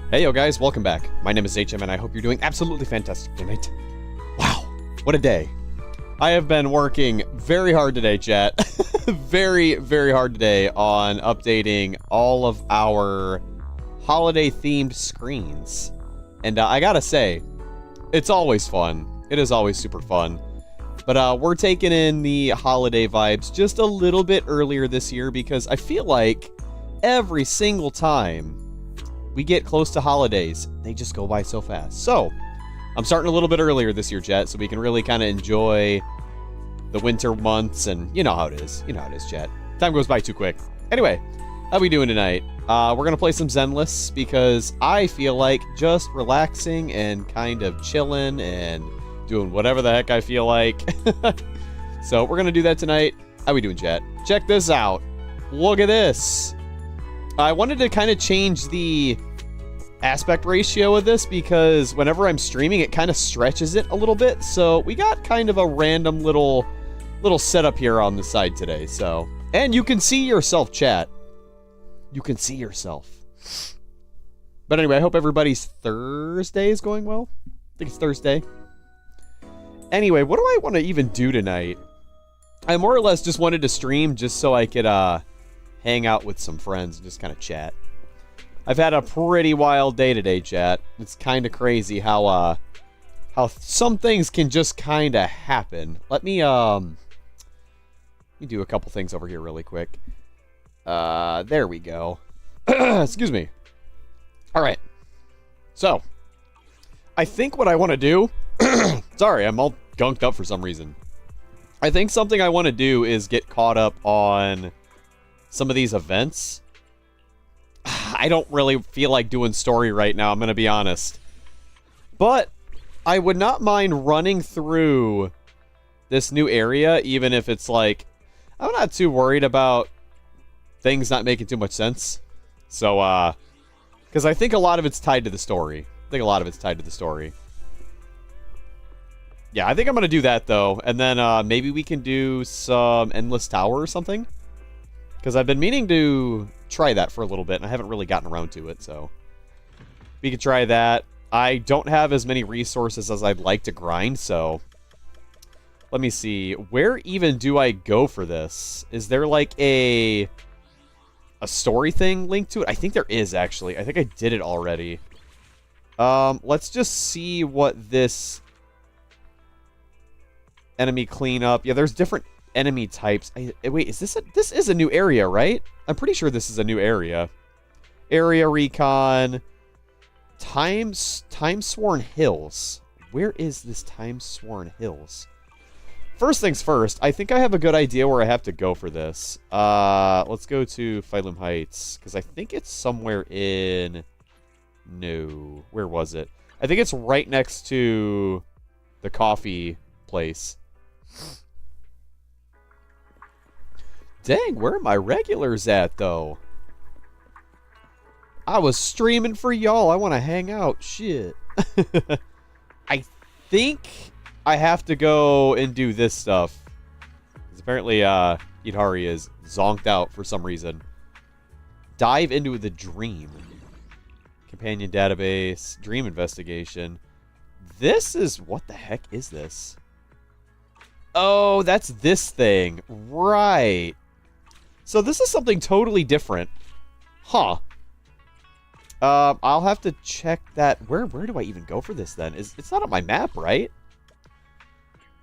Hey yo guys, welcome back. My name is HM and I hope you're doing absolutely fantastic tonight. Wow, what a day. I have been working very hard today, chat. very hard today on updating all of our holiday themed screens. And I gotta say, it's always fun. It is always super fun. But we're taking in the holiday vibes just a little bit earlier this year because I feel like every single time we get close to holidays, they just go by so fast. So, I'm starting a little bit earlier this year, chat, so we can really kind of enjoy the winter months, and you know how it is. You know how it is, chat. Time goes by too quick. Anyway, how we doing tonight? We're going to play some Zenless because I feel like just relaxing and kind of chilling and doing whatever the heck I feel like. So, we're going to do that tonight. How we doing, chat? Check this out. Look at this. I wanted to kind of change the aspect ratio of this because whenever I'm streaming, it kind of stretches it a little bit. So we got kind of a random little setup here on the side today. So, and you can see yourself, chat. You can see yourself. But anyway, I hope everybody's Thursday is going well. I think it's Thursday. Anyway, what do I want to even do tonight? I more or less just wanted to stream just so I could, hang out with some friends and just kind of chat. I've had a pretty wild day today, chat. It's kind of crazy how some things can just kind of happen. Let me do a couple things over here really quick. There we go. Excuse me. All right. So, I think what I want to do... Sorry, I'm all gunked up for some reason. I think something I want to do is get caught up on some of these events. I don't really feel like doing story right now, I'm going to be honest. But I would not mind running through this new area, even if it's like... I'm not too worried about things not making too much sense. So, because I think a lot of it's tied to the story. Yeah, I think I'm going to do that, though. And then maybe we can do some Endless Tower or something. Because I've been meaning to try that for a little bit, and I haven't really gotten around to it, so... we could try that. I don't have as many resources as I'd like to grind, so... let me see. Where even do I go for this? Is there, like, a story thing linked to it? I think there is, actually. I think I did it already. Let's just see what this... enemy cleanup... yeah, there's different... enemy types. Wait, is this this is a new area, right? I'm pretty sure this is a new area. Area recon. Time-sworn hills. Where is this time-sworn hills? First things first, I think I have a good idea where I have to go for this. Let's go to Phylum Heights, because I think it's somewhere in... no. Where was it? I think it's right next to the coffee place. Dang, where are my regulars at, though? I was streaming for y'all. I want to hang out. Shit. I think I have to go and do this stuff. Because apparently, Idhari is zonked out for some reason. Dive into the dream. Companion database. Dream investigation. This is... what the heck is this? Oh, that's this thing. Right. So this is something totally different. Huh. I'll have to check that. Where do I even go for this then? It's not on my map, right?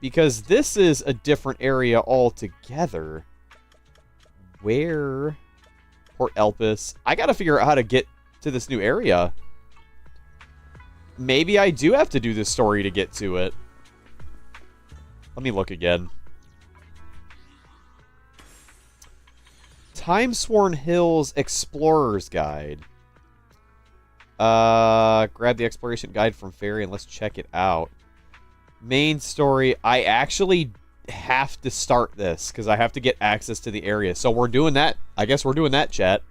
Because this is a different area altogether. Where? Port Elpis. I gotta figure out how to get to this new area. Maybe I do have to do this story to get to it. Let me look again. Time-sworn Hills Explorer's Guide. Grab the exploration guide from Ferry and let's check it out. Main story. I actually have to start this because I have to get access to the area. So we're doing that. I guess we're doing that, chat.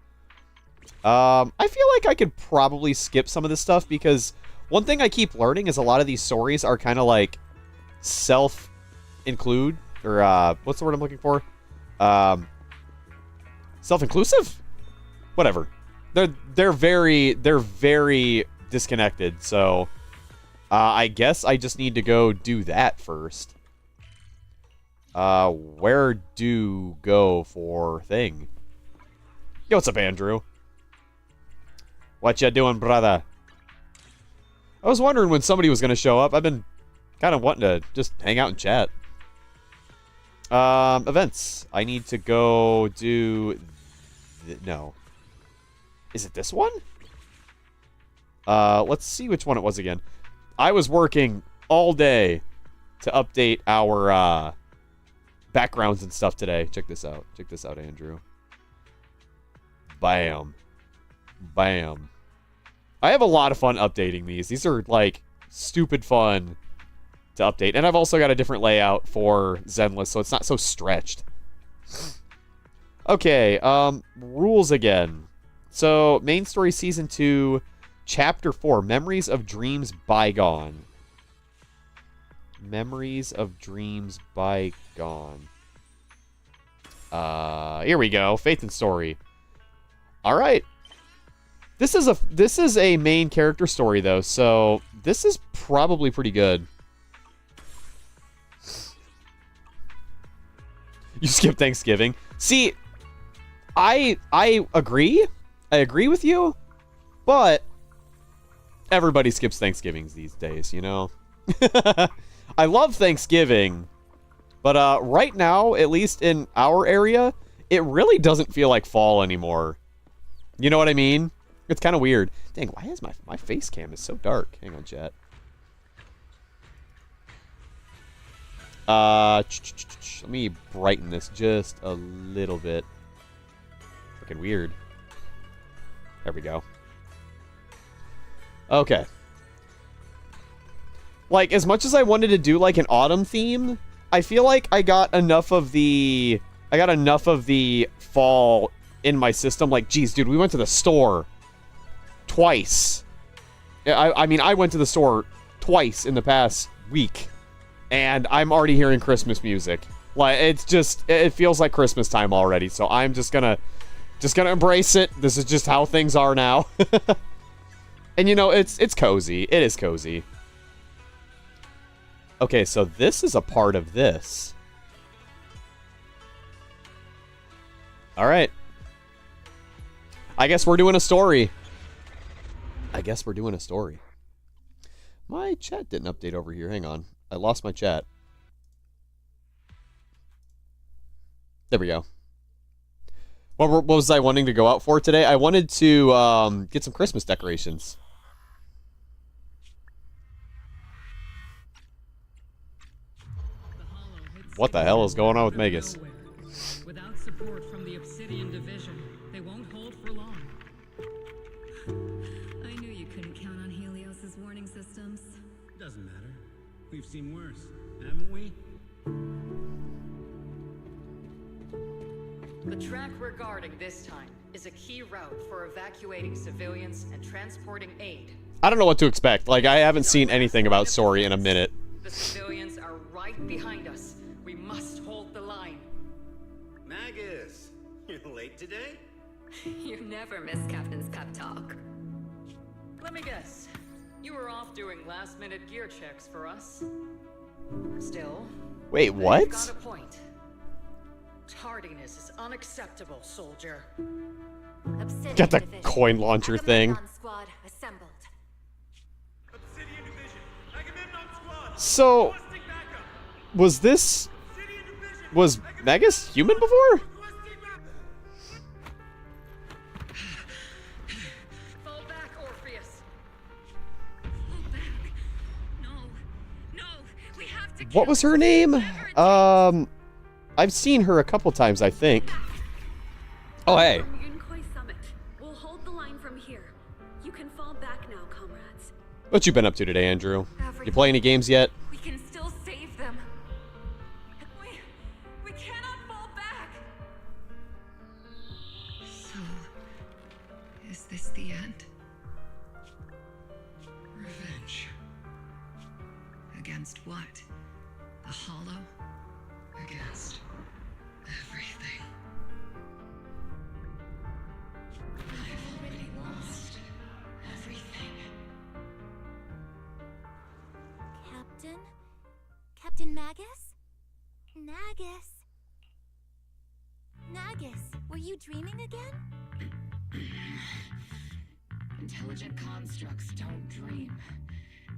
I feel like I could probably skip some of this stuff because one thing I keep learning is a lot of these stories are kind of like self-include, or what's the word I'm looking for? Self-inclusive? Whatever. they're very disconnected. So I guess I just need to go do that first. Where do go for thing? Yo, what's up, Andrew? What ya doing, brother? I was wondering when somebody was gonna show up. I've been kind of wanting to just hang out and chat. Events. I need to go do... No. Is it this one? Let's see which one it was again. I was working all day to update our, backgrounds and stuff today. Check this out. Check this out, Andrew. Bam. Bam. I have a lot of fun updating these. These are, like, stupid fun to update. And I've also got a different layout for Zenless, so it's not so stretched. Okay, rules again. So, main story season 2, chapter 4, Memories of Dreams Bygone. Memories of Dreams Bygone. Here we go. Faith and Story. All right. This is a main character story though, so this is probably pretty good. You skip Thanksgiving. See, I agree. I agree with you, but everybody skips Thanksgivings these days, you know? I love Thanksgiving, but right now, at least in our area, it really doesn't feel like fall anymore. You know what I mean? It's kind of weird. Dang, why is my face cam is so dark? Hang on, chat. Let me brighten this just a little bit. Freaking weird. There we go. Okay. Like, as much as I wanted to do, like, an autumn theme, I feel like I got enough of the fall in my system. Like, geez, dude, we went to the store twice. I mean, I went to the store twice in the past week, and I'm already hearing Christmas music. Like, it's just, it feels like Christmas time already, so I'm just gonna embrace it. This is just how things are now. And, you know, it's cozy. It is cozy. Okay, so this is a part of this. Alright. I guess we're doing a story. My chat didn't update over here. Hang on. I lost my chat. There we go. What was I wanting to go out for today? I wanted to get some Christmas decorations. What the hell is going on with Megas? Without support from the Obsidian Division, they won't hold for long. I knew you couldn't count on Helios's warning systems. Doesn't matter. We've seen worse, haven't we? The track we're guarding this time is a key route for evacuating civilians and transporting aid. I don't know what to expect. Like, I haven't seen anything about Story in a minute. The civilians are right behind us. We must hold the line. Magus, you're late today? You never miss Captain's pep talk. Let me guess. You were off doing last-minute gear checks for us. Still, Wait, what? you've got a point. Tardiness is unacceptable, soldier. Obsidian Got the Division. coin launcher thing. Agamemnon squad assembled. Obsidian Division, Agamemnon Squad. So, Requesting backup. was this... Obsidian Division, Was Megas human before? requesting backup. Fall back, Orpheus. No, we have to. What was her name? I've seen her a couple times, I think. Oh, hey. Yunkoi Summit. We'll hold the line from here. You can fall back now, comrades. What you been up to today, Andrew? You play any games yet? We can still save them. We cannot fall back. So, is this the end? Revenge. Against what? The Hollow? Against everything. I've already Captain Magus? Nagus? Nagus, were you dreaming again? Intelligent constructs don't dream.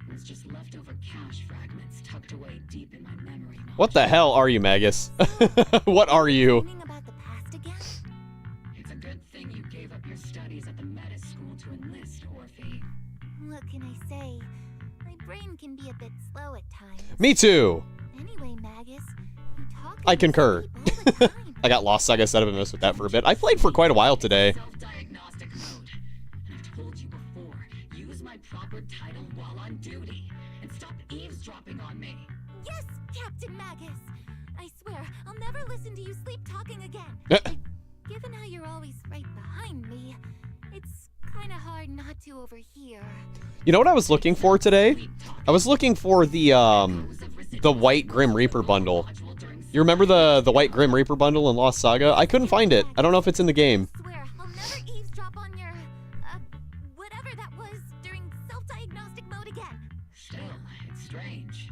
It was just leftover cache fragments tucked away deep in my memory module. What the hell are you, Magus? What are you? Dreaming about the past again? It's a good thing you gave up your studies at the Meta School to enlist, Orphe. What can I say? My brain can be a bit slow at times. Me too. Anyway, Magus, you talk I and concur. sleep all the time. I got Lost Saga set up and messed with that for a bit. I played for quite a while today. Self-diagnostic mode. And I've told you before, use my proper title while on duty. And stop eavesdropping on me. Yes, Captain Magus. I swear, I'll never listen to you sleep talking again. Eh. Given how you're always right behind me, it's kind of hard not to overhear. You know what I was looking for today? I was looking for the White Grim Reaper bundle. You remember the White Grim Reaper bundle in Lost Saga? I couldn't find it. I don't know if it's in the game. I swear, I'll never eavesdrop on your, whatever that was during self-diagnostic mode again. Still, it's strange.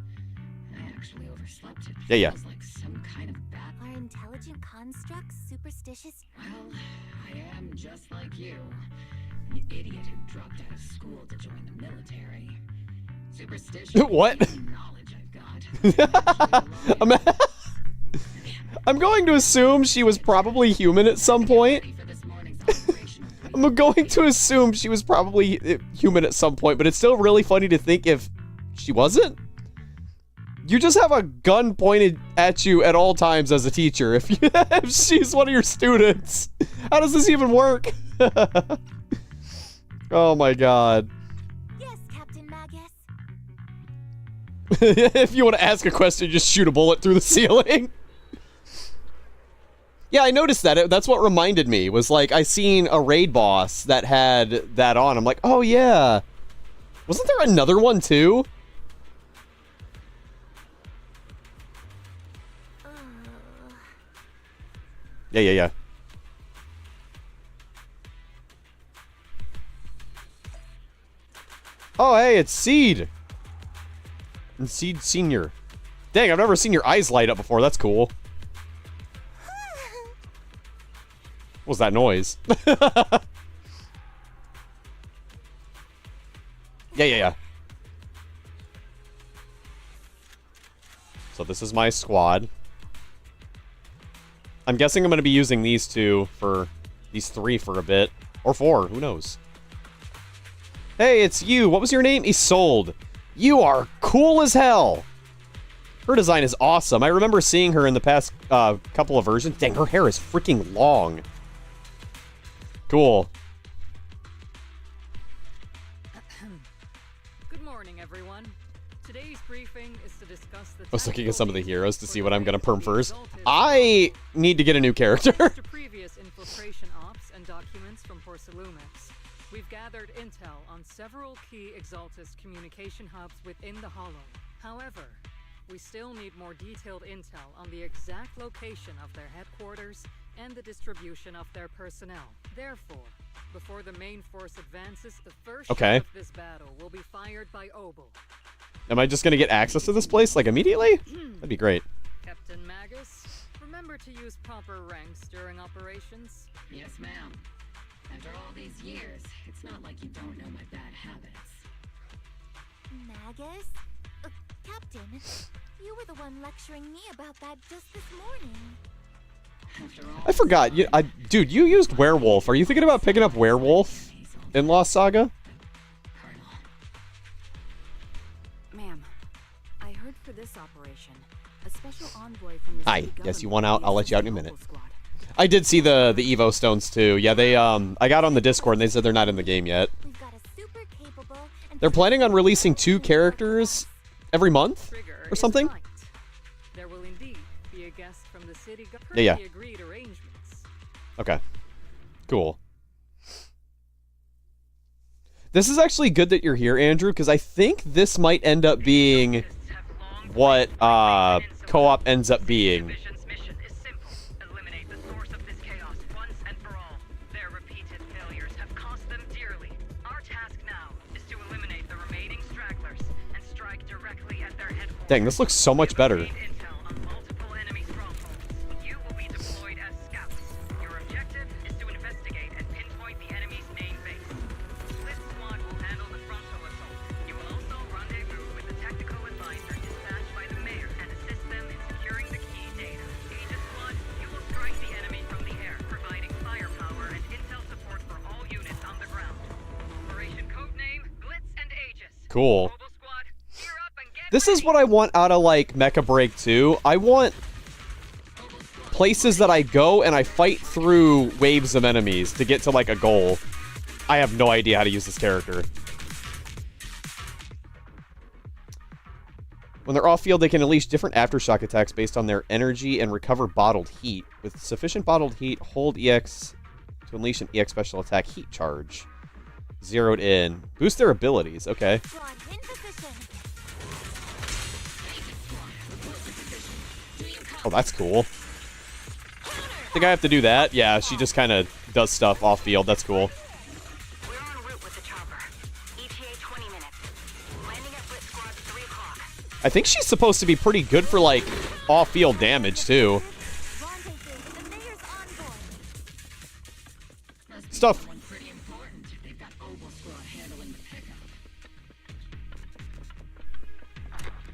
I actually overslept it. Yeah. Feels like some kind of bad. Are intelligent constructs superstitious? Well, I am just like you. An idiot who dropped out of school to join the military. Superstition. What? is the knowledge I've got. I'm going to assume she was probably human at some point. Ready for this morning's operational briefing. I'm going to assume she was probably human at some point, but it's still really funny to think if she wasn't. You just have a gun pointed at you at all times as a teacher if, if she's one of your students. How does this even work? Oh my god. Yes, Captain Magus. If you want to ask a question, just shoot a bullet through the ceiling. Yeah, I noticed that. That's what reminded me. Was like, I seen a raid boss that had that on. I'm like, oh yeah. Wasn't there another one too? Yeah. Oh, hey, it's Seed. And Seed Senior. Dang, I've never seen your eyes light up before. That's cool. What was that noise? Yeah. So this is my squad. I'm guessing I'm going to be using these three for a bit. Or 4, who knows? Hey, it's you. What was your name? Isolde. You are cool as hell. Her design is awesome. I remember seeing her in the past couple of versions. Dang, her hair is freaking long. Cool. Good morning, everyone. Today's briefing is to discuss the. I was looking at some of the heroes to see what I'm gonna perm first. I need to get a new character. Thanks to previous infiltration ops and documents from Porcelumix, we've gathered intel on several key Exaltus communication hubs within the Hollow. However, we still need more detailed intel on the exact location of their headquarters and the distribution of their personnel. Therefore, before the main force advances, the first shot of this battle will be fired by Obel. Am I just gonna get access to this place, like, immediately? That'd be great. Captain Magus, remember to use proper ranks during operations? Yes, ma'am. After all these years, it's not like you don't know my bad habits. Magus? Captain, you were the one lecturing me about that just this morning. After all, I forgot. Dude, you used Werewolf. Are you thinking about picking up Werewolf in Lost Saga? Colonel. Ma'am, I heard for this operation, a special envoy from the Hi. city Yes, you government want out? I'll let you out in a is minute. local squad. I did see the Evo stones too. Yeah, they I got on the Discord and they said they're not in the game yet. We've got a super capable and They're planning on releasing 2 characters every month Trigger or something. is right. There will indeed be a guest from the city per Yeah. the agreed arrangements. Okay. Cool. This is actually good that you're here, Andrew, because I think this might end up being what co-op ends up being. Division's mission is simple. Eliminate the source of this chaos once and for all. Their repeated failures have cost them dearly. Our task now is to eliminate the remaining stragglers and strike directly at their headquarters. Dang, this looks so much better. Gain intel on multiple enemy strongholds. You will be deployed as scouts. Your objective is to investigate and pinpoint the enemy's main base. This squad will handle the frontal assault. You will also rendezvous with the tactical advisor dispatched by the mayor and assist them in securing the key data. Aegis squad, you will strike the enemy from the air, providing firepower and intel support for all units on the ground. Operation codename Glitz and Aegis. Cool. Mobile squad, gear up and get This is what I want out of, like, Mecha Break 2. I want places that I go and I fight through waves of enemies to get to, like, a goal. I have no idea how to use this character. When they're off-field, they can unleash different aftershock attacks based on their energy and recover bottled heat. With sufficient bottled heat, hold EX to unleash an EX special attack heat charge. Zeroed in. Boost their abilities. Okay. Squad in position. Oh, that's cool. Think I have to do that? Yeah, she just kind of does stuff off-field. That's cool. We're en route with the chopper. ETA 20 minutes. Landing at Blitz Squad 3 o'clock. I think she's supposed to be pretty good for, like, off-field damage, too. Rendezvous. The mayor's envoy. Stuff. One pretty important. They've got Oval Squad handling the pickup.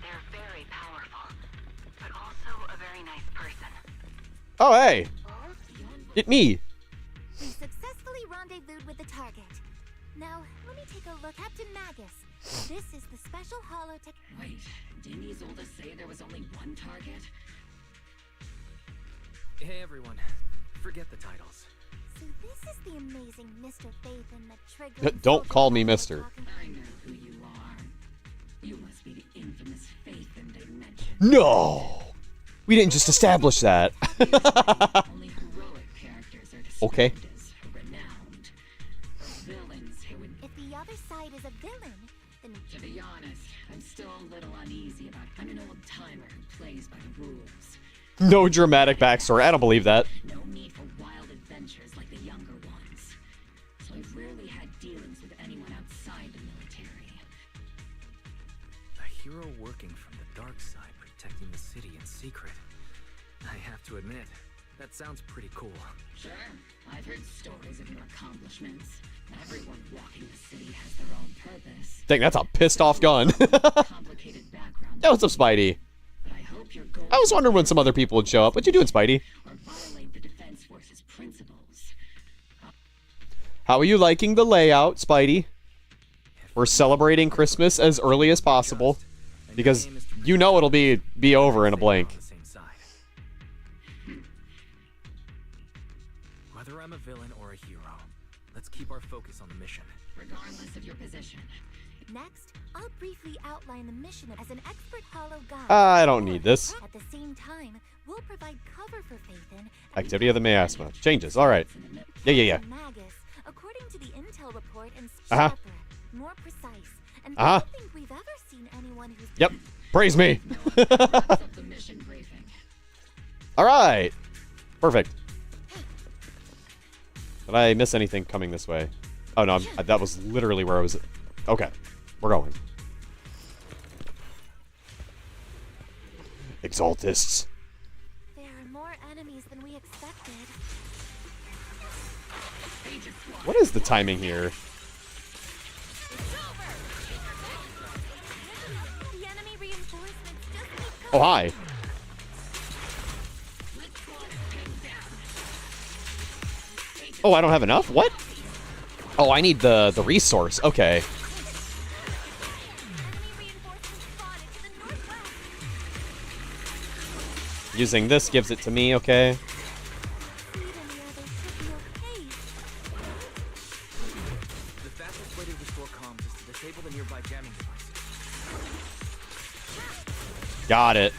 They're very powerful, but also a very nice person. Oh, hey. It me. We successfully rendezvoused with the target. Now, let me take a look. Captain Magus. This is the special holotech. Wait, didn't Isolde say there was only one target? Hey everyone, forget the titles. So this is the amazing Mr. Faith and the Trigger. Don't call me Mr. I know who you are. You must be the infamous Faith in Dimension. No. We didn't just establish that. Only heroic characters are described Okay. as renowned. Villains who would... If the other side is a villain, then To be honest, I'm still a little uneasy about... I'm an old-timer who plays by the rules. No dramatic backstory. I don't believe that. No need for wild adventures like the younger ones. So I've rarely had dealings with anyone outside the military. A hero working from the dark side, protecting the city in secret. I have to admit, that sounds pretty cool. Sure, I've heard stories of your accomplishments. Everyone walking the city has their own purpose. Dang, that's a pissed off gun. Complicated background. Yeah, what's up, Spidey? But I hope your goal I was wondering when some other people would show up. What you doing, Spidey? or violate the Defense Force's principles. How are you liking the layout, Spidey? We're celebrating Christmas as early as possible because you know it'll be over in a blink. On the same side. Whether I'm a villain or a hero, let's keep our focus on the mission. Regardless of your position. next, I'll briefly outline the mission as an expert holo guide. I don't need this. At the same time, we'll provide cover for Phaethon. Activity of the miasma. Changes. All right. Yeah. Magus, according to the intel report and Uh-huh. sharper, more precise, and Uh-huh. I don't think we've ever seen anyone who's Yep. Praise me. The mission briefing. All right. Perfect. Did I miss anything coming this way? Oh, no. That was literally where I was. Okay. We're going. Exaltists. There are more enemies than we expected. What is the timing here? The enemy reinforcements just keep Oh, hi. Oh, I don't have enough? What? Oh, I need the resource. Okay. Enemy reinforcements spotted to the northwest. Using this gives it to me, okay. Speed and the others should be okay. The fastest way to restore comms is to disable the nearby jamming devices. Got it.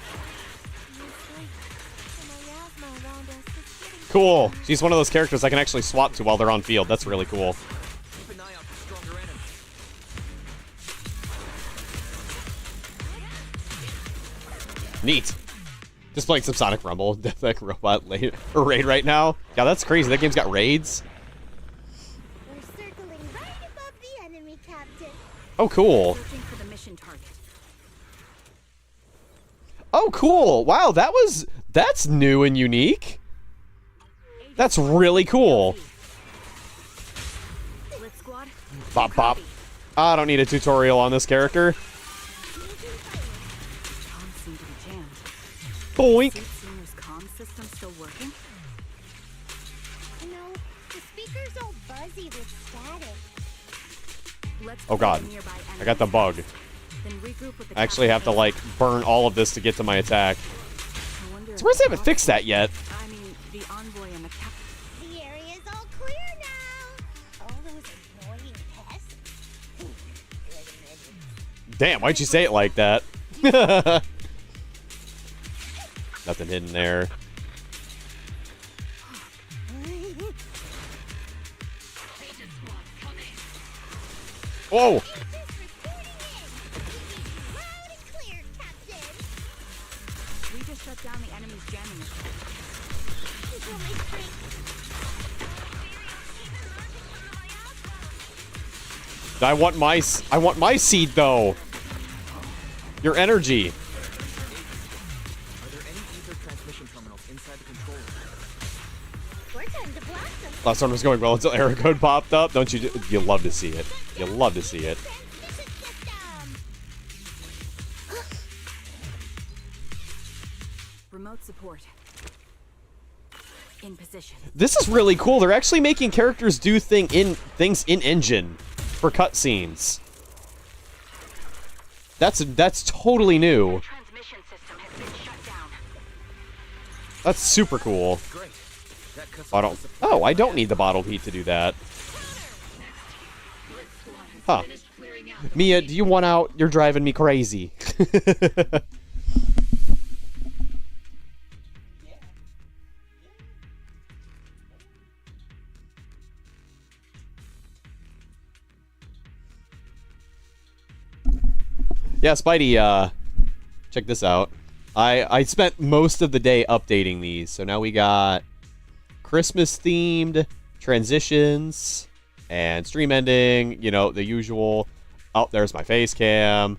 Looks like the miasma around us is getting Cool. She's one of those characters I can actually swap to while they're on field. That's really cool. Keep an eye out for stronger enemies. Neat. Just playing some Sonic Rumble. Like robot raid right now. Yeah, that's crazy. That game's got raids. We're circling right above the enemy, Captain. Oh, cool. Searching for the mission target. Oh, cool. Wow, that's new and unique. That's really cool. Lit Squad. Bop, bop. I don't need a tutorial on this character. Comms seem to be jammed. Boink. Is Senior's comm system still working? No, the speaker's all buzzy with static. Let's Oh, play God. the nearby I got the bug. Then regroup with the I actually have to, like, burn all of this to get to my attack. I wonder if Surprised they the haven't fixed that yet. I mean, the envoy and the cap. The area's all clear now. All those annoying pests. Damn, why'd you say it like that? Nothing hidden there. Whoa! We just shut down the enemy's jamming machine. I want my seed though. Your energy. Are there any ether transmission terminals inside the control room? We're time to blast them. Last one was going well until error code popped up. Don't you? You love to see it. You love to see it. Transmission system. Remote support. In position. This is really cool. They're actually making characters do things in engine for cutscenes. That's totally new. Transmission system has been shut down. That's super cool. Great. That cuts I off don't. the supply. Oh, I don't need the bottled heat to do that. Huh. Mia, do you want out? You're driving me crazy. Yeah, Spidey, check this out. I spent most of the day updating these, so now we got Christmas-themed transitions and stream ending, you know, the usual. Oh, there's my face cam.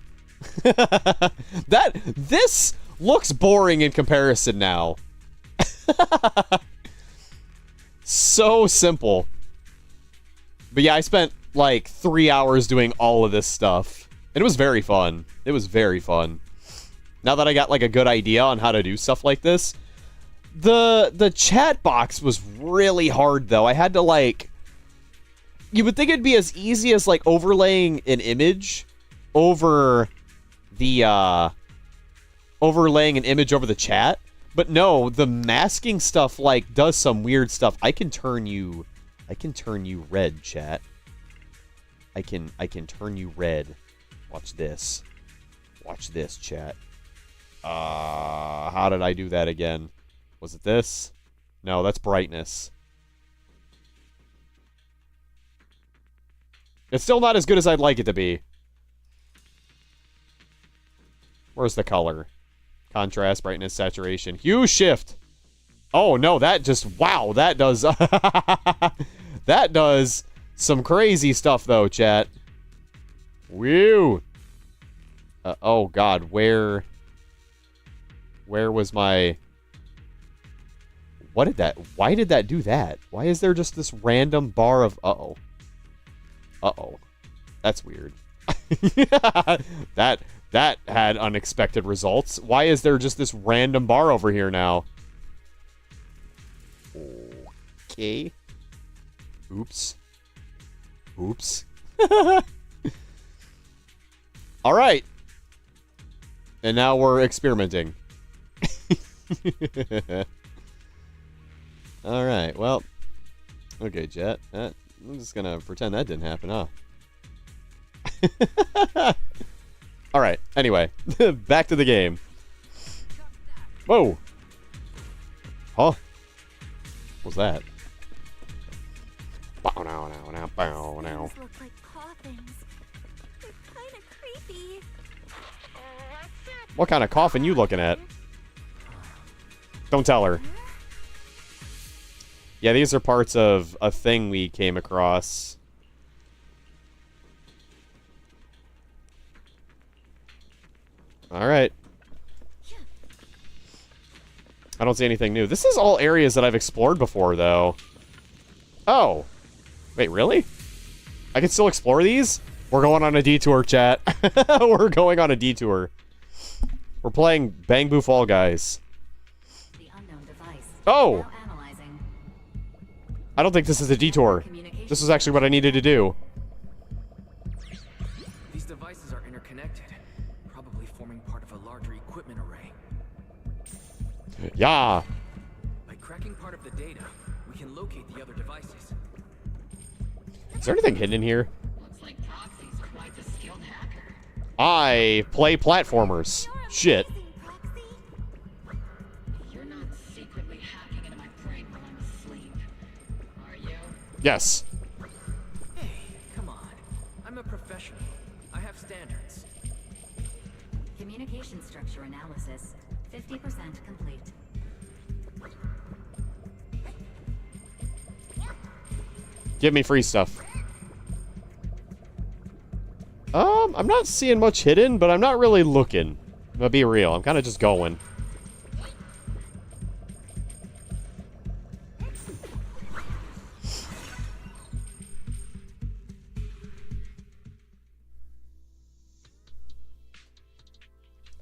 This looks boring in comparison now. So simple. But yeah, I spent like 3 hours doing all of this stuff. And it was very fun. It was very fun. Now that I got like a good idea on how to do stuff like this. The chat box was really hard though. I had to like... You would think it'd be as easy as like overlaying an image over the overlaying an image over the chat. But no, the masking stuff like does some weird stuff. I can turn you red, chat. I can turn you red. Watch this. Watch this, chat. How did I do that again? Was it this? No, that's brightness. It's still not as good as I'd like it to be. Where's the color? Contrast, brightness, saturation. Hue shift. Oh, no, that just... Wow, that does... that does some crazy stuff, though, chat. Woo! Oh, God, where was my... What did that... Why did that do that? Why is there just this random bar of... Uh-oh. Uh-oh. That's weird. That had unexpected results. Why is there just this random bar over here now? Okay. Oops. Oops. All right. And now we're experimenting. All right. Well. Okay, Jet. I'm just going to pretend that didn't happen, huh? All right. Anyway, back to the game. Whoa. Huh? What's that? Bow now, now, now, bow now. These look like coffins. They're kind of creepy. What kind of coffin you looking at? Don't tell her. Yeah, these are parts of a thing we came across. All right. I don't see anything new. This is all areas that I've explored before, though. Oh. Wait, really? I can still explore these? We're going on a detour, chat. We're going on a detour. We're playing Bang Boo Fall Guys. The unknown device. Oh! Now analyzing. I don't think this is a detour. This is actually what I needed to do. These devices are interconnected, probably forming part of a larger equipment array. Yeah. By cracking part of the data, we can locate the other devices. Is there anything hidden in here? Looks like Proxy's quite the skilled hacker. I play platformers. Shit. Proxy. You're not secretly hacking into my brain while I'm asleep, are you? Yes. Hey, come on. I'm a professional. I have standards. Communication structure analysis. 50% complete. Give me free stuff. I'm not seeing much hidden, but I'm not really looking. I'm gonna be real. I'm kind of just going.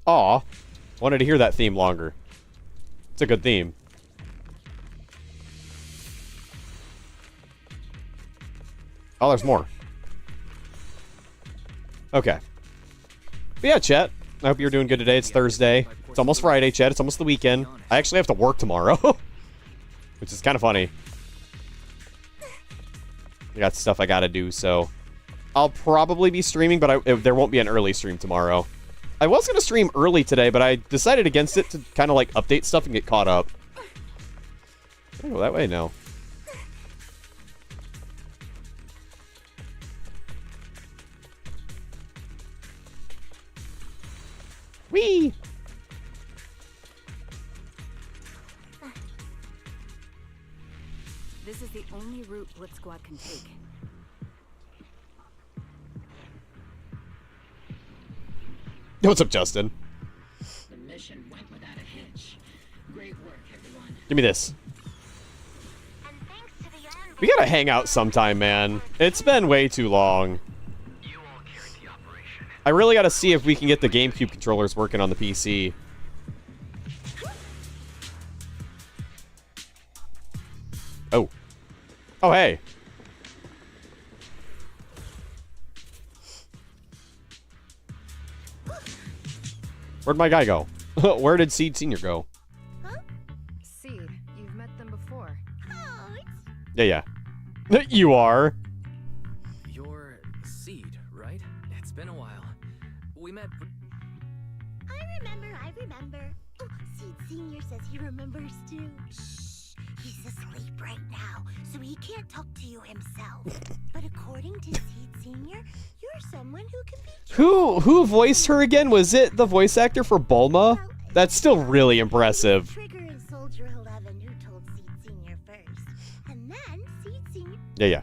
Aw. Wanted to hear that theme longer. It's a good theme. Oh, there's more. Okay. But yeah, chat. I hope you're doing good today. It's Thursday. It's almost Friday, chat. It's almost the weekend. I actually have to work tomorrow. Which is kind of funny. I got stuff I gotta do, so... I'll probably be streaming, but there won't be an early stream tomorrow. I was gonna stream early today, but I decided against it to kind of, like, update stuff and get caught up. Can I go that way? No. Whee! This is the only route Blitz Squad can take. What's up, Justin? The mission went without a hitch. Great work, everyone. Give me this. And thanks to the We gotta hang out sometime, man. It's been way too long. I really gotta see if we can get the GameCube controllers working on the PC. Oh. Oh, hey. Where'd my guy go? Where did Seed Senior go? Seed, you've met them before. Oh, Yeah. You are. You're Seed, right? It's been a while. We met... I remember. Oh, Seed Senior says he remembers too. Shh, he's asleep right now, so he can't talk to you himself. But according to Seed Senior, you're someone who can be... Who voiced her again? Was it the voice actor for Bulma? That's still really impressive. Trigger and Soldier 11 who told Seed Senior first. And then Seed Senior... Yeah.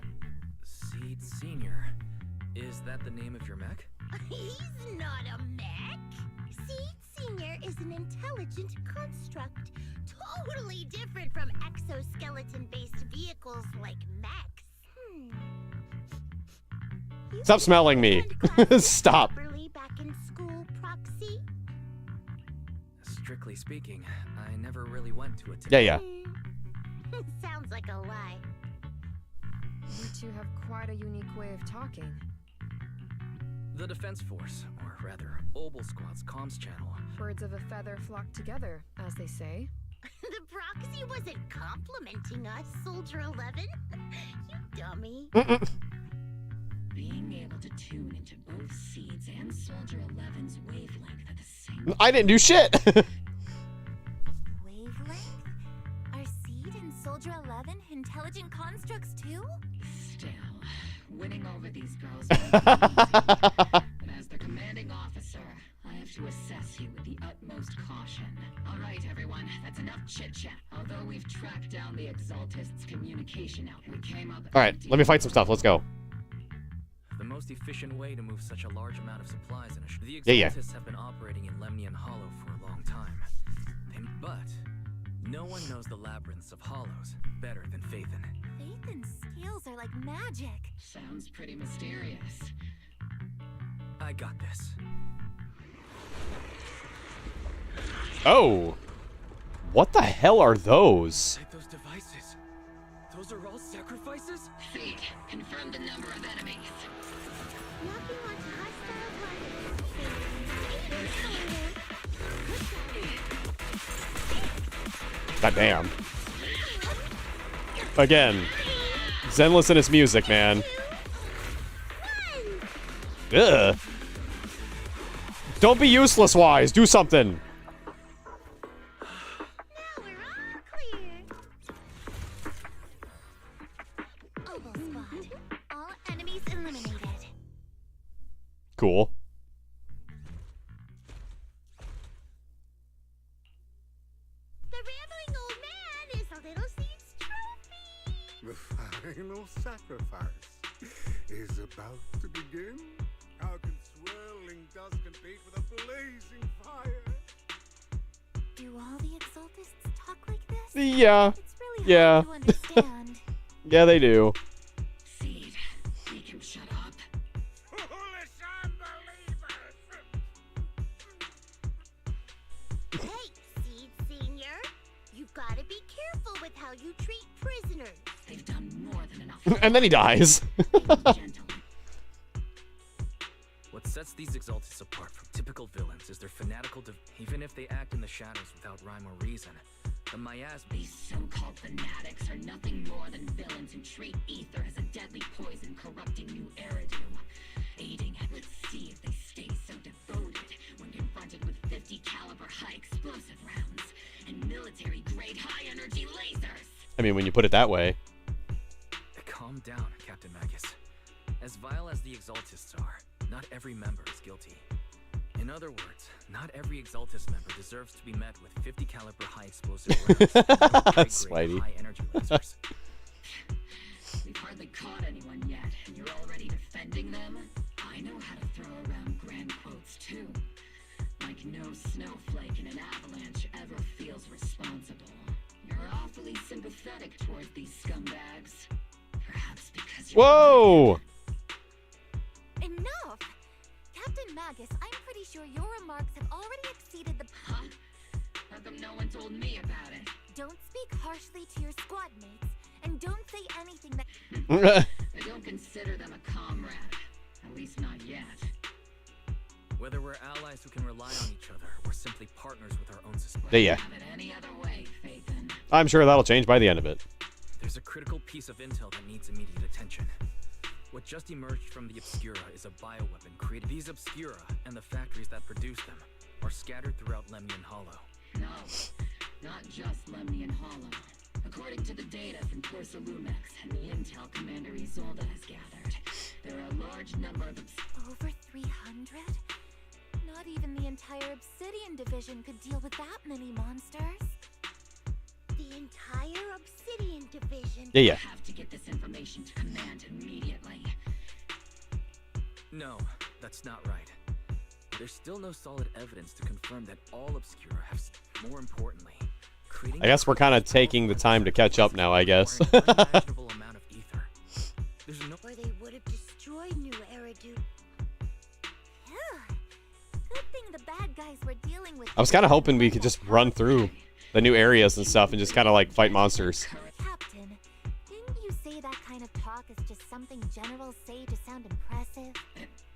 Seed Senior. Is that the name of your mech? He's not a mech. Seed Senior is an intelligent construct. Totally different from exoskeleton-based vehicles like mechs. Stop smelling me. Stop. Back in school, Proxy? Strictly speaking, I never really went to it. Yeah. Sounds like a lie. You two have quite a unique way of talking. The Defense Force, or rather, Obel Squad's comms channel. Birds of a feather flock together, as they say. The Proxy wasn't complimenting us, Soldier 11. You dummy. Being able to tune into both Seeds and Soldier 11's wavelength at the same I didn't do shit. Wavelength? Are Seed and Soldier 11 intelligent constructs too? Still, winning over these girls won't be easy. And as their commanding officer, I have to assess you with the utmost caution. All right, everyone, that's enough chit-chat. Although we've tracked down the Exaltists' communication out, we came up... All right, let me fight some stuff. Let's go. The most efficient way to move such a large amount of supplies in a... The Yeah. Exaltists have been operating in Lemnian Hollow for a long time. But No one knows the labyrinths of hollows better than Phaethon. Phaethon's skills are like magic. Sounds pretty mysterious. I got this. Oh. What the hell are those? Like those devices. Those are all sacrifices? Fate, confirm the number of enemies. Locking onto hostile targets. God damn. Again. Zenless and his music, man. Ugh. Don't be useless, Wise. Do something. Now we're all clear. Oval squad. All enemies eliminated. Cool. The rambling old man is a little seed's trophy. The final sacrifice is about to begin. How can swirling dust compete with a blazing fire? Do all the exaltists talk like this? Yeah. It's really Yeah. hard to understand. Yeah, they do. Seed, make him shut up. Foolish unbelievers! Hey, Seed Senior. You've got to be careful with how you treat prisoners. They've done more than enough. And then he dies. Gentle. What sets these Exaltists apart from typical villains is their fanatical even if they act in the shadows without rhyme or reason. The miasma. These so-called fanatics are nothing more than villains who treat ether as a deadly poison corrupting new Eridu. Aiding it. Let's see if they stay so devoted when confronted with 50 caliber high explosive rounds and military-grade high-energy lasers. I mean, when you put it that way. Calm down, Captain Magus. As vile as the Exaltists are, not every member is guilty. In other words, not every Exaltist member deserves to be met with 50 caliber high explosive rounds and Spidey. high energy lasers. We've hardly caught anyone yet, and you're already defending them? I know how to throw around grand quotes too. Like no snowflake in an avalanche ever feels responsible. You're awfully sympathetic towards these scumbags. Perhaps because you're Whoa! Enough! Captain Magus, I'm pretty sure your remarks have already exceeded the... Huh? How come no one told me about it? Don't speak harshly to your squad mates, and don't say anything that... I don't consider them a comrade. At least not yet. Whether we're allies who can rely on each other or simply partners with our own suspicion. Yeah. Have it any other way, Phaethon. I'm sure that'll change by the end of it. There's a critical piece of intel that needs immediate attention. What just emerged from the Obscura is a bioweapon created. These Obscura and the factories that produce them are scattered throughout Lemnian Hollow. No, not just Lemnian Hollow. According to the data from Corsalumex and the intel Commander Isolde has gathered, there are a large number of Over 300? Not even the entire Obsidian Division could deal with that many monsters. The entire Obsidian Division? Yeah. have to get this information to Command immediately. No, that's not right. There's still no solid evidence to confirm that all Obscura have. More importantly, creating. I guess we're kind of taking the time to catch up now, I guess. Unimaginable amount of ether. There's no. Or they would have destroyed New Eridu. Good thing the bad guys were dealing with... I was kind of hoping we could just run through the new areas and stuff and just kind of like fight monsters. Captain, didn't you say that kind of talk is just something generals say to sound impressive?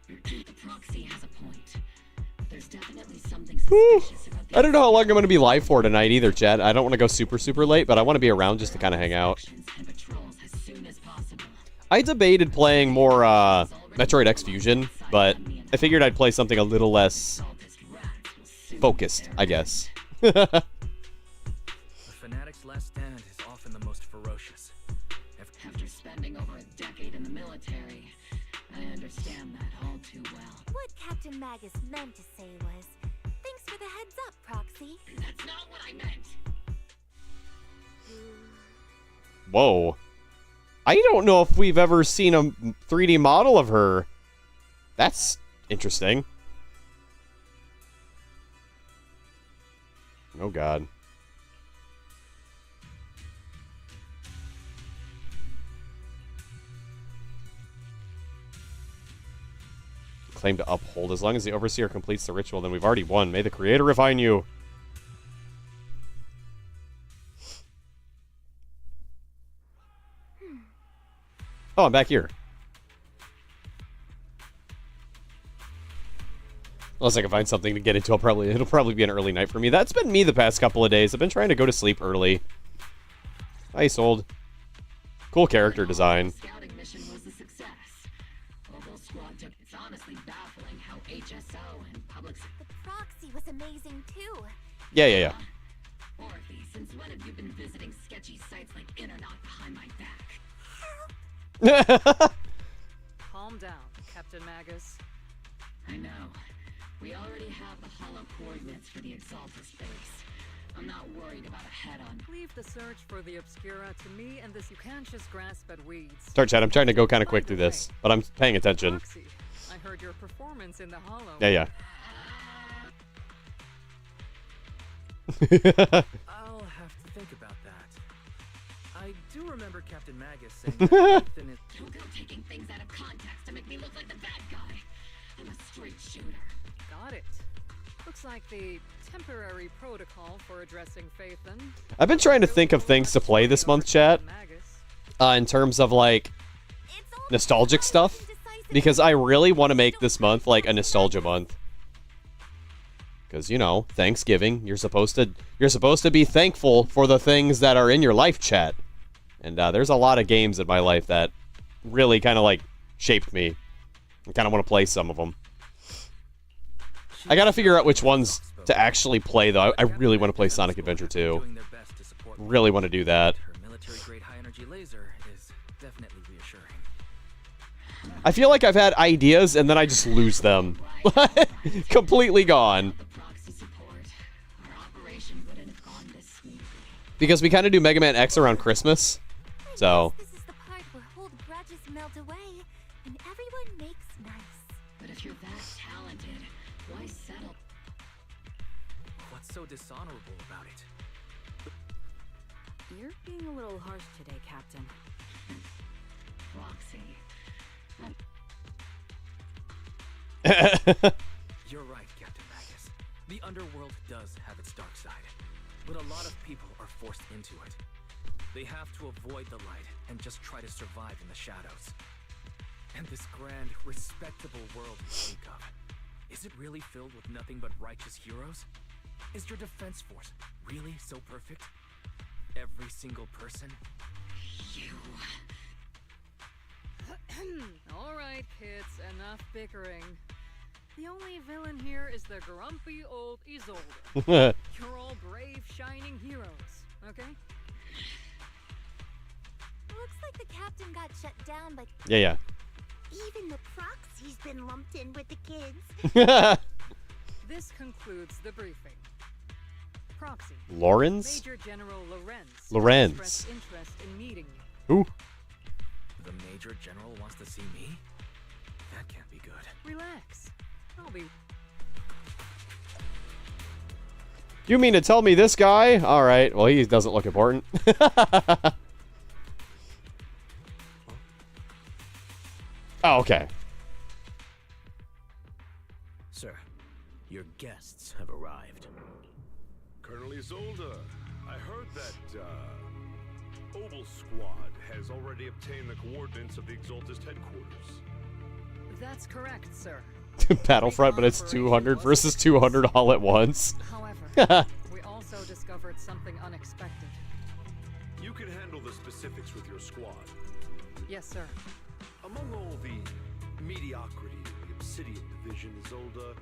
The proxy has a point. There's definitely something suspicious about I don't know how long I'm going to be live for tonight either, Chad. I don't want to go super late, but I want to be around just to kind of hang out. and patrols as soon as possible. I debated playing more Metroid X Fusion, but I figured I'd play something a little less focused, I guess. The fanatic's last stand is often the most ferocious. After spending over a decade in the military, I understand that all too well. What Captain Magus meant to say was, thanks for the heads up, Proxy. That's not what I meant. Whoa. I don't know if we've ever seen a 3D model of her. That's interesting. Oh, God. claim to uphold. As long as the Overseer completes the ritual, then we've already won. May the Creator refine you. Oh, I'm back here. Unless I can find something to get into, it'll probably be an early night for me. That's been me the past couple of days. I've been trying to go to sleep early. Nice old. Cool character design. Scouting mission was a success. Oval Squad took. It's honestly baffling how HSO and public. The proxy was amazing too. Yeah. Orphe, since when have you been visiting sketchy sites like Internet behind my back? Calm down, Captain Magus. I know. We already have the hollow coordinates for the Exaltus base. I'm not worried about a head-on. Leave the search for the Obscura to me and this. You can't just grasp at weeds. Sorry, Chad. I'm trying to go kind of quick through this, but I'm paying attention. Proxy, I heard your performance in the hollow. Yeah. I'll have to think about that. I do remember Captain Magus saying that Ethan is... Don't go taking things out of context to make me look like the bad guy. I'm a straight shooter. Got it. Looks like the temporary protocol for addressing Phaethon. I've been trying to think of things to play this month, chat. In terms of, like, nostalgic stuff. Because I really want to make this month, like, a nostalgia month. Because, you know, Thanksgiving, you're supposed to be thankful for the things that are in your life, chat. And there's a lot of games in my life that really kind of, like, shaped me. I kind of want to play some of them. I gotta figure out which ones to actually play, though. I really want to play Sonic Adventure 2. Really want to do that. Her military-grade high-energy laser is definitely reassuring. I feel like I've had ideas, and then I just lose them. Completely gone. Because we kind of do Mega Man X around Christmas. So... This is the part where old grudges melt away, and everyone makes nice. But if you're that talented, why settle? What's so dishonorable about it? You're being a little harsh today, Captain. Roxy. You're right, Captain Magus. The underworld does have its dark side, but a lot of people are forced into it. They have to avoid the light and just try to survive in the shadows. And this grand, respectable world you speak of, is it really filled with nothing but righteous heroes? Is your defense force really so perfect? Every single person? You. All right, kids, enough bickering. The only villain here is the grumpy old Isolde. You're all brave, shining heroes, okay? Looks like the captain got shut down by... Yeah. Even the proxy's been lumped in with the kids. This concludes the briefing. Proxy. Lawrence? Major General Lorenz. Lorenz. Expressed interest in meeting you. Who? The Major General wants to see me? That can't be good. Relax. I'll be... You mean to tell me this guy? Alright, well, he doesn't look important. Oh, okay. Sir, your guests have arrived. Colonel Isolde, I heard that, Oval Squad has already obtained the coordinates of the Exaltist headquarters. That's correct, sir. Battlefront, but it's 200 versus 200 all at once. However, we also discovered something unexpected. You can handle the specifics with your squad. Yes, sir. Among all the mediocrity of the Obsidian Division, Isolde,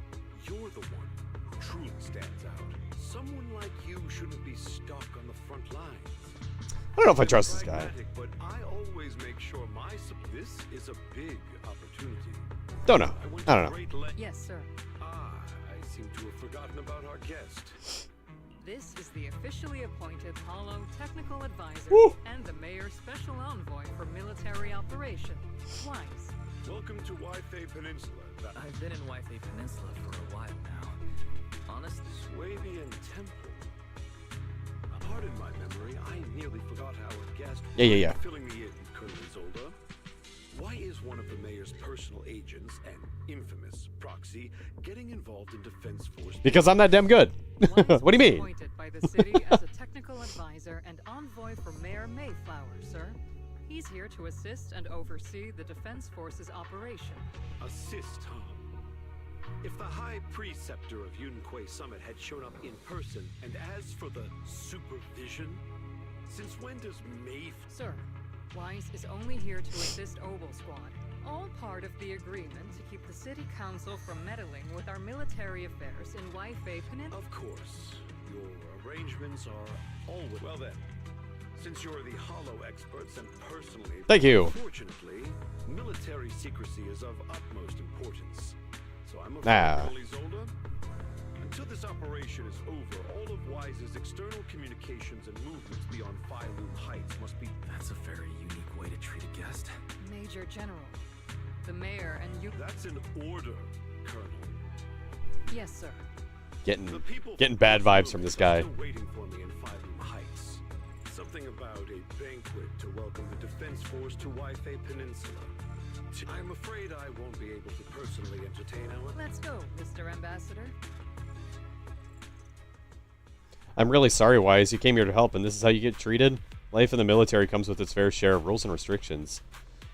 you're the one who truly stands out. Someone like you shouldn't be stuck on the front lines. I don't know if I trust this guy. But I always make sure this is a big opportunity. Don't know. I don't know. Yes, sir. I seem to have forgotten about our guest. This is the officially appointed Hollow Technical Advisor and the Mayor's Special Envoy for Military Operations, Wise. Welcome to Wi-Fi Peninsula. I've been in Wi-Fi Peninsula for a while now. Honestly, Swabian Temple. Pardon my memory, I nearly forgot our guest. Yeah. Filling me in, Colonel Isolde. Why is one of the mayor's personal agents, an infamous proxy, getting involved in Defense Force? Because I'm that damn good. What do you mean? Appointed by the city as a technical advisor and envoy for Mayor Mayflower, sir. He's here to assist and oversee the Defense Force's operation. Assist, huh? If the High Preceptor of Yunquay Summit had shown up in person, and as for the supervision, since when does Sir, Wise is only here to assist Obel Squad. All part of the agreement to keep the City Council from meddling with our military affairs in Waifei Peninsula. Of course. Your arrangements are always... Well then, since you're the Hollow experts and personally... Thank you. Fortunately, military secrecy is of utmost importance. So I'm afraid, Zolda, until this operation is over, all of Wise's external communications and movements beyond Phylum Heights must be... That's a very unique way to treat a guest. Major General, the mayor and you... That's an order, Colonel. Yes, sir. Getting bad vibes from this guy. Still waiting for me in Phylum Heights. Something about a banquet to welcome the Defense Force to Waifei Peninsula. I'm afraid I won't be able to personally entertain our... Let's go, Mr. Ambassador. I'm really sorry, Wise. You came here to help, and this is how you get treated? Life in the military comes with its fair share of rules and restrictions.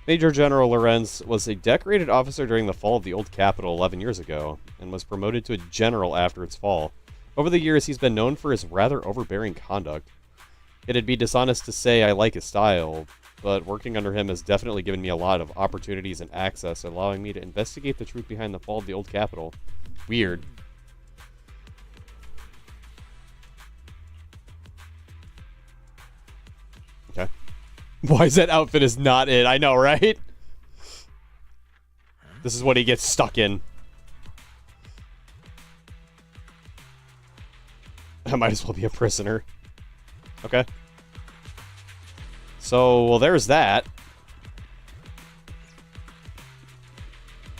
Major General Lorenz was a decorated officer during the fall of the old capital 11 years ago, and was promoted to a general after its fall. Over the years, he's been known for his rather overbearing conduct. It'd be dishonest to say I like his style, but working under him has definitely given me a lot of opportunities and access, allowing me to investigate the truth behind the fall of the old capital. Weird. Okay. Why is that outfit is not it? I know, right? This is what he gets stuck in. I might as well be a prisoner. Okay. So, well, there's that.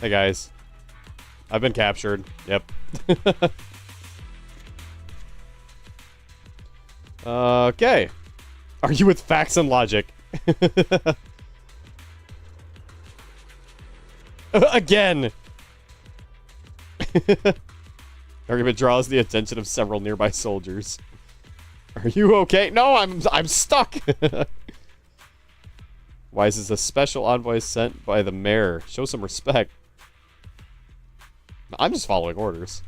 Hey, guys. I've been captured. Yep. Okay. Are you with facts and logic? Again! Argument draws the attention of several nearby soldiers. Are you okay? No, I'm stuck! Wise is a special envoy sent by the mayor. Show some respect. I'm just following orders.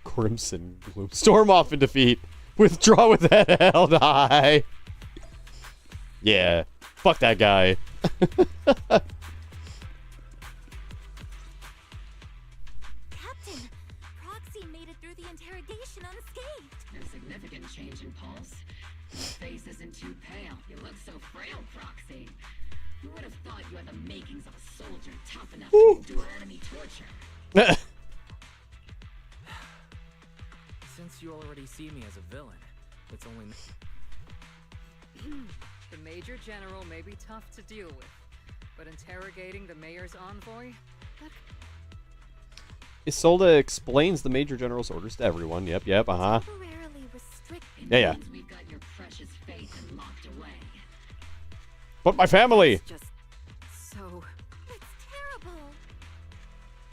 Crimson Gloom. Storm off in defeat. Withdraw with that held high. Yeah. Fuck that guy. Captain, Proxy made it through the interrogation unscathed. No significant change in pulse. Your face isn't too pale. You look so frail, Proxy. Who would have thought you had the makings of a soldier tough enough to endure enemy torture? Since you already see me as a villain, it's only... The Major General may be tough to deal with, but interrogating the mayor's envoy? Isolde explains the Major General's orders to everyone. Yep, uh-huh. Temporarily restricted. Yeah. We've got your precious faith and locked away. But my family! Just so... That's terrible.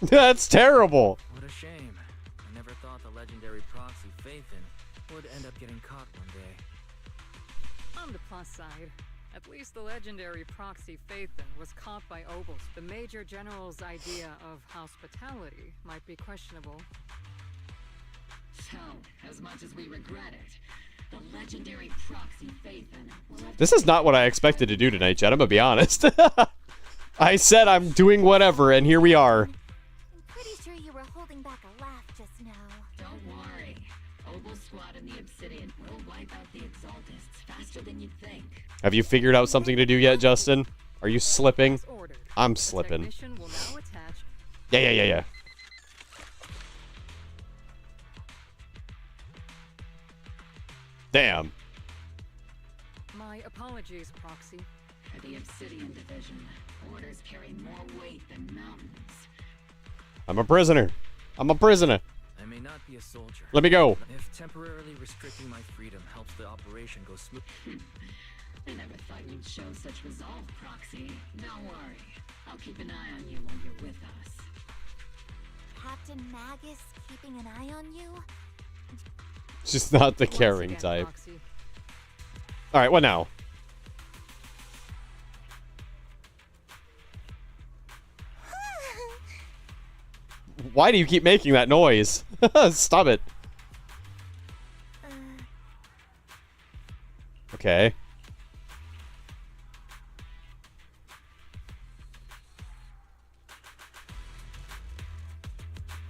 That's terrible! What a shame. I never thought the legendary proxy Phaethon would end up getting caught one day. On the plus side, at least the legendary proxy Phaethon was caught by Obels. The Major General's idea of hospitality might be questionable. So, as much as we regret it, the legendary proxy Phaethon will have... This is not what I expected to do tonight, Chad. I'm gonna be honest. I said I'm doing whatever, and here we are. I'm pretty sure you were holding back a laugh just now. Don't worry. Obel Squad and the Obsidian will wipe out the Exaltists faster than you'd think. Have you figured out something to do yet, Justin? Are you slipping? I'm slipping. Technician will now attach... Yeah. Damn. My apologies, Proxy. For the Obsidian Division, orders carry more weight than mountains. I'm a prisoner. I'm a prisoner. I may not be a soldier. Let me go. If temporarily restricting my freedom helps the operation go smooth... I never thought you'd show such resolve, Proxy. Don't worry. I'll keep an eye on you while you're with us. Captain Magus keeping an eye on you? She's not the caring type. Alright, what now? Why do you keep making that noise? Stop it. Okay.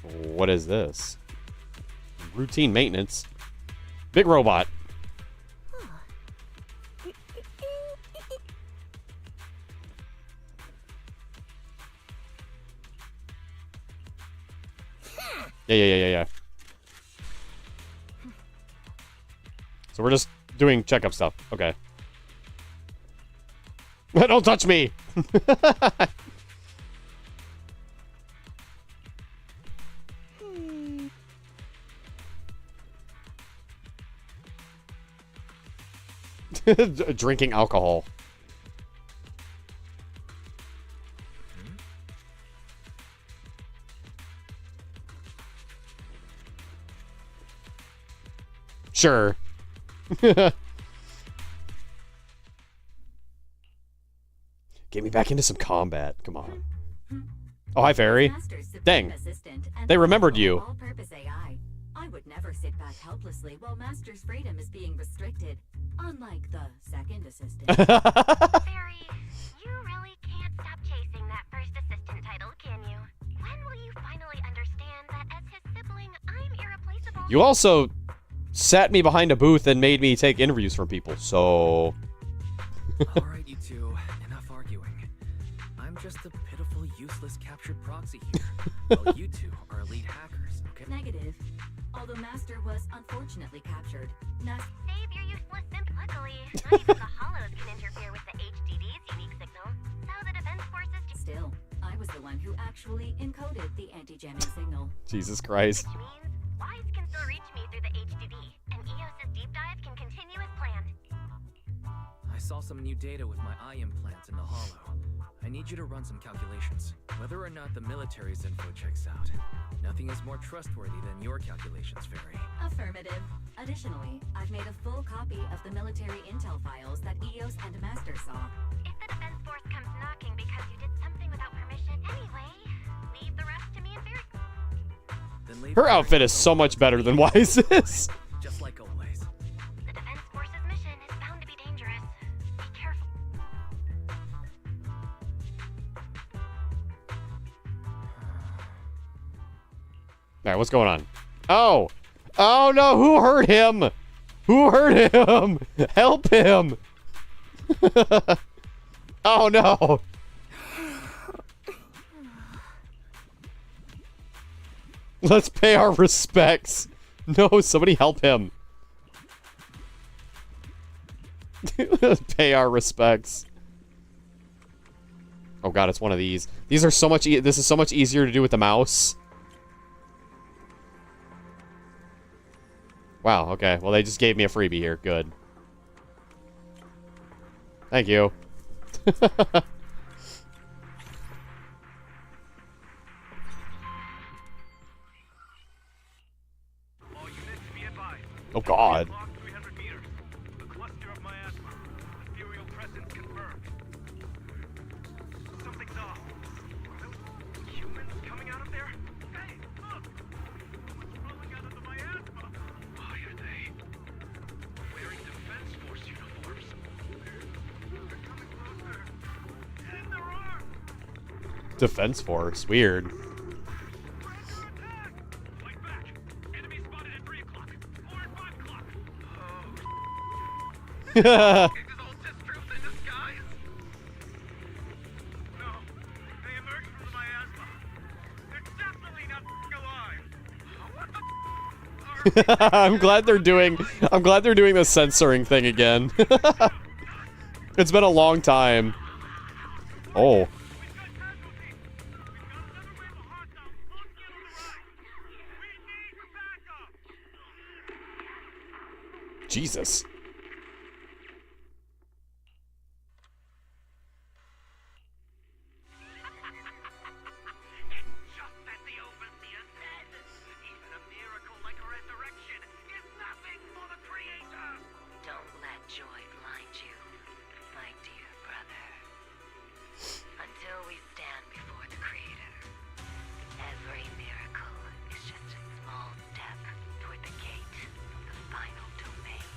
What is this? Routine maintenance. Big robot. Yeah. So we're just doing checkup stuff. Okay. Don't touch me! Drinking alcohol. Sure. Get me back into some combat. Come on. Oh, hi, Fairy. Dang. They remembered you. All-purpose AI. I would never sit back helplessly while Master's freedom is being restricted. Unlike the second assistant. Barry, you really can't stop chasing that first assistant title, can you? When will you finally understand that as his sibling, I'm irreplaceable? You also sat me behind a booth and made me take interviews from people, so... Alright, you two. Enough arguing. I'm just a pitiful, useless captured proxy here. While you two are elite hackers, okay? Negative. Although Master was unfortunately captured. Save your useless simp. Luckily, not even the hollows can interfere with the HDD's unique signal. So the defense forces... Still, I was the one who actually encoded the anti-jamming signal. Jesus Christ. Which means Wise can still reach me through the HDD, and EOS's deep dive can continue as planned. I saw some new data with my eye implants in the hollow. I need you to run some calculations. Whether or not the military's info checks out. Nothing is more trustworthy than your calculations, Fairy. Affirmative. Additionally, I've made a full copy of the military intel files that EOS and Master saw. If the defense force comes knocking because you did something without permission anyway, leave the rest to me and Barry. Then leave Her outfit is so much better than Wise's. Just like always. The defense force's mission is bound to be dangerous. Be careful. Alright, what's going on? Oh! Oh no, who hurt him? Who hurt him? Help him! Oh no! Let's pay our respects. No, somebody help him. Pay our respects. Oh god, it's one of these. These are so much this is so much easier to do with the mouse. Wow, okay. Well, they just gave me a freebie here. Good. Thank you. Oh god. Defense Force. Weird. I'm glad they're doing the censoring thing again. It's been a long time. Oh. Jesus.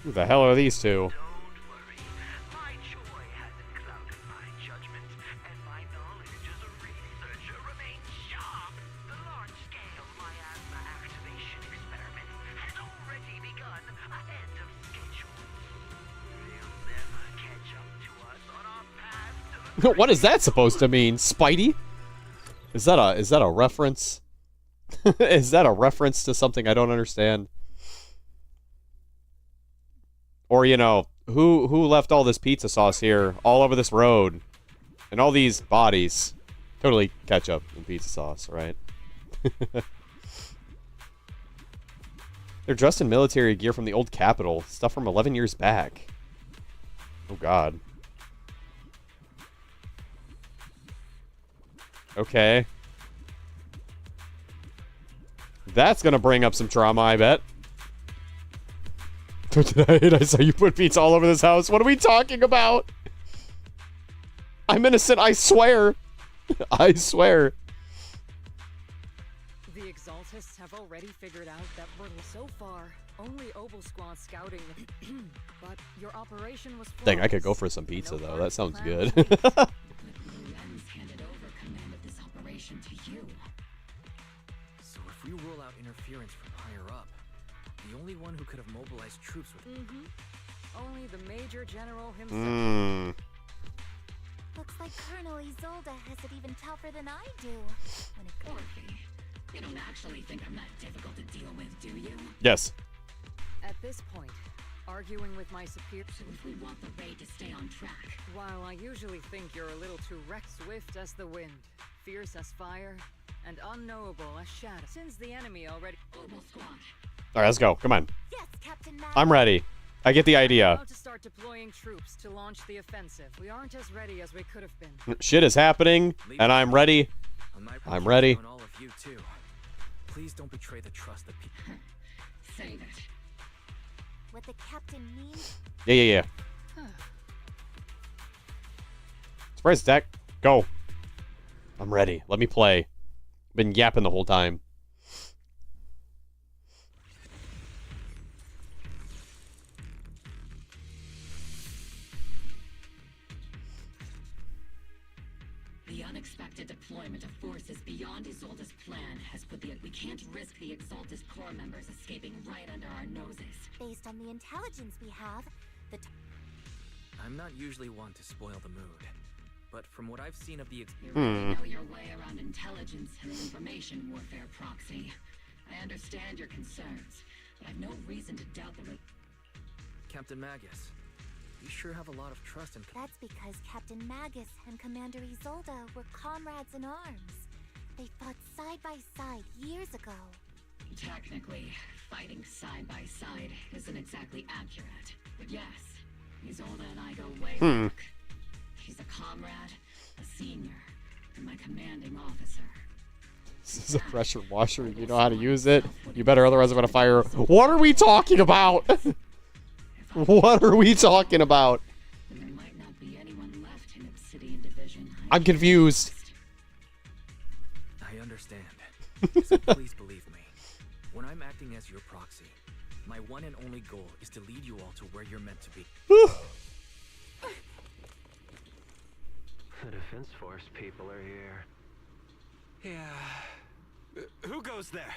Who the hell are these two? What is that supposed to mean? Spidey? Is that a reference? Is that a reference to something I don't understand? Or, you know, who left all this pizza sauce here all over this road? And all these bodies? Totally ketchup and pizza sauce, right? They're dressed in military gear from the old Capitol. Stuff from 11 years back. Oh, God. Okay. That's gonna bring up some trauma, I bet. Tonight, I saw you put pizza all over this house. What are we talking about? I'm innocent, I swear. I swear. The Exaltists have already figured out that we're so far only Obel Squad scouting, but your operation was flawless. Dang, I could go for some pizza, though. That sounds good. To you. So if we rule out interference from higher up, the only one who could have mobilized troops with only the Major General himself. Looks like Colonel Isolde has it even tougher than I do. When it comes You don't actually think I'm that difficult to deal with, do you? Yes. At this point, arguing with my superior. So if we want the raid to stay on track. While I usually think you're a little too swift as the wind, fierce as fire, and unknowable as shadow. Since the enemy already. Obel Squad. Alright, let's go. Come on. Yes, Captain Mag. I'm ready. I get the idea. About to start deploying troops to launch the offensive. We aren't as ready as we could have been. Shit is happening, and I'm ready. I'm ready. on all of you too. Please don't betray the trust that people. Save it. What the captain means? Yeah. Surprise attack. Go. I'm ready. Let me play. Been yapping the whole time. The unexpected deployment of forces beyond Isolde's plan has put we can't risk the Exaltist core members escaping right under our noses. Based on the intelligence we have, I'm not usually one to spoil the mood, but from what I've seen of the You really know your way around intelligence and information warfare, Proxy. I understand your concerns, but I've no reason to doubt the Captain Magus, you sure have a lot of trust in. That's because Captain Magus and Commander Isolde were comrades in arms. They fought side by side years ago. Technically, fighting side by side isn't exactly accurate. But yes, Isolde and I go way back. He's a comrade, a senior, and my commanding officer. This is a pressure washer. You know how to use it. You better, otherwise I'm gonna fire. What are we talking about? What are we talking about? There might not be anyone left in Obsidian Division. I'm confused. I understand. So please believe me. When I'm acting as your proxy, my one and only goal is to lead you all to where you're meant to be. The Defense Force people are here. Yeah. Who goes there?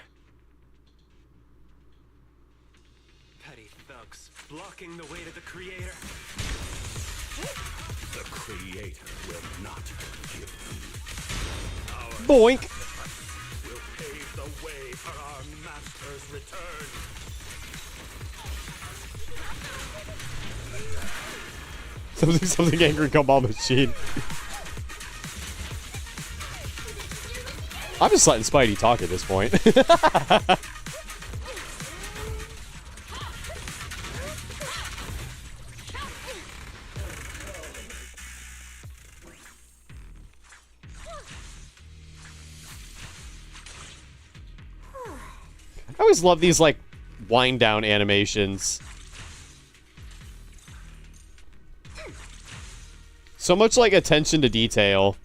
Petty thugs, blocking the way to the Creator. The Creator will not forgive them. Our Boink. will pave the way for our master's return. Something angry gumball machine. I'm just letting Spidey talk at this point. I always love these, like, wind down animations. So much, like, attention to detail.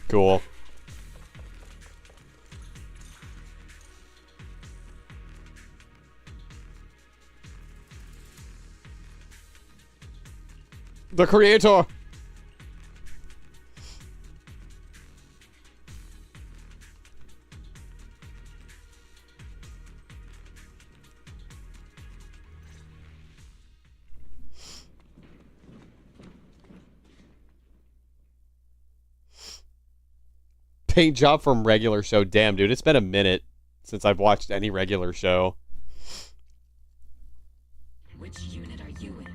Cool. The creator. Paint job from regular show. Damn, dude, it's been a minute since I've watched any regular show. Which unit are you in?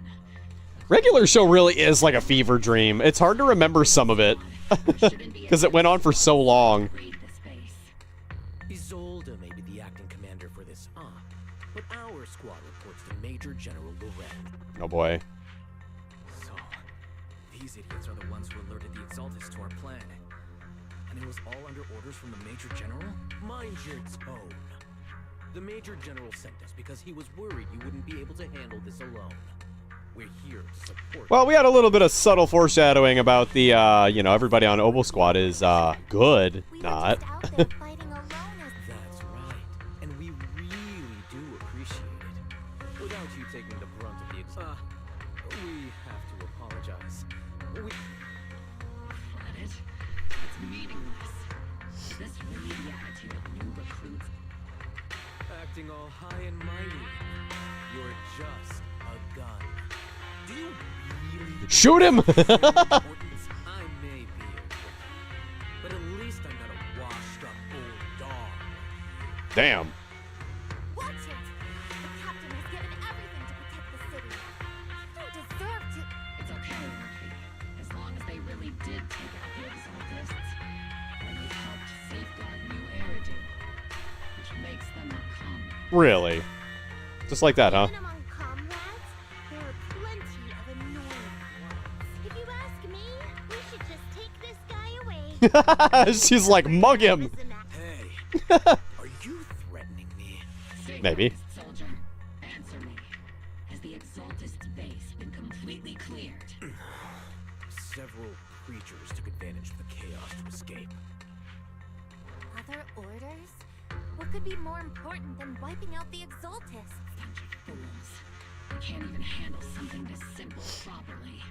Regular show really is like a fever dream. It's hard to remember some of it because it went on for so long. Isolde may be the acting commander for this op, but our squad reports to Major General Loren. Oh boy. So, these idiots are the ones who alerted the Exaltus to our plan. And it was all under orders from the Major General? Mind your tone. The Major General sent us because he was worried you wouldn't be able to handle this alone. We're here to support. Well, we had a little bit of subtle foreshadowing about the, you know, everybody on Oval Squad is, good, not. That's right. And we really do appreciate it. Without you taking the brunt of the we have to apologize. Credit? It's meaningless. Is this really the attitude of new recruits? Acting all high and mighty. You're just a gun. Do you really Shoot him! I may be a rookie, but at least I'm not a washed up old dog. Damn. Watch it! The captain has given everything to protect the city. You don't deserve to. It's okay, Rookie. As long as they really did take out the Exaltists, and they helped safeguard New Eridu, which makes them our comrades. Really? Just like that, huh? Even among comrades, there are plenty of annoying ones. If you ask me, we should just take this guy away. She's like, mug him. Hey, are you threatening me? Maybe. Soldier, answer me. Has the Exaltist base been completely cleared? Several creatures took advantage of the chaos to escape. Other orders? What could be more important than wiping out the Exaltists? Bunch of fools. They can't even handle something this simple properly.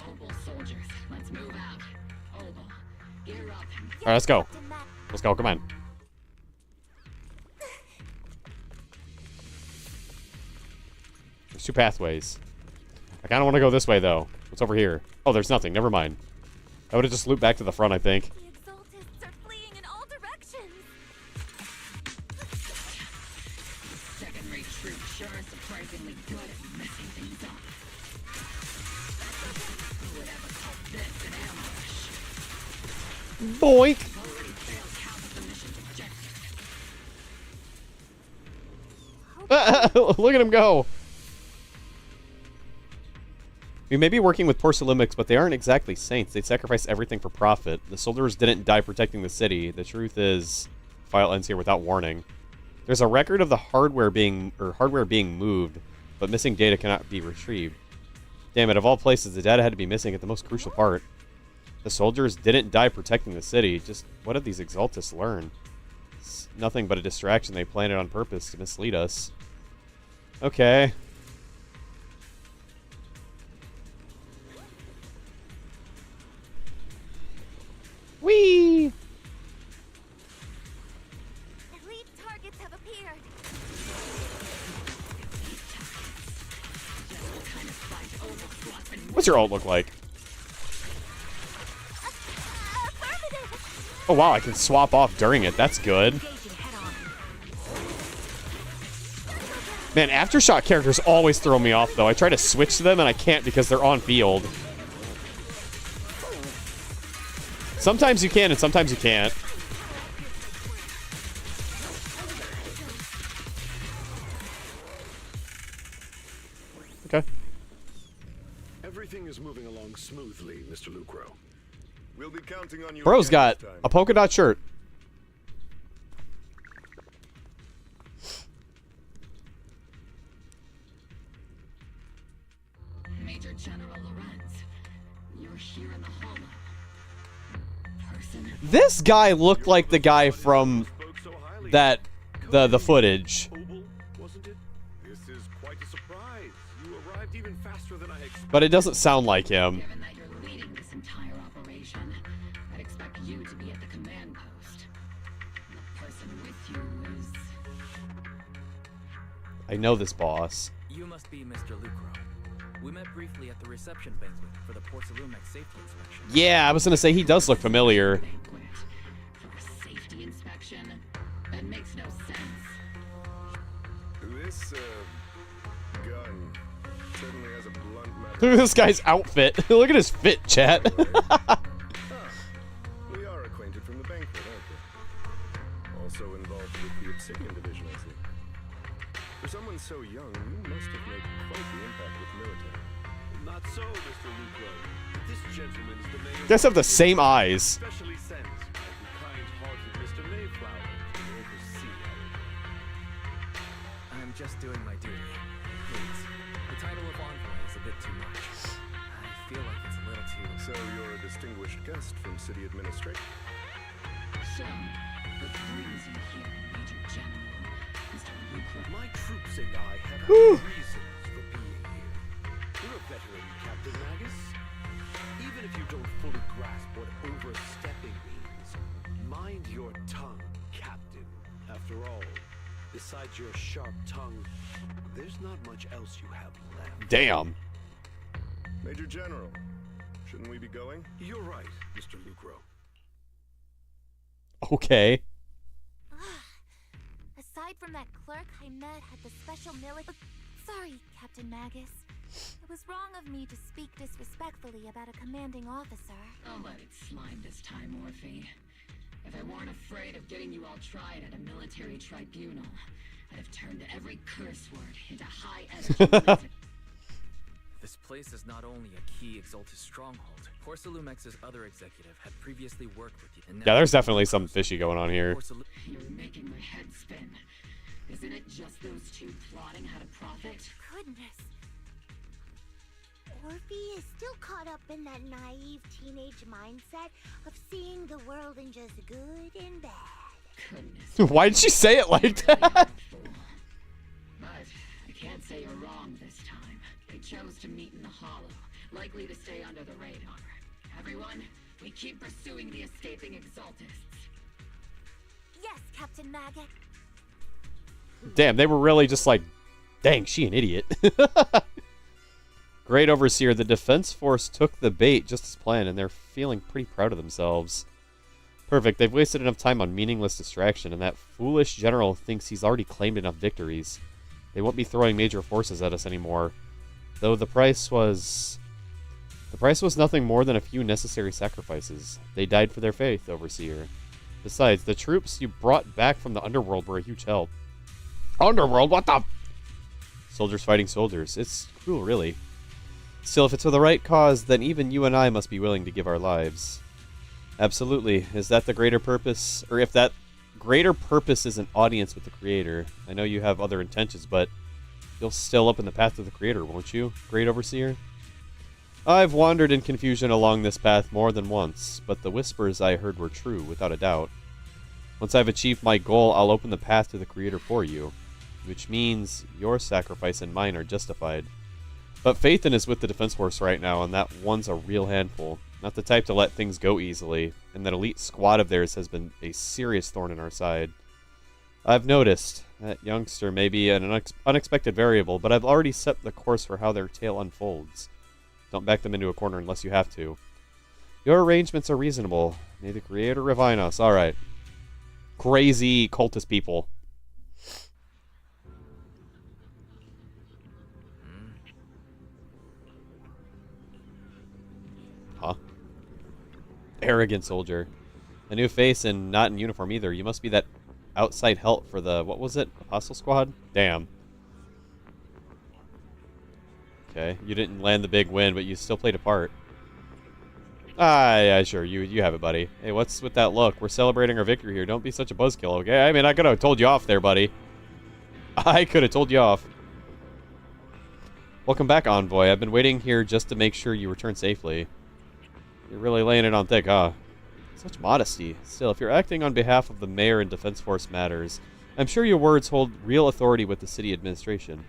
Oval soldiers, let's move out. Oval, gear up. All right, let's go. Let's go. Come on. There's two pathways. I kind of want to go this way, though. What's over here? Oh, there's nothing. Never mind. I would have just looped back to the front, I think. The Exaltists are fleeing in all directions. Second-rate troops sure are surprisingly good at messing things up. Who would ever call this an ambush? Boink. Already failed half of the mission's objective. Look at him go. We may be working with Porcelumics, but they aren't exactly saints. They sacrifice everything for profit. The soldiers didn't die protecting the city. The truth is, file ends here without warning. There's a record of the hardware being moved, but missing data cannot be retrieved. Damn it, of all places, the data had to be missing at the most crucial part. The soldiers didn't die protecting the city. Just what did these Exaltists learn? It's nothing but a distraction they planted on purpose to mislead us. Okay. Whee! Elite targets have appeared. What's your ult look like? Oh wow, I can swap off during it. That's good. Man, Aftershock characters always throw me off, though. I try to switch to them, and I can't because they're on field. Sometimes you can, and sometimes you can't. Okay. Everything is moving along smoothly, Mr. Lucro. We'll be counting on you. Bro's again got this time. a polka dot shirt. Major General Lorenz, you're here in the hollow. This guy looked like the guy from that the footage. This is quite a surprise. You arrived even faster than I expected. But it doesn't sound like him. Given that you're leading this entire operation, I'd expect you to be at the command post. And the person with you is... I know this boss. You must be Mr. Lucro. We met briefly at the reception banquet for the Porcelumex safety inspection. Yeah, I was gonna say he does look familiar. For a safety inspection? That makes no sense. This, gun certainly has a blunt metal. Look at this guy's outfit. Look at his fit, chat. We are acquainted from the banquet, aren't we? Also involved with the Obsidian division, I see. For someone so young, you must have made quite the impact with military. Not so, Mr. Lucro. This gentleman is the mayor. You guys have the same eyes. Specially sent by the kind-hearted Mr. Mayflower to oversee I'm just doing my duty. Please. The title of envoy is a bit too much. I feel like it's a little too... So you're a distinguished guest from city administration? So, what brings you here, Major General, Mr. Lucro? My troops and I have our reasons for being here. You're a veteran, Captain Magus. Even if you don't fully grasp what overstepping means, mind your tongue, Captain. After all, besides your sharp tongue, there's not much else you have left. Damn. Major General, shouldn't we be going? You're right, Mr. Lucro. Okay. Aside from that clerk I met at the special military... Sorry, Captain Magus. It was wrong of me to speak disrespectfully about a commanding officer. I'll let it slide this time, Morphe. If I weren't afraid of getting you all tried at a military tribunal, I'd have turned every curse word into high-energy... This place is not only a key Exaltus stronghold. Porcelumex's other executive had previously worked with you. And Yeah, there's definitely something fishy going on here. You're making my head spin. Isn't it just those two plotting how to profit? Goodness. Orphe is still caught up in that naive teenage mindset of seeing the world in just good and bad. Goodness. Why did she say it like that? But I can't say you're wrong this time. They chose to meet in the Hollow, likely to stay under the radar. Everyone, we keep pursuing the escaping Exaltists. Yes, Captain Maggot. Damn, they were really just like, dang, she an idiot. Great Overseer, the Defense Force took the bait just as planned, and they're feeling pretty proud of themselves. Perfect, they've wasted enough time on meaningless distraction, and that foolish general thinks he's already claimed enough victories. They won't be throwing major forces at us anymore. Though the price was nothing more than a few necessary sacrifices. They died for their faith, Overseer. Besides, the troops you brought back from the Underworld were a huge help. Underworld? What the... Soldiers fighting soldiers. It's cruel, really. Still, if it's for the right cause, then even you and I must be willing to give our lives. Absolutely. Is that the greater purpose? Or if that greater purpose is an audience with the Creator. I know you have other intentions, but you'll still open the path to the Creator, won't you, Great Overseer? I've wandered in confusion along this path more than once, but the whispers I heard were true, without a doubt. Once I've achieved my goal, I'll open the path to the Creator for you, which means your sacrifice and mine are justified. But Phaethon is with the Defense Force right now, and that one's a real handful. Not the type to let things go easily, and that elite squad of theirs has been a serious thorn in our side. I've noticed. That youngster may be an unexpected variable, but I've already set the course for how their tale unfolds. Don't back them into a corner unless you have to. Your arrangements are reasonable. May the Creator refine us. Alright. Crazy cultist people. Huh? Arrogant soldier. A new face and not in uniform either. You must be that outside help for the, what was it? Apostle Squad? Damn. Okay, you didn't land the big win, but you still played a part. Ah, yeah, sure, you have it, buddy. Hey, what's with that look? We're celebrating our victory here. Don't be such a buzzkill, okay? I mean, I could have told you off there, buddy. I could have told you off. Welcome back, Envoy. I've been waiting here just to make sure you return safely. You're really laying it on thick, huh? Such modesty. Still, if you're acting on behalf of the mayor in Defense Force matters, I'm sure your words hold real authority with the city administration.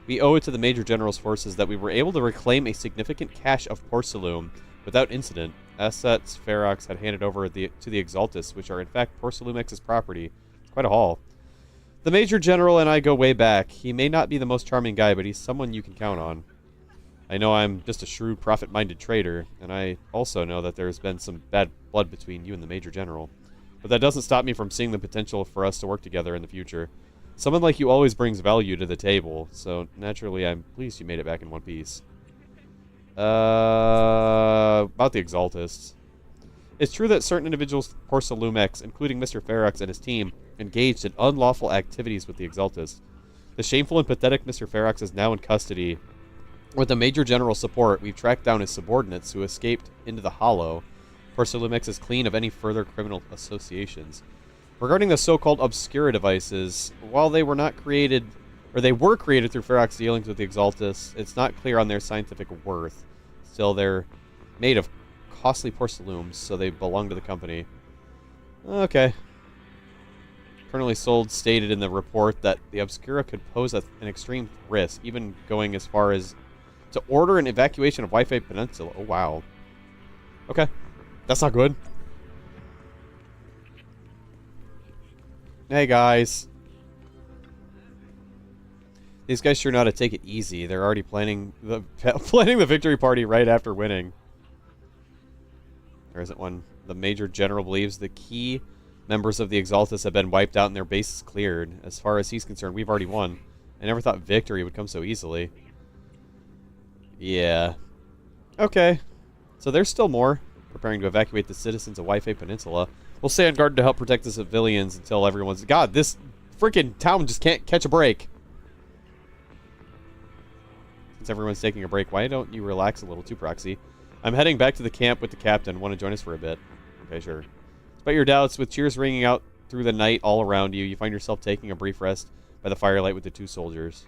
We owe it to the Major General's forces that we were able to reclaim a significant cache of porcelain without incident. Assets Ferox had handed over to the Exaltus, which are in fact Porcelumex's property. It's quite a haul. The Major General and I go way back. He may not be the most charming guy, but he's someone you can count on. I know I'm just a shrewd, profit-minded trader, and I also know that there's been some bad blood between you and the Major General. But that doesn't stop me from seeing the potential for us to work together in the future. Someone like you always brings value to the table, so naturally I'm pleased you made it back in one piece. About the Exaltists. It's true that certain individuals, Porcelumex, including Mr. Ferox and his team, engaged in unlawful activities with the Exaltists. The shameful and pathetic Mr. Ferox is now in custody. With the Major General's support, we've tracked down his subordinates who escaped into the Hollow. Porcelumex is clean of any further criminal associations. Regarding the so-called Obscura devices, while they were not created, or they were created through Ferox dealings with the Exaltus, it's not clear on their scientific worth. Still, they're made of costly porcelains, so they belong to the company. Okay. Colonel Isolde stated in the report that the Obscura could pose an extreme risk, even going as far as to order an evacuation of Wi-Fi Peninsula. Oh, wow. Okay. That's not good. Hey, guys. These guys sure know how to take it easy. They're already planning the victory party right after winning. There isn't one. The Major General believes the key members of the Exaltus have been wiped out and their bases cleared. As far as he's concerned, we've already won. I never thought victory would come so easily. Yeah. Okay. So there's still more. Preparing to evacuate the citizens of Wi-Fi Peninsula. We'll stay on guard to help protect the civilians until everyone's... God, this freaking town just can't catch a break. Since everyone's taking a break, why don't you relax a little too, Proxy? I'm heading back to the camp with the captain. Want to join us for a bit? Okay, sure. Despite your doubts, with cheers ringing out through the night all around you, you find yourself taking a brief rest by the firelight with the two soldiers.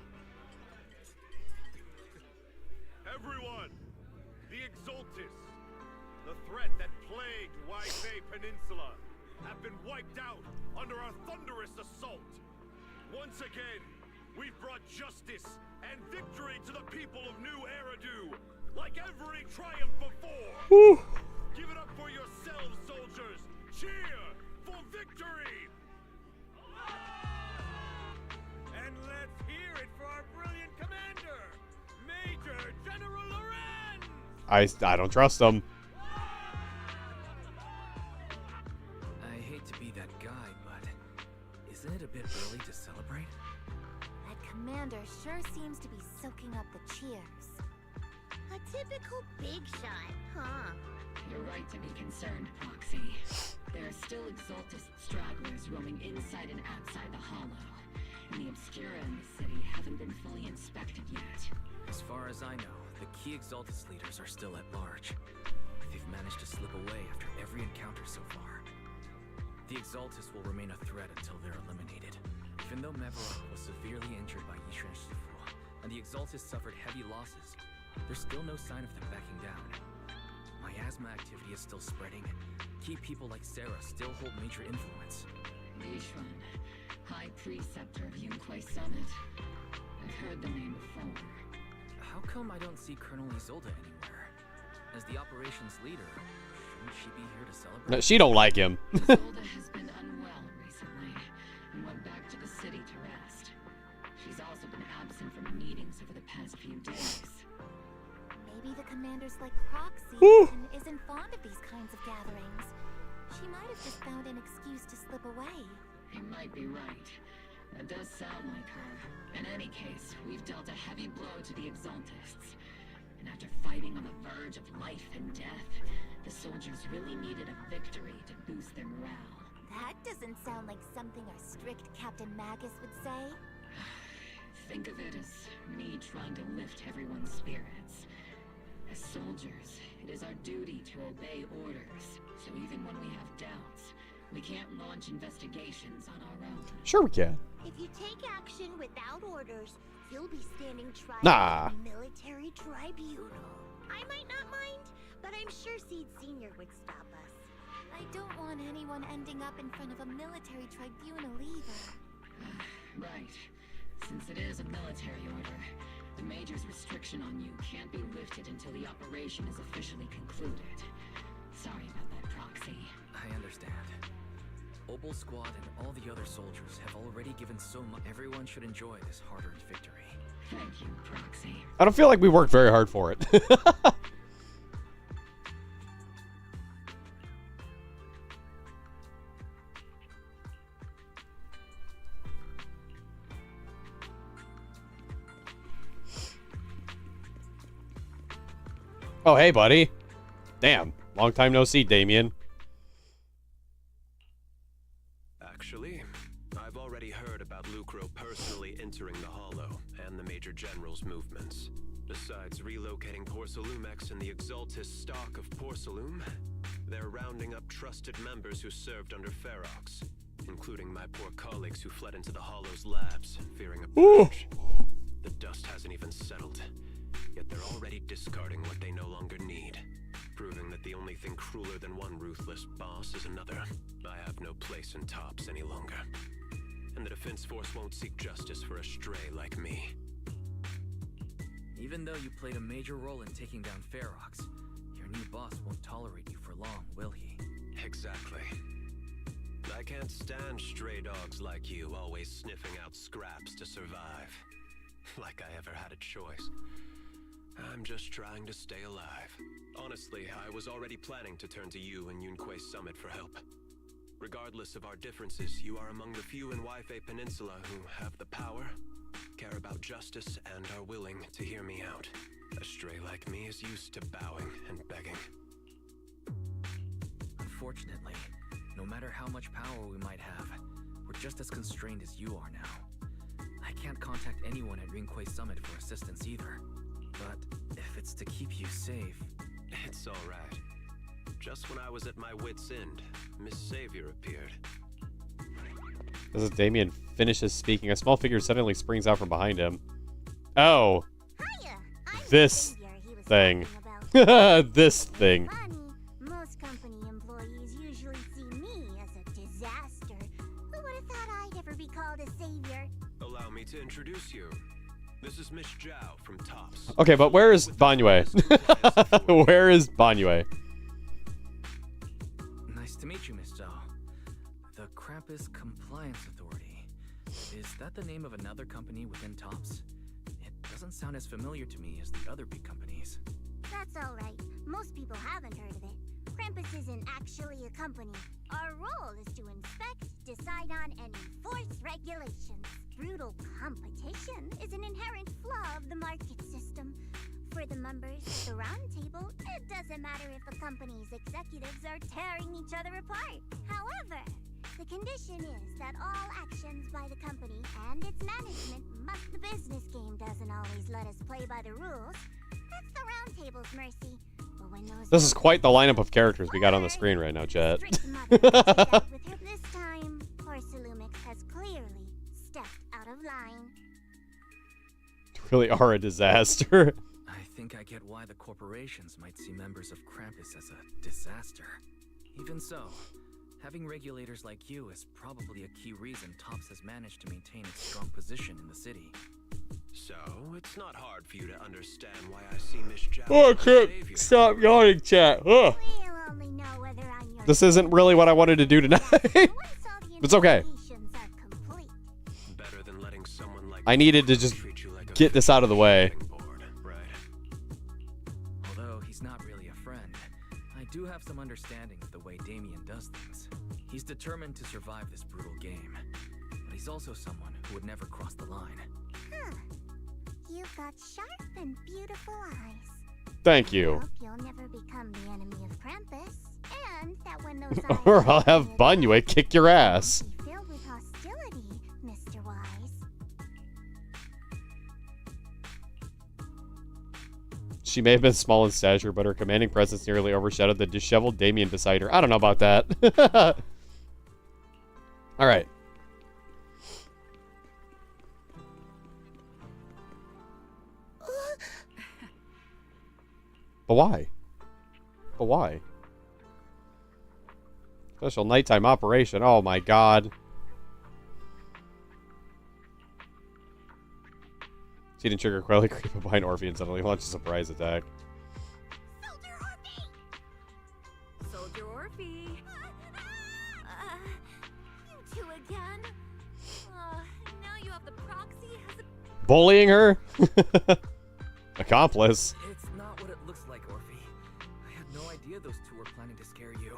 Everyone! The Exaltus, the threat that plagued Wi-Fi Peninsula, have been wiped out under our thunderous assault. Once again, we've brought justice and victory to the people of New Eridu, like every triumph before. Woo. Give it up for yourselves, soldiers. Cheer for victory. And let's hear it for our brilliant commander, Major General Loren. I don't trust them. I hate to be that guy, but isn't it a bit early to celebrate? That commander sure seems to be soaking up the cheers. A typical big shot, huh? You're right to be concerned, Proxy. There are still Exaltus stragglers roaming inside and outside the Hollow, and the Obscura in the city haven't been fully inspected yet. As far as I know, the key Exaltus leaders are still at large. They've managed to slip away after every encounter so far. The Exaltus will remain a threat until they're eliminated. Even though Meverok was severely injured by Yishan Shifu, and the Exaltus suffered heavy losses, there's still no sign of them backing down. Miasma activity is still spreading. Key people like Sarah still hold major influence. Yishan, High Preceptor of Yunquai Summit. I've heard the name before. How come I don't see Colonel Isolde anywhere? As the operations leader, shouldn't she be here to celebrate? No, she don't like him. Isolde has been unwell recently and went back to the city to rest. She's also been absent from meetings over the past few days. Maybe the commander's like Proxy and isn't fond of these kinds of gatherings. She might have just found an excuse to slip away. You might be right. That does sound like her. In any case, we've dealt a heavy blow to the Exaltists. And after fighting on the verge of life and death, the soldiers really needed a victory to boost their morale. That doesn't sound like something our strict Captain Magus would say. Think of it as me trying to lift everyone's spirits. As soldiers, it is our duty to obey orders. So even when we have doubts, we can't launch investigations on our own. Sure we can. If you take action without orders, you'll be standing trial Nah. in a military tribunal. I might not mind, but I'm sure Seed Senior would stop us. I don't want anyone ending up in front of a military tribunal either. Right. Since it is a military order, the Major's restriction on you can't be lifted until the operation is officially concluded. Sorry about that, Proxy. I understand. Opal Squad and all the other soldiers have already given so much. Everyone should enjoy this hard-earned victory. Thank you, Proxy. I don't feel like we worked very hard for it. Oh, hey, buddy. Damn. Long time no see, Damien. Actually, I've already heard about Lucro personally entering the Hollow and the Major General's movements. Besides relocating Porcelumex and the Exaltis stock of Porcelume, they're rounding up trusted members who served under Ferox, including my poor colleagues who fled into the Hollow's labs, fearing a purge. The dust hasn't even settled, yet they're already discarding what they no longer need, proving that the only thing crueler than one ruthless boss is another. I have no place in Tops any longer, and the Defense Force won't seek justice for a stray like me. Even though you played a major role in taking down Ferox, your new boss won't tolerate you for long, will he? Exactly. I can't stand stray dogs like you always sniffing out scraps to survive. Like I ever had a choice. I'm just trying to stay alive. Honestly, I was already planning to turn to you and Yunquei Summit for help. Regardless of our differences, you are among the few in Waifei Peninsula who have the power, care about justice, and are willing to hear me out. A stray like me is used to bowing and begging. Unfortunately, no matter how much power we might have, we're just as constrained as you are now. I can't contact anyone at Yunquei Summit for assistance either. But if it's to keep you safe... It's alright. Just when I was at my wit's end, Miss Savior appeared. As Damien finishes speaking, a small figure suddenly springs out from behind him. Oh. This thing. This thing. Most company employees usually see me as a disaster. Who would have thought I'd ever be called a savior? Allow me to introduce you. This is Miss Zhao from Tops. Okay, but where is Banyue? Where is Banyue? Nice to meet you, Miss Zhao. The Krampus Compliance Authority. Is that the name of another company within Tops? It doesn't sound as familiar to me as the other big companies. That's alright. Most people haven't heard of it. Krampus isn't actually a company. Our role is to inspect, decide on, and enforce regulations. Brutal competition is an inherent flaw of the market system. For the members at the round table, it doesn't matter if a company's executives are tearing each other apart. However, the condition is that all actions by the company and its management must. The business game doesn't always let us play by the rules. That's the round table's mercy. But when those This is quite the lineup of characters we got on the screen right now, chat. This time, Porcelumix has clearly stepped out of line. Really are a disaster. I think I get why the corporations might see members of Krampus as a disaster. Even so, having regulators like you is probably a key reason Tops has managed to maintain its strong position in the city. So, it's not hard for you to understand why I see Miss Zhao. Oh, I can't stop yawning, chat. Ugh. This isn't really what I wanted to do tonight. It's okay. Better than letting someone like I needed to just get this out of the way. Although he's not really a friend, I do have some understanding of the way Damien does things. He's determined to survive this brutal game, but he's also someone who would never cross the line. Huh. You've got sharp and beautiful eyes. Thank you. Hope you'll never become the enemy of Krampus, and that when those eyes Or I'll have Banyue kick your ass. be filled with hostility, Mr. Wise. She may have been small in stature, but her commanding presence nearly overshadowed the disheveled Damien beside her. I don't know about that. All right. But why? But why? Special nighttime operation. Oh my god. Seed and Sugar quietly creep up behind Orphe and suddenly launch a surprise attack. Soldier Orphe! You two again? Now you have the proxy as a... Bullying her? Accomplice. It's not what it looks like, Orphe. I had no idea those two were planning to scare you.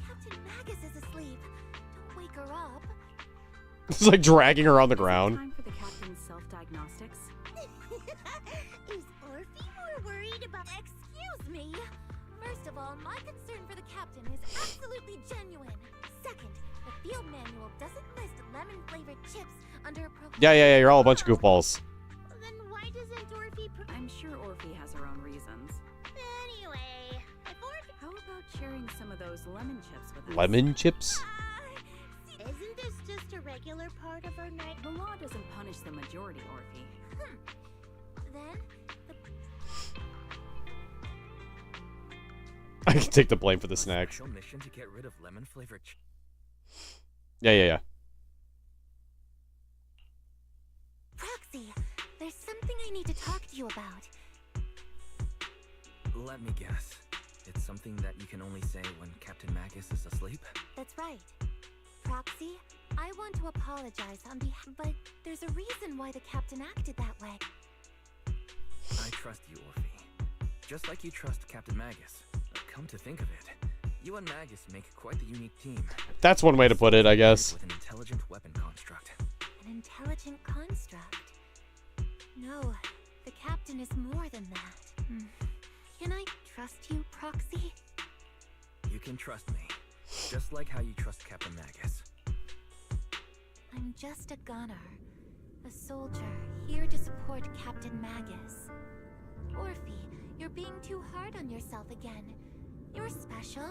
Captain Magus is asleep. Don't wake her up. It's like dragging her on the ground. Time for the captain's self-diagnostics. Is Orphe more worried about... Excuse me! First of all, my concern for the captain is absolutely genuine. Second, the field manual doesn't list lemon-flavored chips under a Yeah, you're all a bunch of goofballs. Then why doesn't Orphe... I'm sure Orphe has her own reasons. Anyway, if Orphe... How about sharing some of those lemon chips with us? Lemon chips? Isn't this just a regular part of our night? The law doesn't punish the majority, Orphe. Then, I can take the blame for the snacks. Special mission to get rid of lemon flavored. Yeah. Proxy, there's something I need to talk to you about. Let me guess. It's something that you can only say when Captain Magus is asleep? That's right. Proxy, I want to apologize on behalf... But there's a reason why the captain acted that way. I trust you, Orphe. Just like you trust Captain Magus. Come to think of it, you and Magus make quite the unique team. That's one way to put it, I guess. With an intelligent weapon construct. An intelligent construct? No, the captain is more than that. Can I trust you, Proxy? You can trust me. Just like how you trust Captain Magus. I'm just a gunner. A soldier, here to support Captain Magus. Orphe, you're being too hard on yourself again. You're special.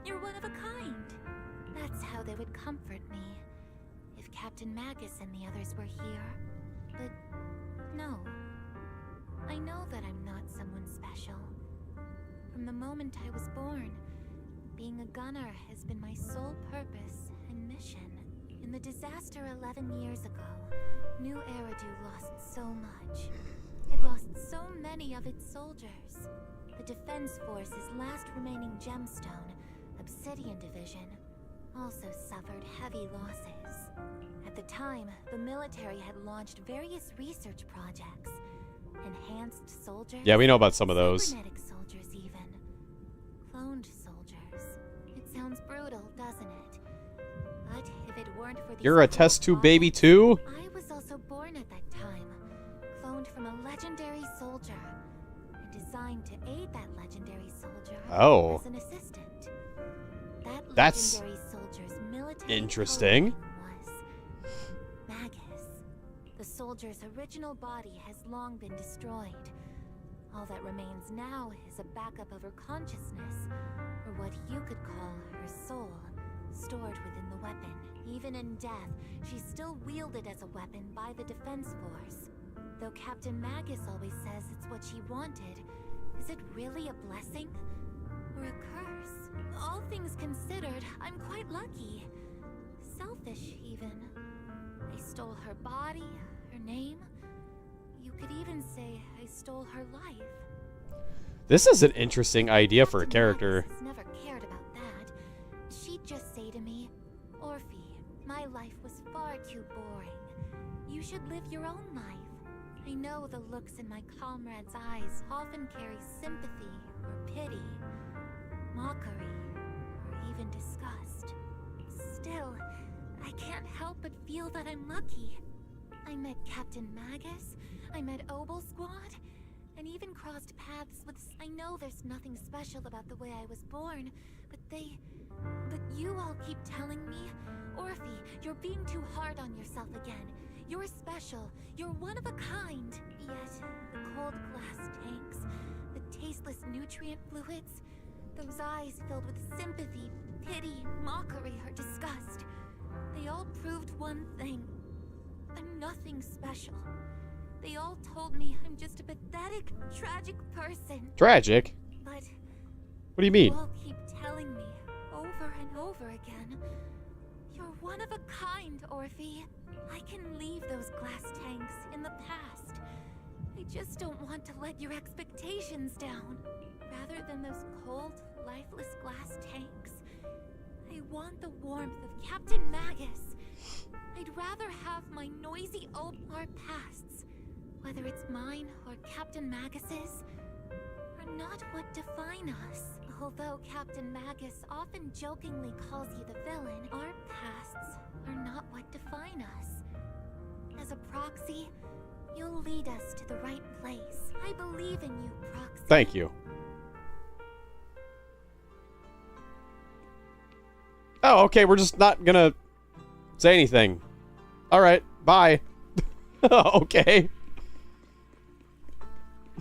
You're one of a kind. That's how they would comfort me. If Captain Magus and the others were here. But no. I know that I'm not someone special. From the moment I was born, being a gunner has been my sole purpose and mission. In the disaster 11 years ago, New Eridu lost so much. It lost so many of its soldiers. The Defense Force's last remaining gemstone, Obsidian Division, also suffered heavy losses. At the time, the military had launched various research projects. Enhanced soldiers... Yeah, we know about some of those. Cybernetic soldiers, even. Cloned soldiers. It sounds brutal, doesn't it? But if it weren't for these... You're a test tube baby too? I was also born at that time. Cloned from a legendary soldier. And designed to aid that legendary soldier as an assistant. That's legendary soldier's military interesting. was Magus. The soldier's original body has long been destroyed. All that remains now is a backup of her consciousness, or what you could call her soul, stored within the weapon. Even in death, she's still wielded as a weapon by the Defense Force. Though Captain Magus always says it's what she wanted, is it really a blessing? Or a curse? All things considered, I'm quite lucky. Selfish, even. I stole her body, her name. You could even say I stole her life. This is an interesting idea for a character. Magus never cared about that. She'd just say to me, Orphe, my life was far too boring. You should live your own life. I know the looks in my comrades' eyes often carry sympathy or pity, mockery, or even disgust. Still, I can't help but feel that I'm lucky. I met Captain Magus, I met Obel Squad, and even crossed paths with... I know there's nothing special about the way I was born, but you all keep telling me, Orphe, you're being too hard on yourself again. You're special. You're one of a kind. Yet, the cold glass tanks, the tasteless nutrient fluids, those eyes filled with sympathy, pity, mockery, or disgust. They all proved one thing. I'm nothing special. They all told me I'm just a pathetic, tragic person. Tragic? But what do you mean? you all keep telling me over one of a kind, Orphe. I can leave those glass tanks in the past. I just don't want to let your expectations down. Rather than those cold, lifeless glass tanks, I want the warmth of Captain Magus. I'd rather have my noisy old our pasts, whether it's mine or Captain Magus's, are not what define us. Although Captain Magus often jokingly calls you the villain, our pasts are not what define us. As a proxy, you'll lead us to the right place. I believe in you, Proxy. Thank you. Oh, okay, we're just not gonna say anything. Alright, bye. Okay.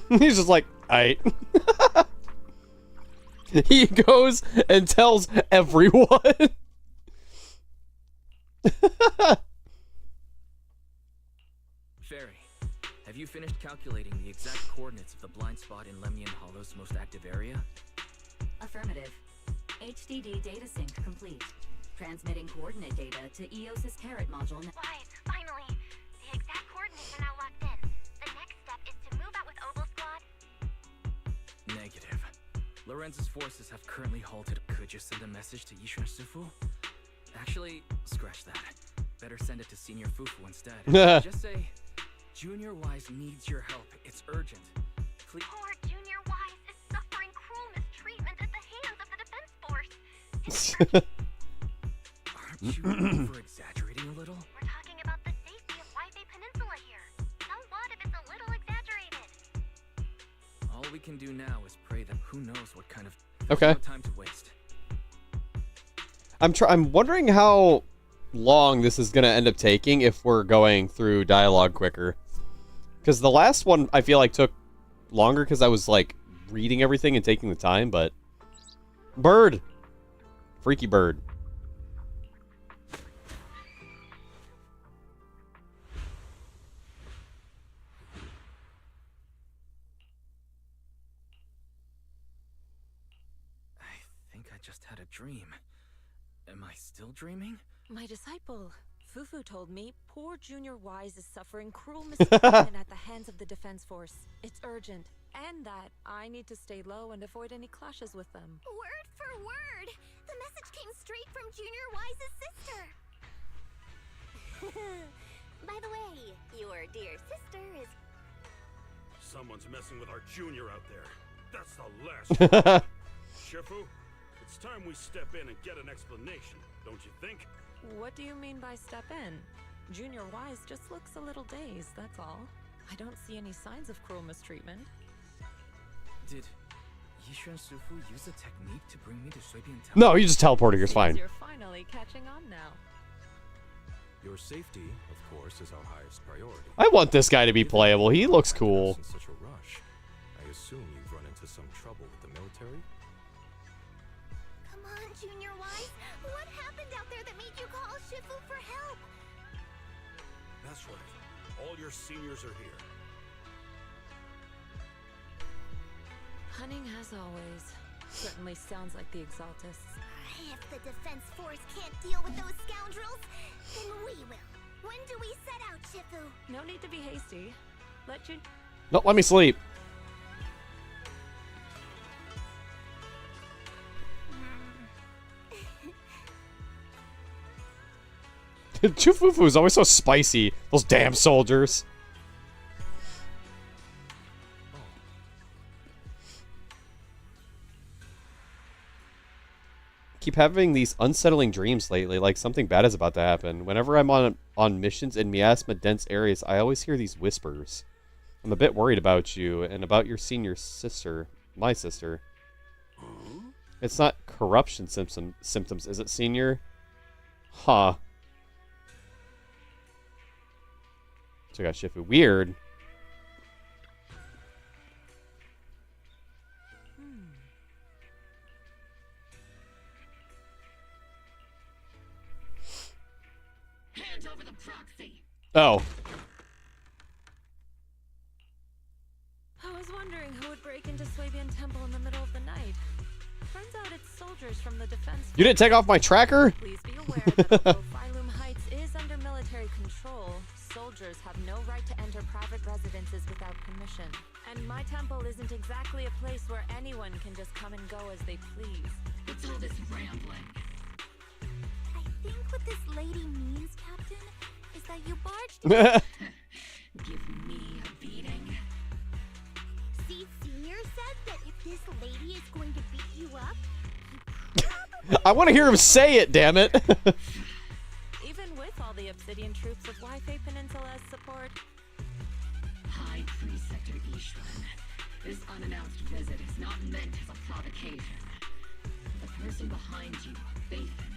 He's just like, aight. He goes and tells everyone. Fairy, have you finished calculating the exact coordinates of the blind spot in Lemnian Hollow's most active area? Affirmative. HDD data sync complete. Transmitting coordinate data to EOS's Carrot module. Right, finally. The exact coordinates are now locked in. The next step is to move out with Obel Squad. Negative. Lorenz's forces have currently halted. Could you send a message to Yishuan Sufu? Actually, scratch that. Better send it to Senior Fufu instead. Just say, Junior Wise needs your help. It's urgent. Please. Poor Junior Wise is suffering cruel mistreatment at the hands of the Defense Force. Aren't you over-exaggerating a little? We're talking about the safety of Waifei Peninsula here. So what if it's a little exaggerated? All we can do now is pray that who knows what kind of Okay. no time to waste. I'm wondering how long this is gonna end up taking if we're going through dialogue quicker. Because the last one I feel like took longer because I was like reading everything and taking the time, but bird. Freaky bird. I think I just had a dream. Am I still dreaming? My disciple, Fufu, told me poor Junior Wise is suffering cruel mistreatment at the hands of the Defense Force. It's urgent, and that I need to stay low and avoid any clashes with them. Word for word! The message came straight from Junior Wise's sister. By the way, your dear sister is... Someone's messing with our junior out there. That's the last. Shifu, it's time we step in and get an explanation, don't you think? What do you mean by step in? Junior Wise just looks a little dazed, that's all. I don't see any signs of cruel mistreatment. Did Yishuan Sufu use a technique to bring me to Suibian Temple? No, you just teleported here, it's fine. You're finally catching on now. Your safety, of course, is our highest priority. I want this guy to be playable. He looks cool. In such a rush, I assume you've run into some trouble with the military? Come on, Junior Wise. What happened out there that made you call Shifu for help? That's right. All your seniors are here. Cunning as always. Certainly sounds like the Exaltists. If the Defense Force can't deal with those scoundrels, then we will. When do we set out, Shifu? No need to be hasty. Let you... No, let me sleep. Chufufu is always so spicy. Those damn soldiers. Keep having these unsettling dreams lately, like something bad is about to happen. Whenever I'm on missions in miasma dense areas, I always hear these whispers. I'm a bit worried about you and about your senior sister, my sister. It's not corruption symptoms, is it, senior? Huh. So I got Shifu. Weird. Hand over the proxy. Oh. I was wondering who would break into Suibian Temple in the middle of the night. Turns out it's soldiers from the defense. You didn't take off my tracker? Please be aware that although Phylum under military control, soldiers have no right to enter private residences without permission. And my temple isn't exactly a place where anyone can just come and go as they please. What's all this rambling? I think what this lady means, Captain, is that you barged in. Give me a beating. Seed Senior said that if this lady is going to beat you up, I want to hear him say it, damn it. Even with all the Obsidian troops of Wi-Fi Peninsula's support. High Preceptor Ishwan, this unannounced visit is not meant as a provocation. The person behind you, Bathan,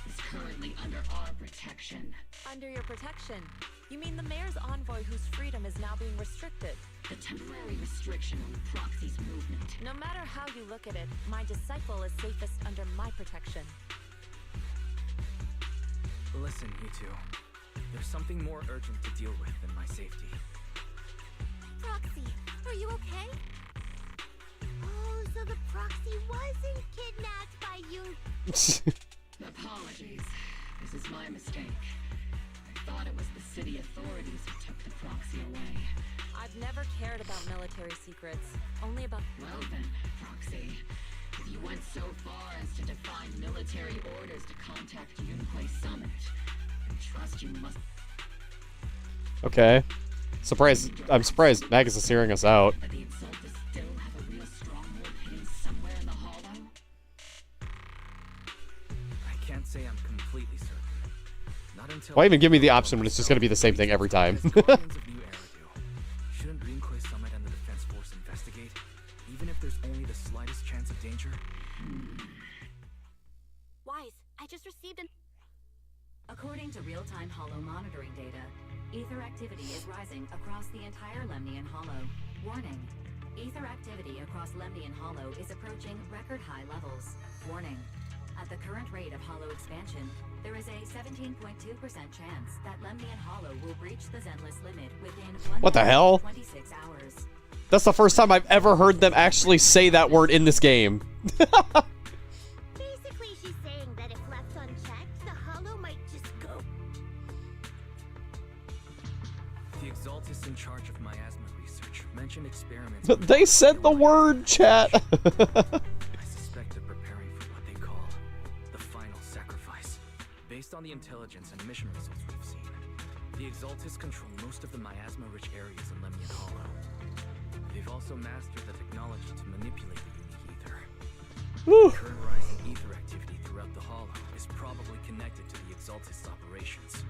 is currently under our protection. Under your protection? You mean the mayor's envoy whose freedom is now being restricted? The temporary restriction on the proxy's movement. No matter how you look at it, my disciple is safest under my protection. Listen, you two. There's something more urgent to deal with than my safety. Proxy, are you okay? oh, so the proxy wasn't kidnapped by you. Apologies. This is my mistake. I thought it was the city authorities who took the proxy away. I've never cared about military secrets, only about... Well then, Proxy, if you went so far as to defy military orders to contact Yunhui Summit, I trust you must... Okay. I'm surprised Magus is hearing us out. But the Exaltus still have a real stronghold hidden somewhere in the hollow? I can't say I'm completely certain. Not until... Why even give me the option when it's just going to be the same thing every time? Shouldn't Rinkway Summit and the Defense Force investigate, even if there's only the slightest chance of danger? Wise, I just received an... According to real-time Hollow monitoring data, ether activity is rising across the entire Lemnian Hollow. Warning. Ether activity across Lemnian Hollow is approaching record-high levels. Warning. At the current rate of Hollow expansion, there is a 17.2% chance that Lemnian Hollow will breach the Zenless limit within What the hell? 26 hours. That's the first time I've ever heard them actually say that word in this game. Basically, she's saying that if left unchecked, the hollow might just go. The Exaltus in charge of miasma research mentioned experiments... They said the word, chat. I suspect they're preparing for what they call the final sacrifice. Based on the intelligence and mission results we've seen, the Exaltus control most of the miasma-rich areas in Lemnian Hollow. They've also mastered the technology to manipulate the unique ether. The current rise in ether activity throughout the Hollow is probably connected to the Exaltus operations.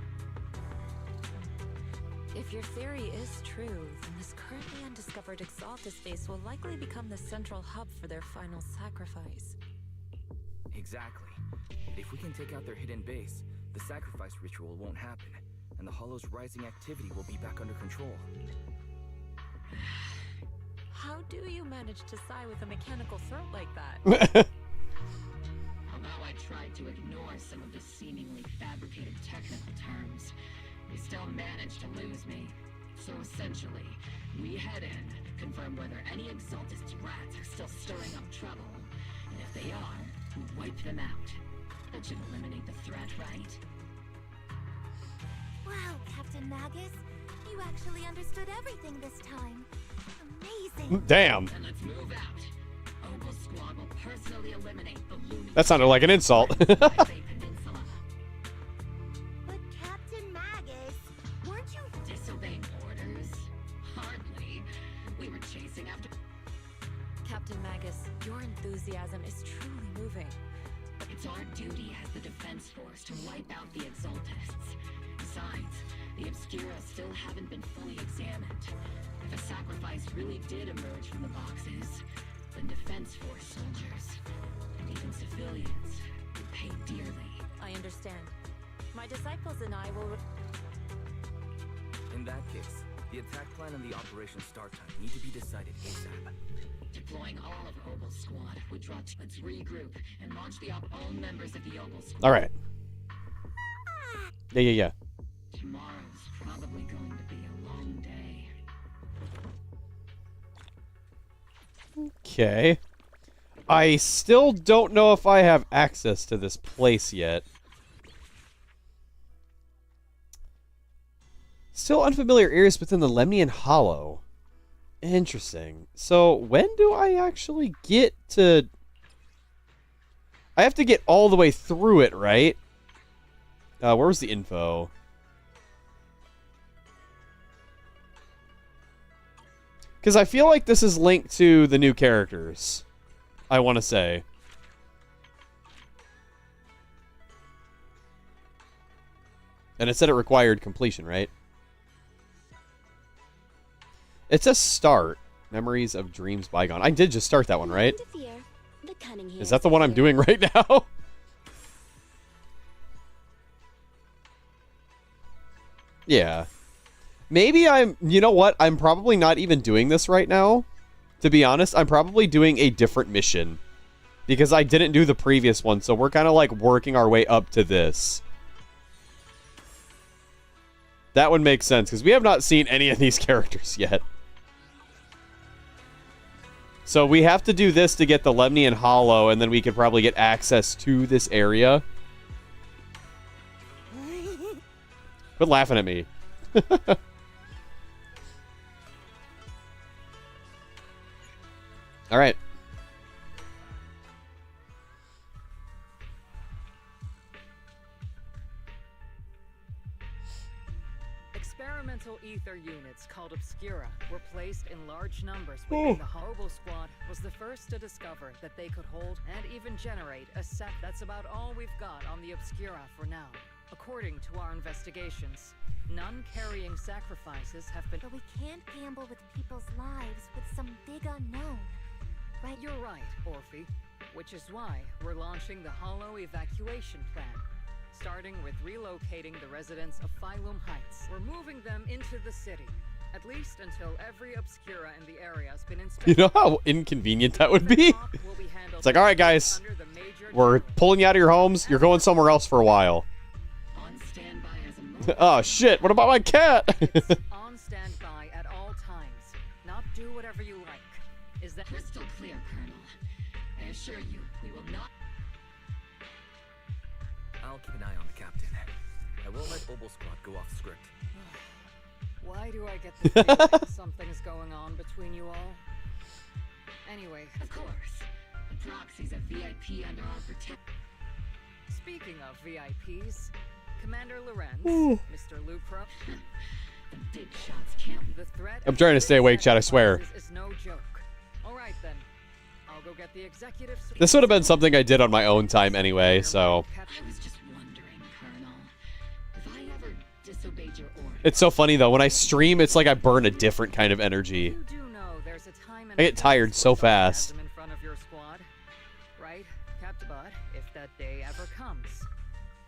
If your theory is true, then this currently undiscovered Exaltus base will likely become the central hub for their final sacrifice. Exactly. But if we can take out their hidden base, the sacrifice ritual won't happen, and the Hollow's rising activity will be back under control. How do you manage to sigh with a mechanical throat like that? Although I tried to ignore some of the seemingly fabricated technical terms, they still managed to lose me. So essentially, we head in, confirm whether any Exaltus rats are still stirring up trouble, and if they are, we wipe them out. That should eliminate the threat, right? Wow, Captain Magus, you actually understood everything this time. Amazing. Damn. Then let's move out. Opal Squad will personally eliminate the looming... That sounded like an insult. But Captain Magus, weren't you disobeying orders? Hardly. We were chasing after... Captain Magus, your enthusiasm is truly moving. It's our duty as the Defense Force to wipe out the Exaltists. Besides, the Obscura still haven't been fully examined. If a sacrifice really did emerge from the boxes, then Defense Force soldiers, and even civilians, would pay dearly. I understand. My disciples and I will... In that case, the attack plan and the operation start time need to be decided ASAP. Deploying all of Opal Squad would draw... Let's regroup and launch the all members of the Opal Squad. All right. Yeah. Tomorrow's probably going to be a long day. Okay. I still don't know if I have access to this place yet. Still unfamiliar areas within the Lemnian Hollow. Interesting. So, when do I actually get to... I have to get all the way through it, right? Where was the info? Because I feel like this is linked to the new characters. I want to say. And it said it required completion, right? It says start. Memories of Dreams Bygone. I did just start that one, right? Is that the one I'm doing right now? Yeah. Maybe I'm... You know what? I'm probably not even doing this right now. To be honest, I'm probably doing a different mission. Because I didn't do the previous one, so we're kind of like working our way up to this. That would make sense, because we have not seen any of these characters yet. So we have to do this to get the Lemnian Hollow, and then we could probably get access to this area. Quit laughing at me. Alright. Experimental ether units called Obscura were placed in large numbers within the Hobo Squad was the first to discover that they could hold and even generate a set. That's about all we've got on the Obscura for now. According to our investigations, none carrying sacrifices have been... But we can't gamble with people's lives with some big unknown, right? You're right, Orphe. Which is why we're launching the Hollow evacuation plan. Starting with relocating the residents of Phylum Heights. We're moving them into the city. At least until every Obscura in the area has been inspected. You know how inconvenient that would be? It's like, alright guys, we're pulling you out of your homes. You're going somewhere else for a while. Oh shit, what about my cat? On standby at all times. Not do whatever you like. Is that crystal clear, Colonel? I assure you, we will not... I'll keep an eye on the captain. I won't let Obel Squad go off script. Why do I get the feeling something's going on between you all? Anyway. Of course. The Proxy's a VIP under our protection. Speaking of VIPs, Commander Lorenz, Mr. Lucro. The big shots can't... The threat I'm trying to stay awake, chat, I swear. Is no joke. Alright then. I'll go get the executives. This would have been something I did on my own time anyway, so... I was just wondering, Colonel, if I ever disobeyed your orders... It's so funny, though. When I stream, it's like I burn a different kind of energy. You do know there's a time and I get tired so fast. in front of your squad, right, Captain Bud? If that day ever comes,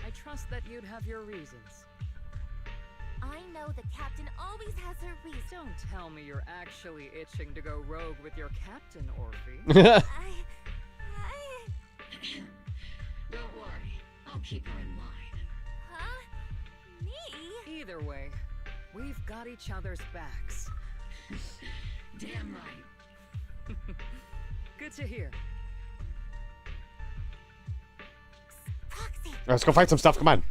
I trust that you'd have your reasons. I know the captain always has her reasons. Don't tell me you're actually itching to go rogue with your captain, Orphe. Don't worry, I'll keep her in line. Huh? Me? Either way, we've got each other's backs. Damn right. Good to hear. Proxy. Let's go fight some stuff, come on.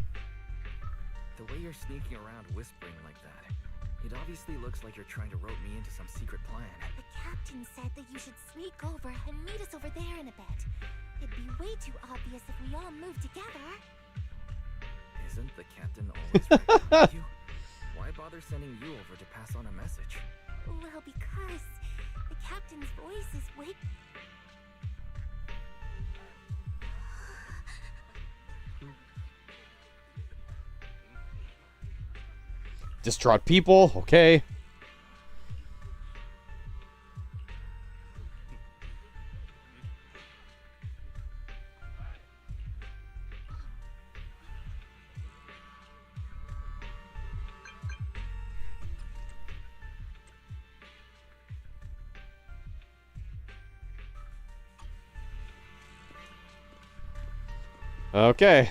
The way you're sneaking around whispering like that, it obviously looks like you're trying to rope me into some secret plan. The captain said that you should sneak over and meet us over there in a bit. It'd be way too obvious if we all moved together. Isn't the captain always right behind you? Why bother sending you over to pass on a message? Well, because the captain's voice is way... Distraught people, okay. Okay.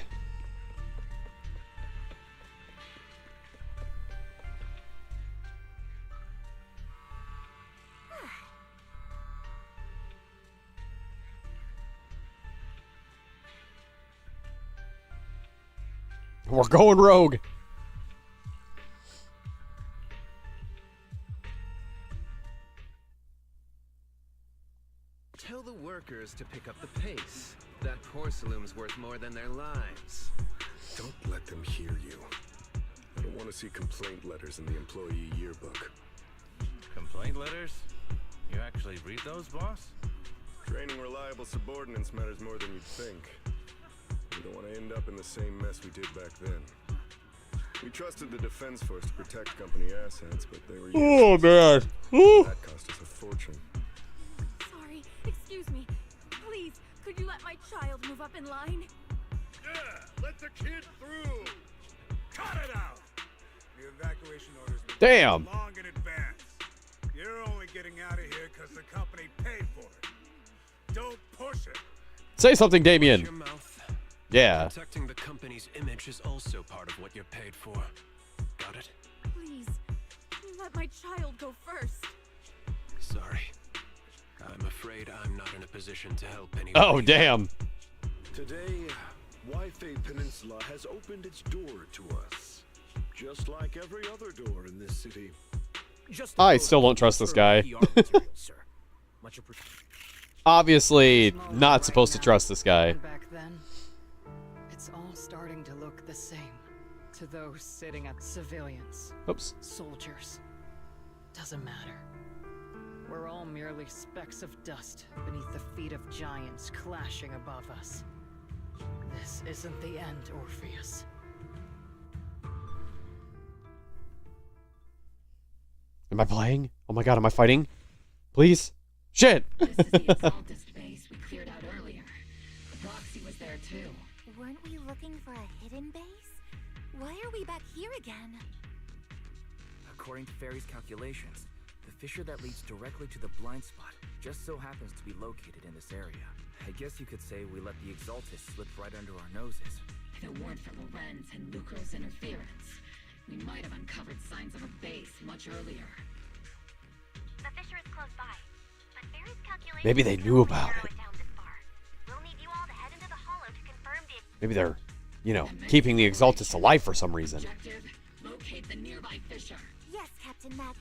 We're going rogue. Tell the workers to pick up the pace. That porcelain's worth more than their lives. Don't let them hear you. I don't want to see complaint letters in the employee yearbook. Complaint letters? You actually read those, boss? Training reliable subordinates matters more than you'd think. We don't want to end up in the same mess we did back then. We trusted the Defense Force to protect company assets, but they were Oh, man. That cost us a fortune. Sorry, excuse me. Please, could you let my child move up in line? Yeah, let the kid through. Cut it out. The evacuation orders were Damn. long in advance. You're only getting out of here because the company paid for it. Don't push it. Say something, Damien. Watch your mouth. Yeah. Protecting the company's image is also part of what you're paid for. Got it? Please, you let my child go first. Sorry. I'm afraid I'm not in a position to help anyone. Oh, damn. Today, Wi-Fi Peninsula has opened its door to us. Just like every other door in this city. I still don't trust this guy. Obviously not supposed to trust this guy. Back then, it's all starting to look the same to those sitting at civilians. Oops. Soldiers. Doesn't matter. We're all merely specks of dust beneath the feet of giants clashing above us. This isn't the end, Orpheus. Am I playing? Oh my god, am I fighting? Please? Shit! This is the Exaltist base we cleared out earlier. Roxy was there too. Weren't we looking for a hidden base? Why are we back here again? According to Fairy's calculations, the fissure that leads directly to the blind spot just so happens to be located in this area. I guess you could say we let the Exaltist slip right under our noses. If it weren't for Lorenz and Lucro's interference, we might have uncovered signs of a base much earlier. The fissure is close by, but Fairy's calculations Maybe they knew about narrow it. it down this far. We'll need you all to head into the hollow to confirm the Maybe they're, you know, keeping the Exaltist alive for some reason. Objective, locate the nearby fissure. Yes, Captain Matt.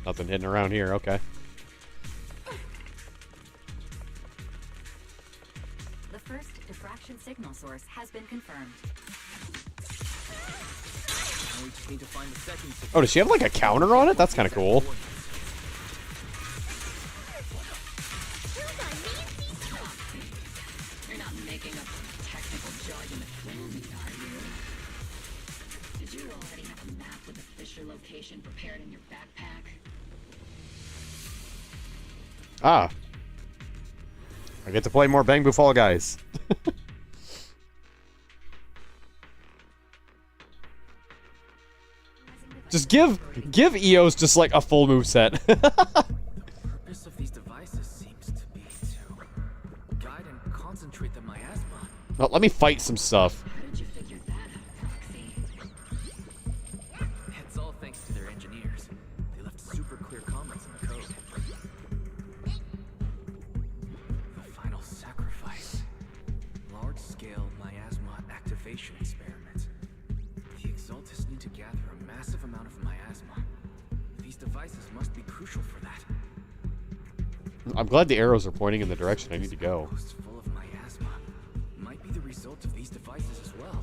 Nothing hidden around here, okay. The first diffraction signal source has been confirmed. Now we just need to find the second signal. Oh, does she have like a counter on it? That's kind of cool. You're not making up technical jargon to fool me, are you? Did you already have a map with the fissure location prepared in your backpack? Ah. I get to play more Bang Boo Fall Guys. Just give EOS just like a full move set. The purpose of these devices seems to be to guide and concentrate the miasma. Well, let me fight some stuff. How did you figure that out, Roxy? It's all thanks to their engineers. They left super clear comments in the code. The final sacrifice. Large-scale miasma activation experiment. The Exaltists need to gather a massive amount of miasma. These devices must be crucial for that. I'm glad the arrows are pointing in the direction I need to go. Outposts full of miasma might be the result of these devices as well.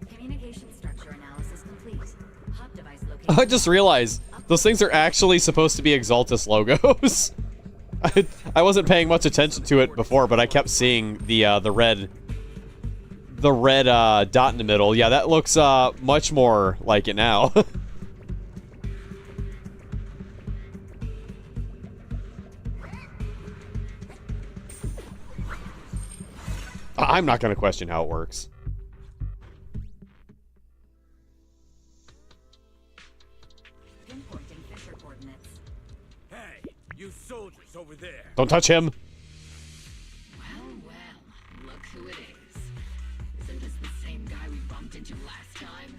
Communication structure analysis complete. Hub device location. I just realized those things are actually supposed to be Exaltus logos. I wasn't paying much attention to it before, but I kept seeing the red dot in the middle. Yeah, that looks much more like it now. I'm not going to question how it works. Pinpointing fissure coordinates. Hey, you soldiers over there. Don't touch him. Well, look who it is. Isn't this the same guy we bumped into last time?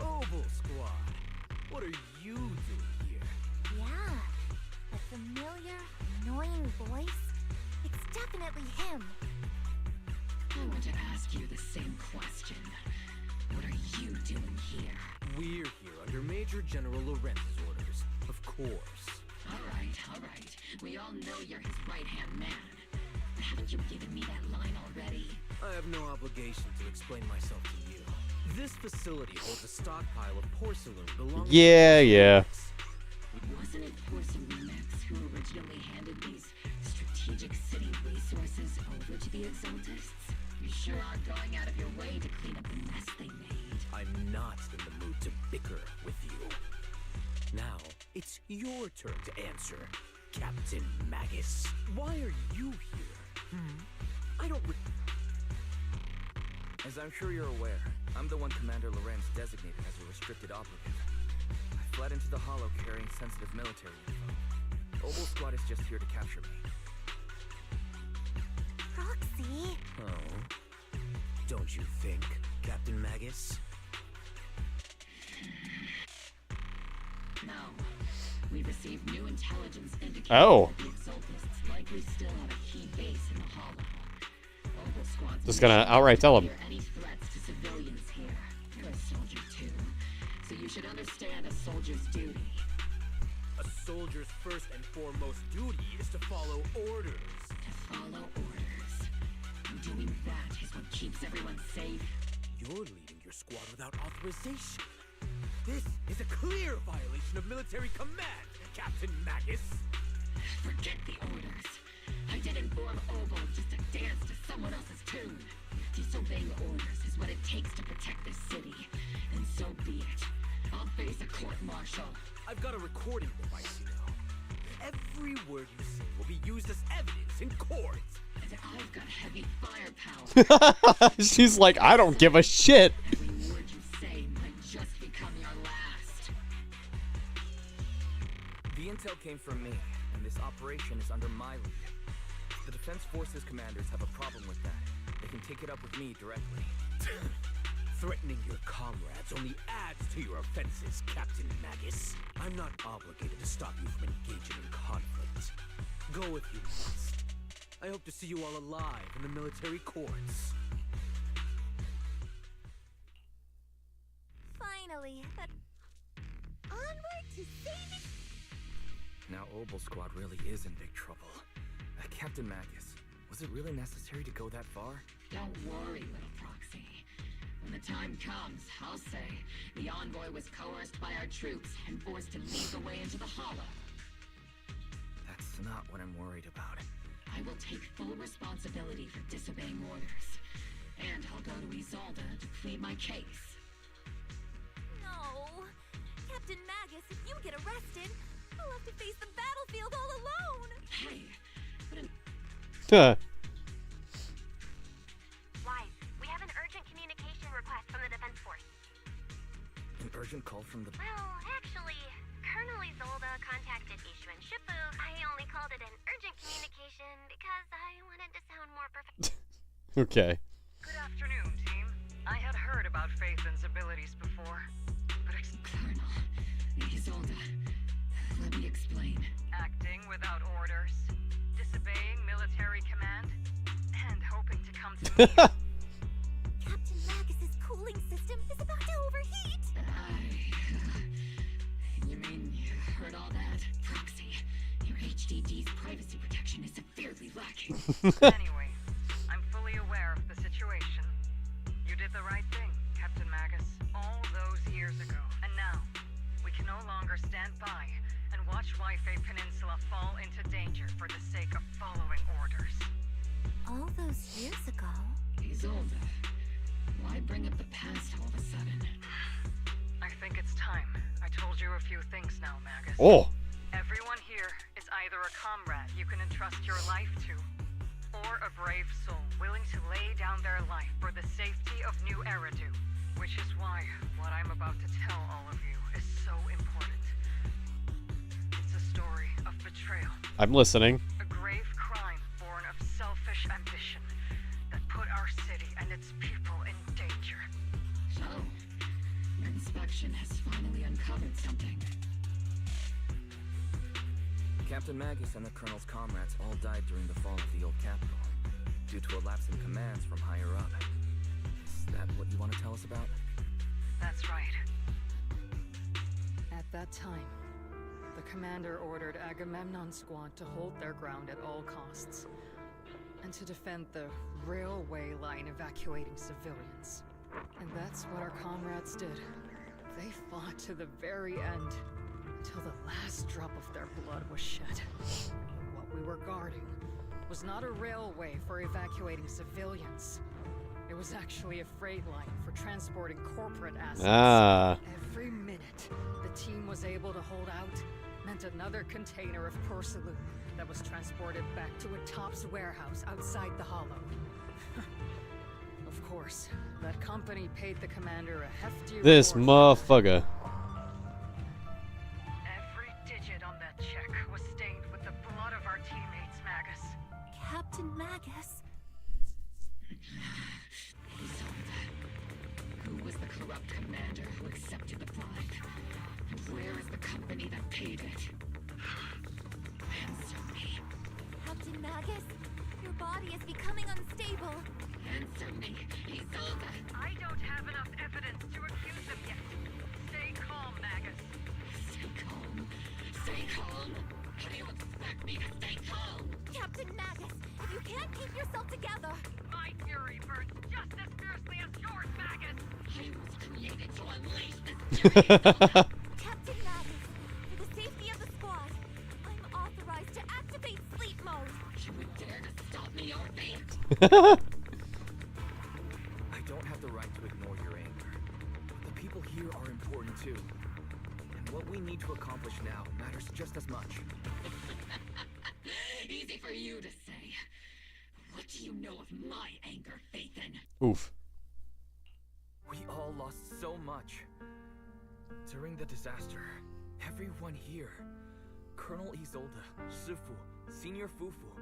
Oval Squad. What are you doing here? Yeah. A familiar, annoying voice. It's definitely him. I want to ask you the same question. What are you doing here? We're here under Major General Lorenz's orders, of course. All right. We all know you're his right-hand man. Haven't you given me that line already? I have no obligation to explain myself to you. This facility holds a stockpile of porcelain belonging Yeah. Wasn't it Porcelamex who originally handed these strategic city resources over to the Exaltists? You sure are going out of your way to clean up the mess they made. I'm not in the mood to bicker with you. Now, it's your turn to answer, Captain Magus. Why are you here? I don't As I'm sure you're aware, I'm the one Commander Lorenz designated as a restricted operative. I fled into the Hollow carrying sensitive military info. Obel Squad is just here to capture me. Roxy. Oh. Don't you think, Captain Magus? No. We received new intelligence indicating Oh. that the Exaltists likely still have a key base in the Hollow. Obel Squad's Just gonna outright tell him. any threats to civilians here. You're a soldier too, so you should understand a soldier's duty. A soldier's first and foremost duty is to follow orders. To follow orders. And doing that is what keeps everyone safe. You're leading your squad without authorization. This is a clear violation of military command, Captain Magus. Forget the orders. I didn't form Obel just to dance to someone else's tune. Disobeying orders is what it takes to protect this city. And so be it. I'll face a court-martial. I've got a recording device, you know. Every word you say will be used as evidence in court. And I've got heavy firepower. She's like, I don't give a shit. Every word you say might just become your last. The intel came from me, and this operation is under my lead. The Defense Forces commanders have a problem with that. They can take it up with me directly. Threatening your comrades only adds to your offenses, Captain Magus. I'm not obligated to stop you from engaging in conflict. Go if you must. I hope to see you all alive in the military courts. Finally, that... Onward to save it! Now Obel Squad really is in big trouble. Captain Magus, was it really necessary to go that far? Don't worry, little proxy. When the time comes, I'll say the envoy was coerced by our troops and forced to lead the way into the Hollow. That's not what I'm worried about. I will take full responsibility for disobeying orders. And I'll go to Isolde to plead my case. No. Captain Magus, if you get arrested, I'll have to face the battlefield all alone. Hey, Wise, we have an urgent communication request from the Defense Force. An urgent call from the... Well, actually, Colonel Isolde contacted Ishu and Shifu. I only called it an urgent communication because I wanted to sound more perfect. Okay. Good afternoon, team. I had heard about Phaethon's abilities before, but Colonel Isolde, let me explain. acting without orders, disobeying military command, and hoping to come to me. Captain Magus's cooling system is about to overheat. You mean you heard all that? Proxy, your HDD's privacy protection is severely lacking. Anyway, I'm fully aware of the situation. You did the right thing, Captain Magus, all those years ago. And now, we can no longer stand by and watch Waifei Peninsula fall into danger for the sake of following orders. All those years ago? Isolde, why bring up the past all of a sudden? I think it's time. I told you a few things now, Magus. Oh. Everyone here is either a comrade you can entrust your life to, or a brave soul willing to lay down their life for the safety of New Eridu. Which is why what I'm about to tell all of you is so important. It's a story of betrayal. I'm listening. A grave crime born of selfish ambition that put our city and its people in danger. So, your inspection has finally uncovered something. Captain Magus and the Colonel's comrades all died during the fall of the old capital. due to a lapse in commands from higher up. Is that what you want to tell us about? That's right. At that time, the commander ordered Agamemnon's squad to hold their ground at all costs, and to defend the railway line evacuating civilians. And that's what our comrades did. They fought to the very end, until the last drop of their blood was shed. What we were guarding was not a railway for evacuating civilians. It was actually a freight line for transporting corporate assets. Ah. Every minute the team was able to hold out meant another container of porcelain that was transported back to a Topps warehouse outside the Hollow. Of course, that company paid the commander a hefty This reward. motherfucker. Every digit on that check was stained with the blood of our teammates, Magus. Captain Magus? Who was the corrupt commander who accepted the bribe? And where is the company that paid it? Answer me. Captain Magus? Your body is becoming unstable. Answer me, Isolde. I don't have enough evidence to accuse him yet. Stay calm, Magus. Stay calm. Stay calm. How do you expect me to stay calm? Captain Magus, if you can't keep yourself together. My fury burns just as fiercely as yours, Magus. I was created to unleash this. Captain Magus, for the safety of the squad, I'm authorized to activate sleep mode. You would dare to stop me, Orphe? I don't have the right to ignore your anger. But the people here are important too. And what we need to accomplish now matters just as much. Easy for you to say. What do you know of my anger, Phaethon? Oof. We all lost so much. During the disaster, everyone here, Colonel Isolde, Sifu, Senior Fufu,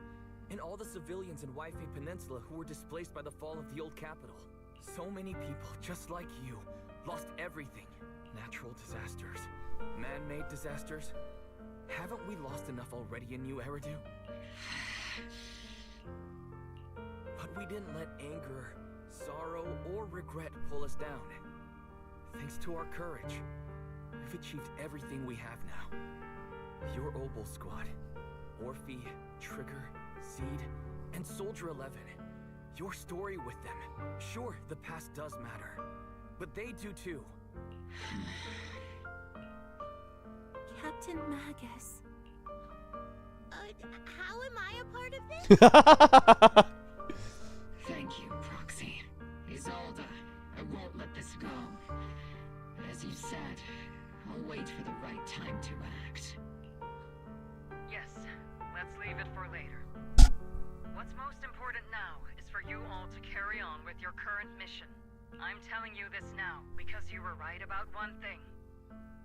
and all the civilians in Waifei Peninsula who were displaced by the fall of the old capital. So many people, just like you, lost everything. Natural disasters, man-made disasters. Haven't we lost enough already in New Eridu? But we didn't let anger, sorrow, or regret pull us down. Thanks to our courage, we've achieved everything we have now. Your Obel squad, Orphe, Trigger, Seed, and Soldier 11. Your story with them. Sure, the past does matter, but they do too. Captain Magus. How am I a part of this? Thank you, Proxy. Isolde, I won't let this go. As you said, I'll wait for the right time to act. Yes, let's leave it for later. What's most important now is for you all to carry on with your current mission. I'm telling you this now because you were right about one thing.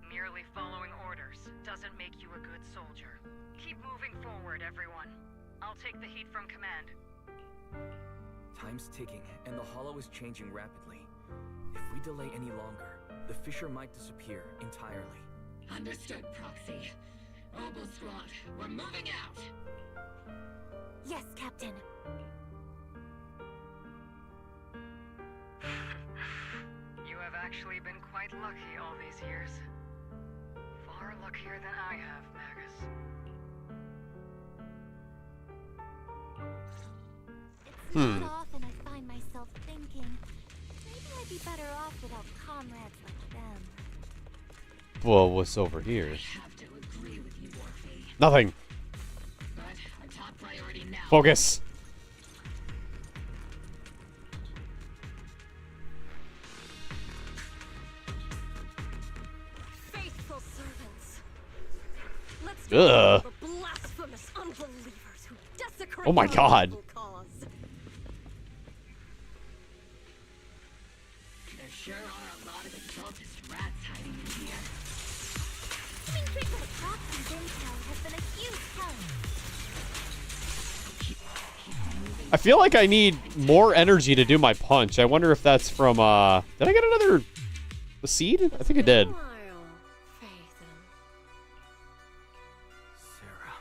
Merely following orders doesn't make you a good soldier. Keep moving forward, everyone. I'll take the heat from command. Time's ticking, and the Hollow is changing rapidly. If we delay any longer, the Fissure might disappear entirely. Understood, Proxy. Obel squad, we're moving out! Yes, Captain. You have actually been quite lucky all these years. Far luckier than I have, Magus. It's not often I find myself thinking, maybe I'd be better off without comrades like them. Well, what's over here? I have to agree with you, Orphe. Nothing. But our top priority now. Focus. Faithful servants. Let's Ugh. the blasphemous unbelievers who desecrate Oh my our God. noble cause. There sure are a lot of occultist rats hiding in here. Thinking that Proxy's intel has been a huge help. I feel like I need more energy to do my punch. I wonder if that's from, did I get another the seed? I think I did. Sarah,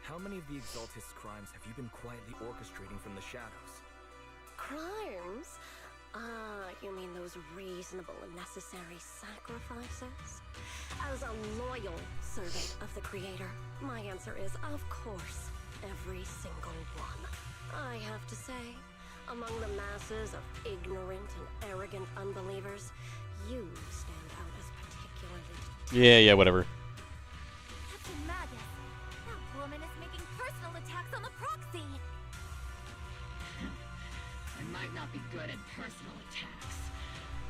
how many of the Exaltist crimes have you been quietly orchestrating from the shadows. Crimes? Ah, you mean those reasonable and necessary sacrifices? As a loyal servant of the Creator, my answer is, of course, every single one. I have to say, among the masses of ignorant and arrogant unbelievers, you stand out as particularly... Yeah, whatever. Captain Magus, that woman is making personal attacks on the proxy. I might not be good at personal attacks,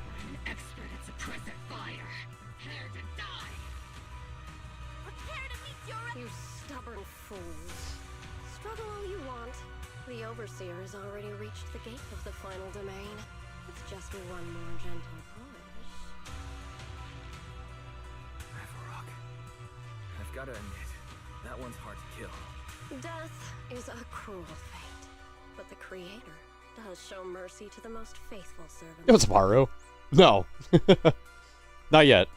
but I'm an expert at suppressing fire. Prepare to die! Prepare to meet your... You stubborn fools. Struggle all you want. The Overseer has already reached the gate of the final domain. It's just one more gentle push. I've gotta admit, that one's hard to kill. Death is a cruel fate, but the Creator does show mercy to the most faithful servants. It was Maru. No. Not yet.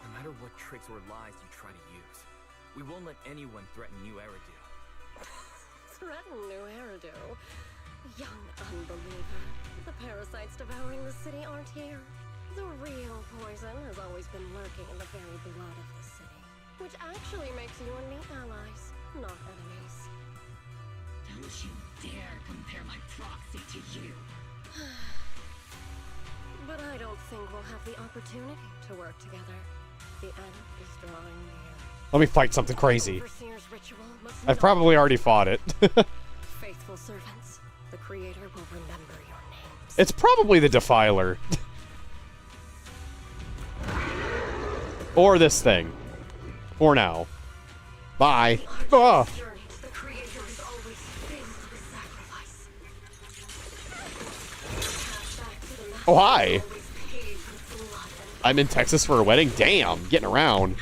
No matter what tricks or lies you try to use, we won't let anyone threaten New Eridu. Threaten New Eridu? Young unbeliever. The parasites devouring the city aren't here. The real poison has always been lurking in the very blood of the city, which actually makes you and me allies, not enemies. Don't you dare compare my proxy to you. But I don't think we'll have the opportunity to work together. The end is drawing near. Let me fight something crazy. Overseer's ritual must I've not probably already fought it. Faithful servants, the Creator will remember your names. It's probably the Defiler. Or this thing. For now. Bye. Ah. The Creator is always faced with sacrifice. Oh, hi. I'm in Texas for a wedding? Damn, getting around.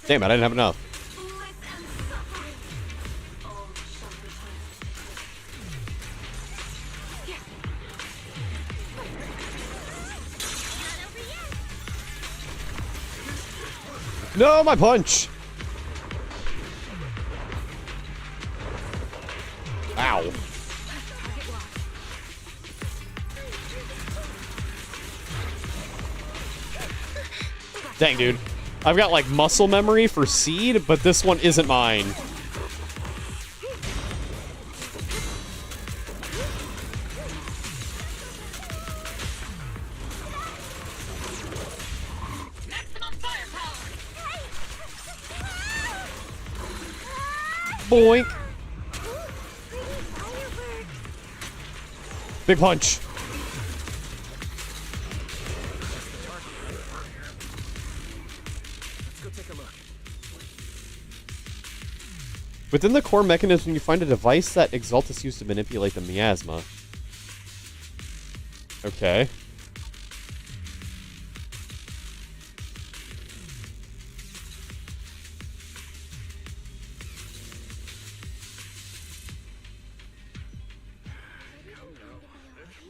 Damn it, I didn't have enough. No, my punch! Ow. Dang, dude. I've got, like, muscle memory for Seed, but this one isn't mine. Boink. Big punch. Let's go take a look. Within the core mechanism, you find a device that Exaltus used to manipulate the miasma. Okay.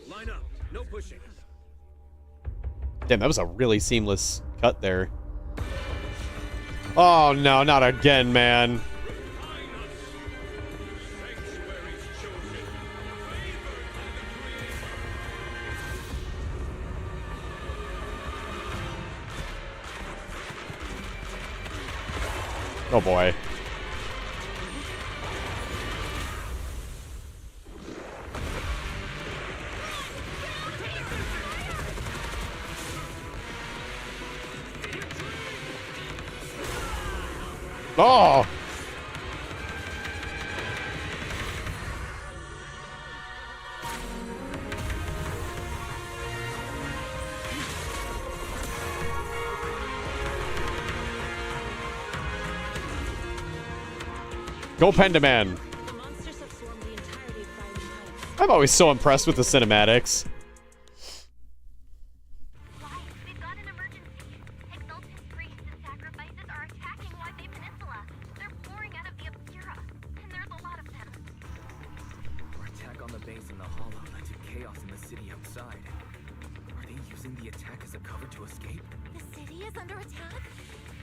Line up. No pushing. Damn, that was a really seamless cut there. Oh no, not again, man. Oh boy. Oh! Go Pendaman! I'm always so impressed with the cinematics. Our attack on the base in the hollow led to chaos in the city outside. using the attack as a cover to escape? The city is under attack?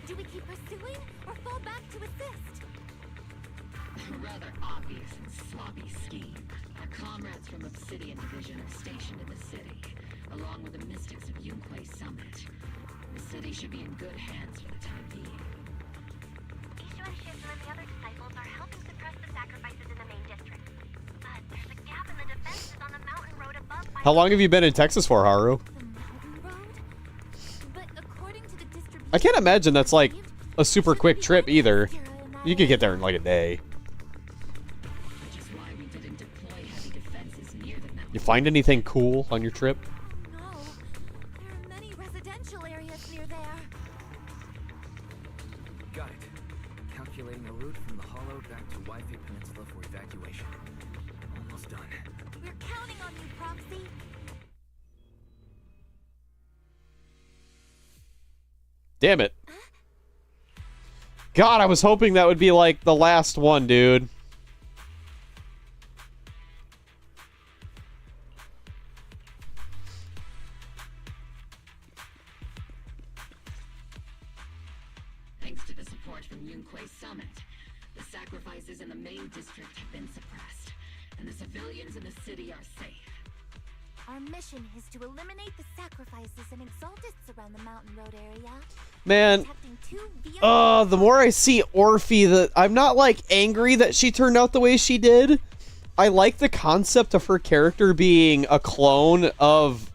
Do we keep pursuing or fall back to assist? A rather obvious and sloppy scheme. Our comrades from Obsidian Division are stationed in the city, along with the mystics of Yunquay Summit. The city should be in good hands for the time being. Ishu and Shizu and the other disciples are helping suppress the sacrifices in the main district. But there's a gap in the defenses on the mountain road above. How long have you been in Texas for, Haru? But according to the distribution, I can't imagine that's like a super quick trip either. You could get there in like a day. Which is why we didn't deploy heavy defenses near the mountain. You find anything cool on your trip? no, there are many residential areas near there. Got it. Calculating a route from the hollow back to Wi-Fi Peninsula for evacuation. Almost done. We're counting on you, Proxy. Damn it. God, I was hoping that would be like the last one, dude. Thanks to the support from Yunquay Summit, the sacrifices in the main district have been suppressed, and the civilians in the city are safe. Our mission is to eliminate the sacrifices and exaltists around the mountain road area. Man, the more I see Orphe, I'm not like angry that she turned out the way she did. I like the concept of her character being a clone of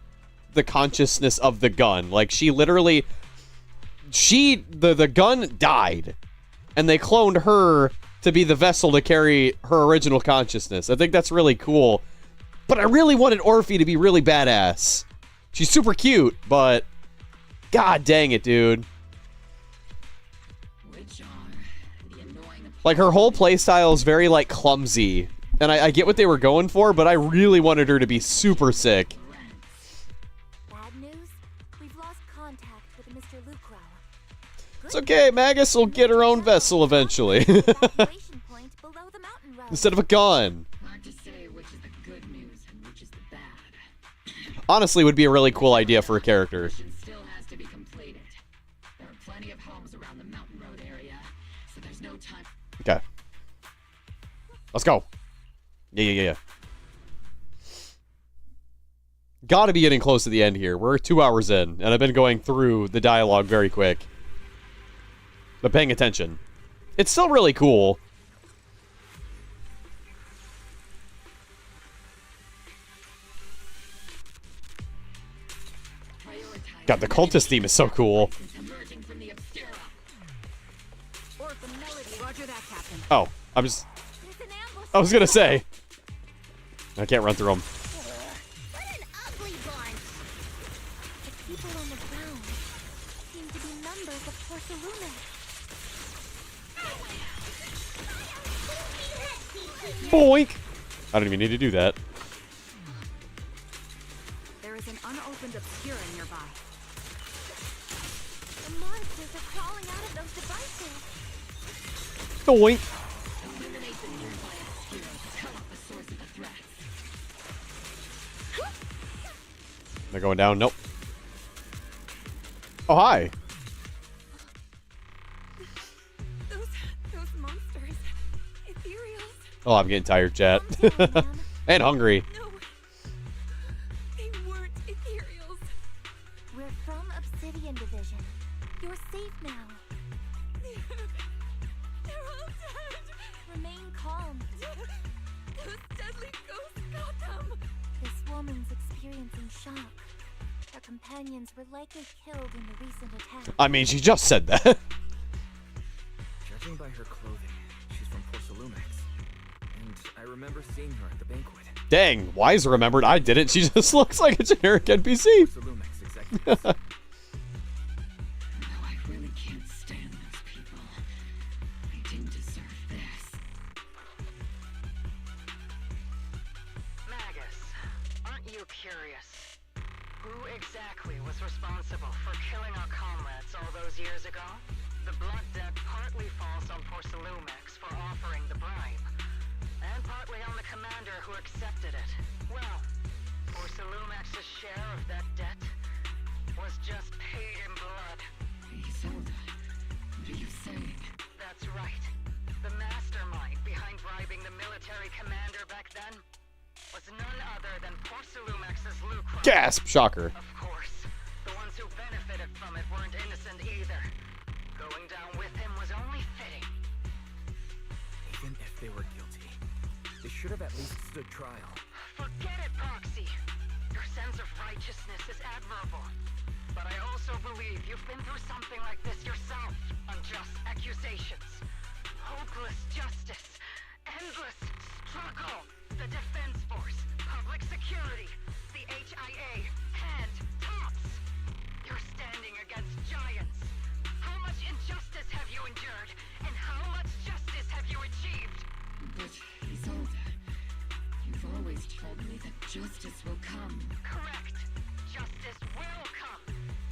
the consciousness of the gun. Like she literally, the gun died, and they cloned her to be the vessel to carry her original consciousness. I think that's really cool. But I really wanted Orphe to be really badass. She's super cute, but god dang it, dude. Like her whole playstyle is very like clumsy. And I get what they were going for, but I really wanted her to be super sick. Bad news? We've lost contact with Mr. Lucro. It's okay, Magus will get her own vessel eventually. Evacuation point below the mountain road. Instead of a gun. Hard to say which is the good news and which is the bad. Honestly, would be a really cool idea for a character. Mission still has to be completed. There are plenty of homes around the mountain road area, so there's no time. Okay. Let's go. Yeah. Gotta be getting close to the end here. We're 2 hours in, and I've been going through the dialogue very quick. But paying attention. It's still really cool. God, the cultist theme is so cool. Oh, I was gonna say. I can't run through them. What an ugly bunch! The people on the ground seem to be members of Porceluna. Boink! I don't even need to do that. There is an unopened obscura nearby. The monsters are crawling out of those devices. Boink! They're going down. Nope. Oh, hi. Those monsters. Ethereals. Oh, I'm getting tired, chat. And hungry. No. They weren't ethereals. We're from Obsidian Division. You're safe now. They're all dead. Remain calm. Those deadly ghosts got them. This woman's experiencing shock. Her companions were likely killed in the recent attack. I mean, she just said that. Judging by her clothing, she's from Porcelumex. And I remember seeing her at the banquet. Dang, Wise remembered. I didn't. She just looks like a generic NPC. Porcelumex executive. I really can't stand those people. They didn't deserve this. Magus, aren't you curious? Who exactly was responsible for killing our comrades all those years ago? The blood debt partly falls on Porcelumex for offering the bribe, and partly on the commander who accepted it. Well, Porcelumex's share of that debt other than Porcelumex's Lucro. Gasp! Shocker. Of course, the ones who benefited from it weren't innocent either. Going down with him was only fitting. Even if they were guilty, they should have at least stood trial. Forget it, Proxy. Your sense of righteousness is admirable. But I also believe you've been through something like this yourself. Unjust accusations, hopeless justice, endless struggle. The Defense Force, public security, the HIA, CANT, TOPS. You're standing against giants. How much injustice have you endured? And how much justice have you achieved? But Isolde, you've always told me that justice will come. Correct. Justice will come.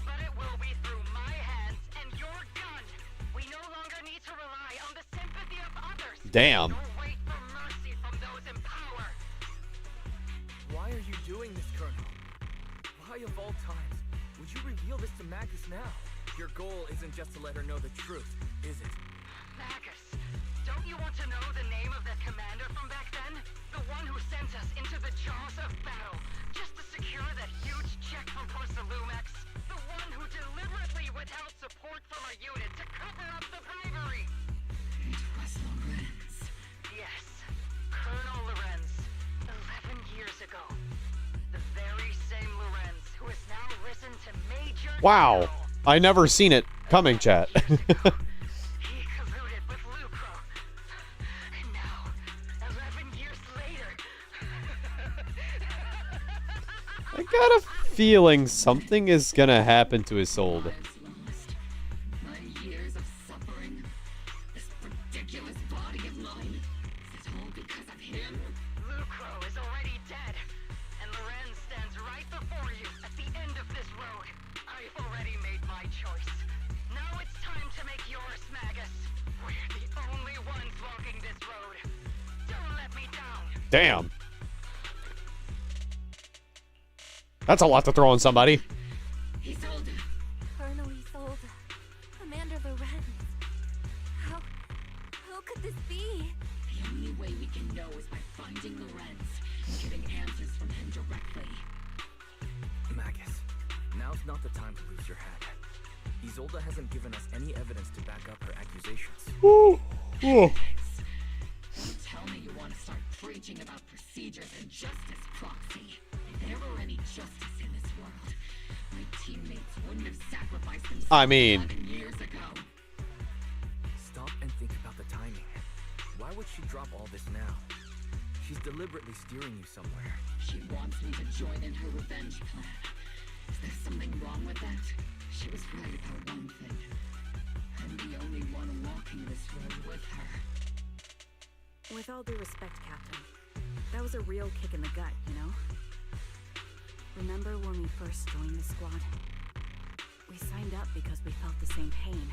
But it will be through my hands and your gun. We no longer need to rely on the sympathy of others. Damn. Nor wait for mercy from those in power. Why are you doing this, Colonel? Why of all times would you reveal this to Magus now? Your goal isn't just to let her know the truth, is it? Magus, don't you want to know the name of that commander from back then? The one who sent us into the jaws of battle, just to secure that huge check from Porcelumex? The one who deliberately withheld support from our unit to cover up the bribery? It was Lorenz. Yes, Colonel Lorenz, 11 years ago. The very same Lorenz who has now risen to Major Wow. I never seen it coming, chat. He colluded with Lucro. And now, 11 years later... I got a feeling something is gonna happen to Isolde. My years of suffering, this ridiculous body of mine, is it all because of him? Lucro is already dead, and Lorenz stands right before you at the end of this road. I've already made my choice. Now it's time to make yours, Magus. We're the only ones walking this road. Don't let me down. Damn. That's a lot to throw on somebody. Isolde. Colonel Isolde. Commander Lorenz. How could this be? The only way we can know is by finding Lorenz and getting answers from him directly. Magus, now's not the time to lose your head. Isolde hasn't given us any evidence to back up her accusations. Ooh. Ooh. Don't tell me you want to start preaching about procedures and justice, Proxy. If there were any justice in this world, my teammates wouldn't have sacrificed themselves I mean, 11 years ago. Stop and think about the timing. Why would she drop all this now? She's deliberately steering you somewhere. She wants me to join in her revenge plan. Is there something wrong with that? She was right about one thing. I'm the only one walking this road with her. With all due respect, Captain, that was a real kick in the gut, you know? Remember when we first joined the squad? We signed up because we felt the same pain.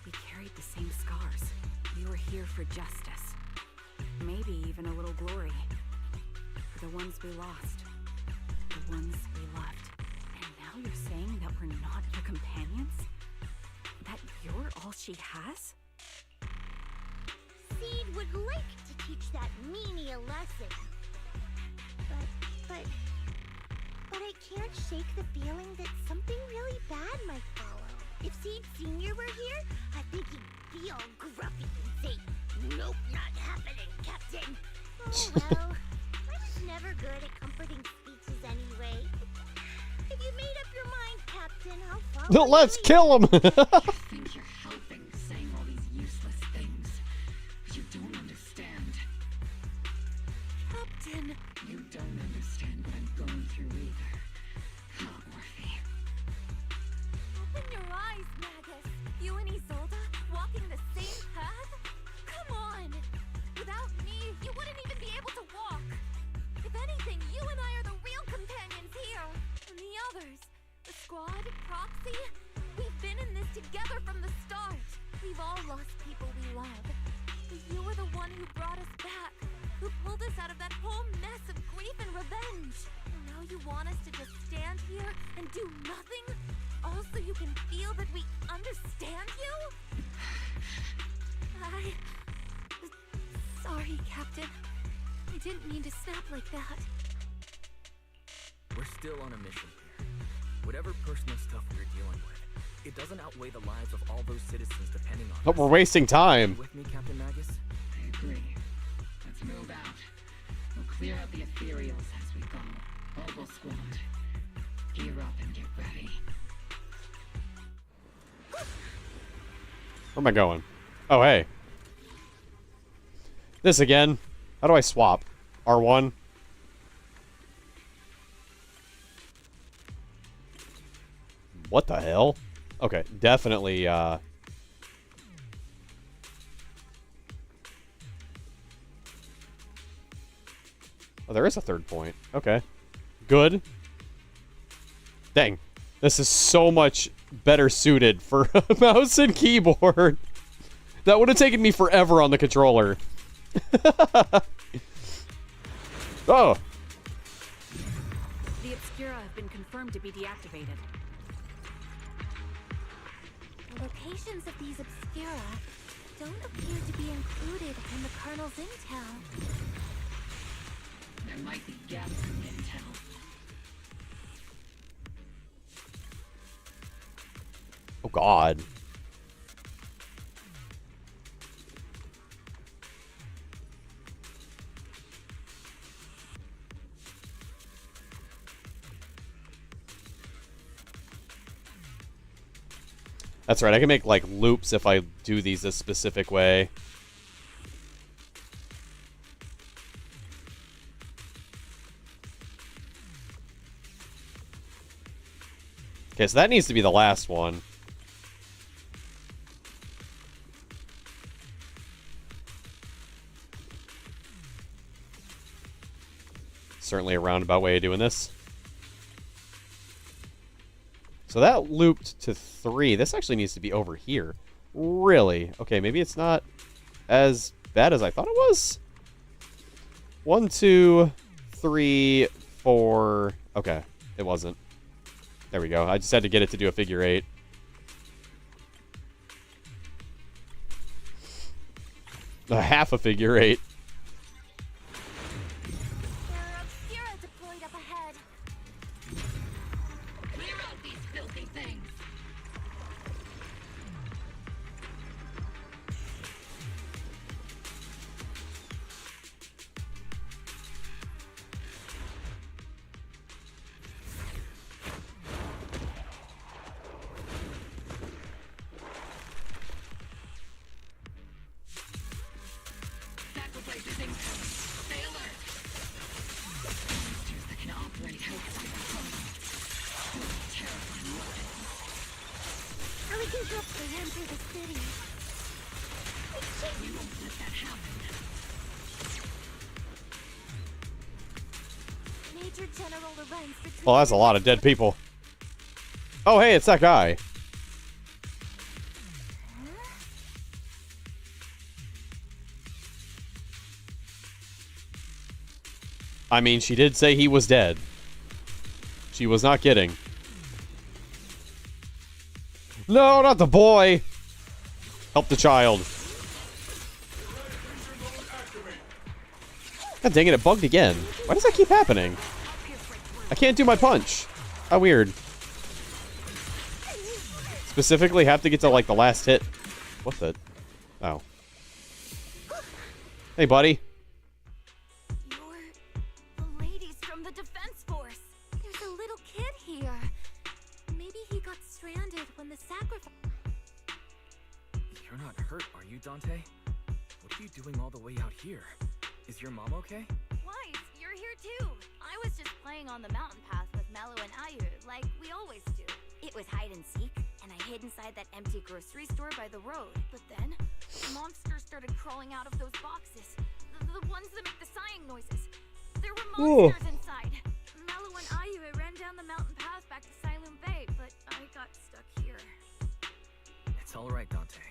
We carried the same scars. We were here for justice. Maybe even a little glory. For the ones we lost. The ones we loved. And now you're saying that we're not your companions? That you're all she has? Seed would like to teach that meanie a lesson. But I can't shake the feeling that something really bad might follow. If Seed Sr. were here, I think he'd be all gruffy and say, "Nope, not happening, Captain." Oh well, I was never good at comforting speeches anyway. If you made up your mind, Captain, I'll follow. Let's kill him. You think you're helping saying all these useless things, but you don't understand. Captain. You don't understand what I'm going through either. Huh, Orphe? Open your eyes, Magus. You and Isolde walking the same path? Come on. Without me, you wouldn't even be able to walk. If anything, you and I are the real companions here. And the others, the squad, Proxy, we've been in this together from the start. We've all lost people we love. But you were the one who brought us back, who pulled us out of that whole mess of grief and revenge. And now you want us to just stand here and do nothing? All so you can feel that we understand you? Sorry, Captain. I didn't mean to snap like that. still on a mission here. Whatever personal stuff we're dealing with, it doesn't outweigh the lives of all those citizens depending on But us. we're wasting time. You with me, Captain Magus? I agree. Let's move out. We'll clear out the ethereals as we go. Mobile squad, gear up and get ready. Where am I going? Oh, hey. This again. How do I swap? R1? What the hell? Okay, definitely, Oh, there is a third point. Okay. Good. Dang. This is so much better suited for a mouse and keyboard. That would have taken me forever on the controller. Oh. The Obscura have been confirmed to be deactivated. The locations of these Obscura don't appear to be included in the Colonel's intel. There might be gaps in intel. Oh, God. That's right, I can make, like, loops if I do these a specific way. Okay, so that needs to be the last one. Certainly a roundabout way of doing this. So that looped to 3. This actually needs to be over here. Really? Okay, maybe it's not as bad as I thought it was. 1, 2, 3, 4. Okay, it wasn't. There we go. I just had to get it to do a figure 8. A half a figure 8. Well, that's a lot of dead people. Oh, hey, it's that guy. I mean, she did say he was dead. She was not kidding. No, not the boy. Help the child. God dang it, it bugged again. Why does that keep happening? I can't do my punch. How weird. Specifically have to get to, like, the last hit. What the? Oh. Hey, buddy. You're the ladies from the Defense Force. There's a little kid here. Maybe he got stranded when the sacrifice... You're not hurt, are you, Dante? What are you doing all the way out here? Is your mom okay? Weiss, you're here too. I was just playing on the mountain path with Mello and Ayu, like we always do. It was hide and seek, and I hid inside that empty grocery store by the road. But then, monsters started crawling out of those boxes. The ones that make the sighing noises. There were monsters inside. Mello and Ayu ran down the mountain path back to Silent Bay, but I got stuck here. It's alright, Dante.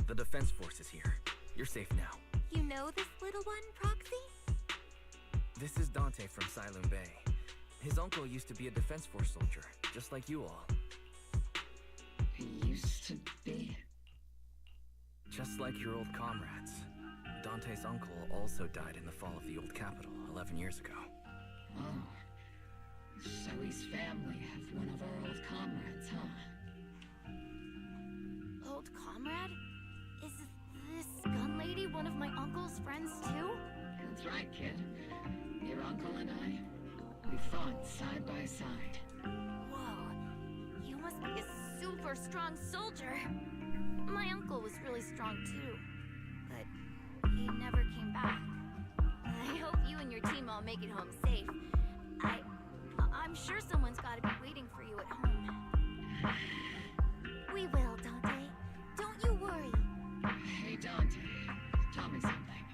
The Defense Force is here. You're safe now. You know this little one, Proxy? This is Dante from Silent Bay. His uncle used to be a Defense Force soldier, just like you all. He used to be. Just like your old comrades. Dante's uncle also died in the fall of the old capital 11 years ago. Oh. Zoe's family have one of our old comrades, huh? Old comrade? Is this gun lady one of my uncle's friends too? That's right, kid. Your uncle and I, we fought side by side. Whoa, you must be a super strong soldier. My uncle was really strong too, but he never came back. I hope you and your team all make it home safe. I'm sure someone's gotta be waiting for you at home. We will, Dante. Don't you worry. Hey, Dante, tell me something.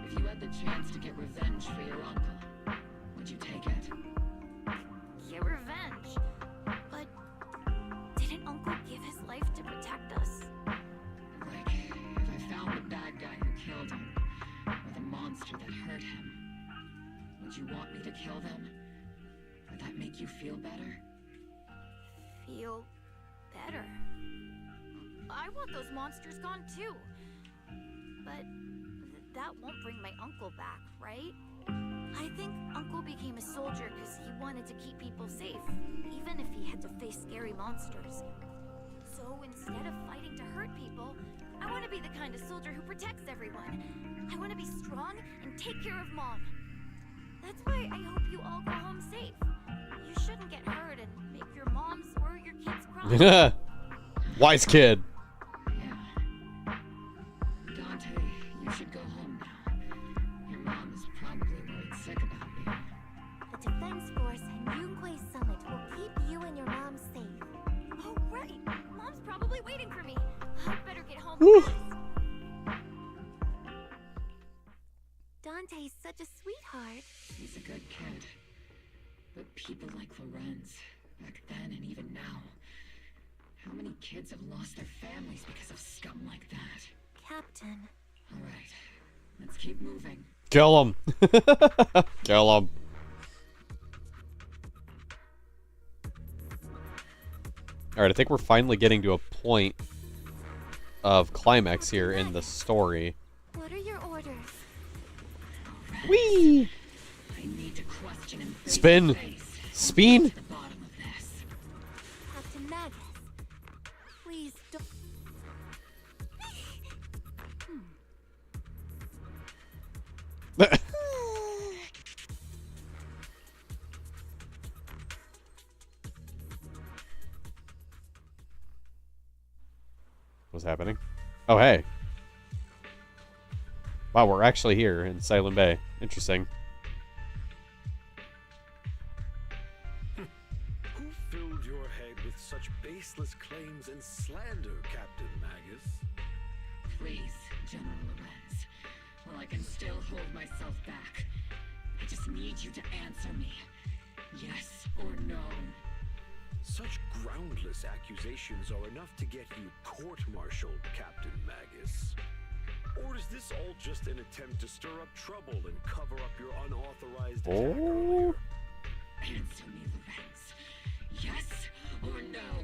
If you had the chance to get revenge for your uncle, would you take it? Get revenge? But didn't Uncle give his life to protect us? Like, if I found the bad guy who killed him, or the monster that hurt him, would you want me to kill them? Would that make you feel better? Feel better? I want those monsters gone too. But that won't bring my uncle back, right? I think Uncle became a soldier because he wanted to keep people safe, even if he had to face scary monsters. So instead of fighting to hurt people, I want to be the kind of soldier who protects everyone. I want to be strong and take care of Mom. That's why I hope you all go home safe. You shouldn't get hurt and make your moms or your kids cry. Wise kid. Dante, you should go home now. Your mom is probably worried sick about you. The Defense Force and Yunque Summit will keep you and your mom safe. Oh, right. Mom's probably waiting for me. I'd better get home Whew. fast. Dante's such a sweetheart. He's a good kid. But people like Lorenz, back then and even now, how many kids have lost their families because of scum like that? Captain. All right, let's keep moving. Kill him. Kill him. Alright, I think we're finally getting to a point of climax here in the story. What are your orders? Whee! I need to question him face Spin. to face. Spin. To the bottom of this. Captain Magus. Please don't. What's happening? Oh, hey. Wow, we're actually here in Silent Bay. Interesting. Who filled your head with such baseless claims and slander, Captain Magus? Please, General Lorenz. While I can still hold myself back, I just need you to answer me. Yes or no? Such groundless accusations are enough to get you court-martialed, Captain Magus. Or is this all just an attempt to stir up trouble and cover up your unauthorized attack earlier? Answer me, Lorenz. Yes or no?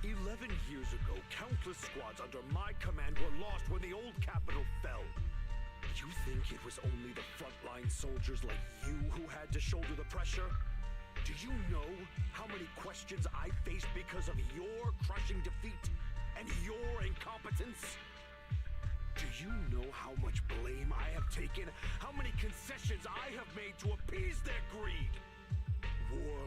11 years ago, countless squads under my command were lost when the old capital fell. You think it was only the frontline soldiers like you who had to shoulder the pressure? Do you know how many questions I faced because of your crushing defeat and your incompetence? Do you know how much blame I have taken? How many concessions I have made to appease their greed? War,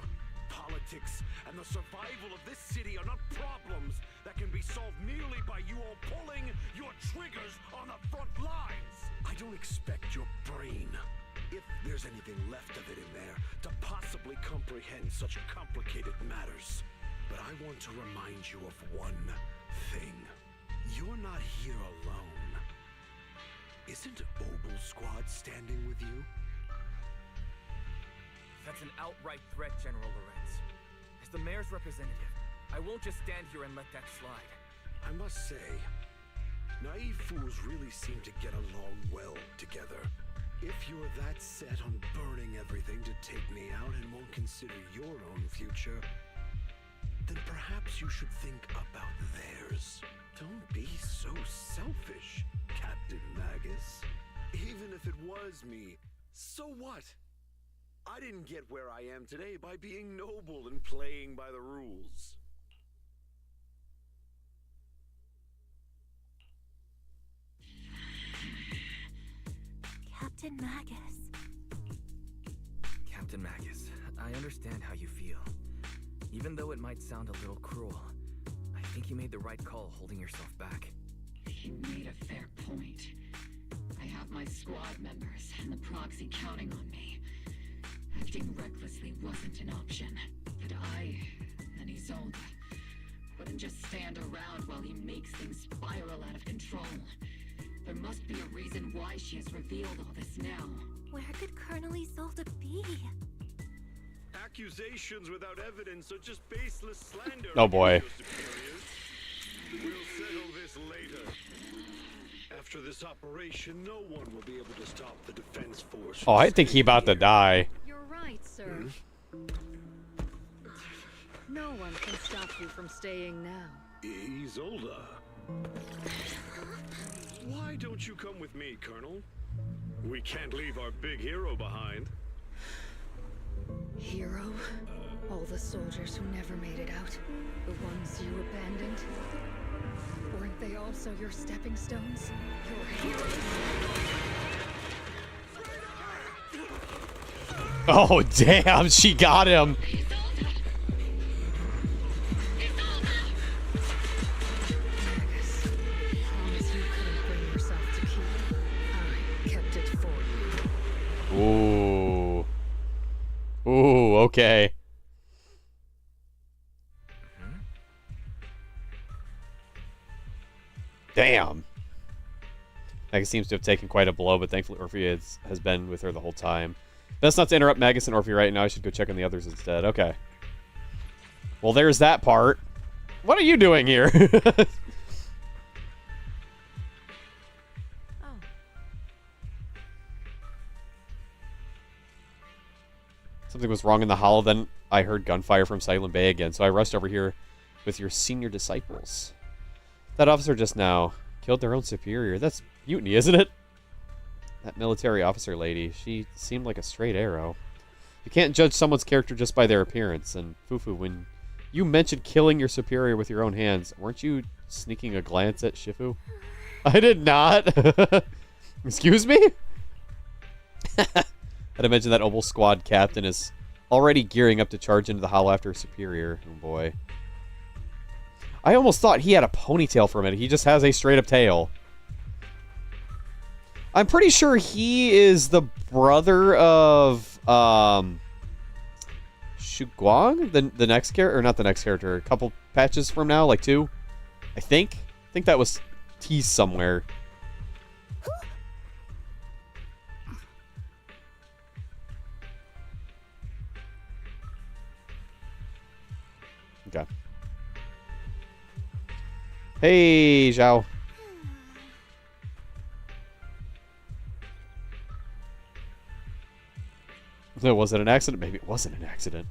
politics, and the survival of this city are not problems that can be solved merely by you all pulling your triggers on the front lines. I don't expect your brain, if there's anything left of it in there, to possibly comprehend such complicated matters. But I want to remind you of one thing. You're not here alone. Isn't Obel Squad standing with you? That's an outright threat, General Lorenz. As the mayor's representative, I won't just stand here and let that slide. I must say, naive fools really seem to get along well together. If you're that set on burning everything to take me out and won't consider your own future, then perhaps you should think about theirs. Don't be so selfish, Captain Magus. Even if it was me, so what? I didn't get where I am today by being noble and playing by the rules. Captain Magus. Captain Magus, I understand how you feel. Even though it might sound a little cruel, I think you made the right call holding yourself back. He made a fair point. I have my squad members and the proxy counting on me. Acting recklessly wasn't an option. But I and Isolde wouldn't just stand around while he makes things spiral out of control. There must be a reason why she has revealed all this now. Where could Colonel Isolde be? Accusations without evidence are just baseless slander. Oh boy. We'll settle this later. After this operation, no one will be able to stop the defense force. Oh, I think he about to die. You're right, sir. No one can stop you from staying now. Isolde. Why don't you come with me, Colonel? We can't leave our big hero behind. Hero? All the soldiers who never made it out? The ones you abandoned? Weren't they also your stepping stones? Your heroes? Oh, damn, she got him. Ooh. Ooh, okay. Damn. Magus seems to have taken quite a blow, but thankfully Orpheus has been with her the whole time. Best not to interrupt Magus and Orpheus right now. I should go check on the others instead. Okay. Well, there's that part. What are you doing here? Something was wrong in the hollow, then I heard gunfire from Silent Bay again, so I rushed over here with your senior disciples. That officer just now killed their own superior. That's mutiny, isn't it? That military officer lady, she seemed like a straight arrow. You can't judge someone's character just by their appearance. And Fufu, when you mentioned killing your superior with your own hands, weren't you sneaking a glance at Shifu? I did not. Excuse me? Had I mentioned that Opal Squad captain is already gearing up to charge into the hollow after a superior. Oh boy. I almost thought he had a ponytail for a minute. He just has a straight up tail. I'm pretty sure he is the brother of Shuguang, the next character, or not the next character, a couple patches from now, like 2. I think that was teased somewhere. Okay. Hey, Zhao. Was it an accident? Maybe it wasn't an accident.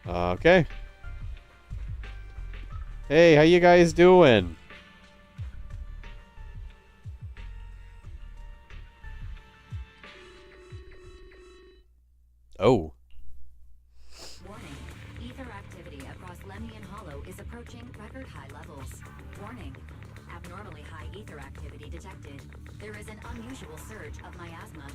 Okay. Hey, how you guys doing? Oh. Warning. Ether activity across Lemnian Hollow is approaching record high levels. Warning. Abnormally high ether activity detected. There is an unusual surge of miasma.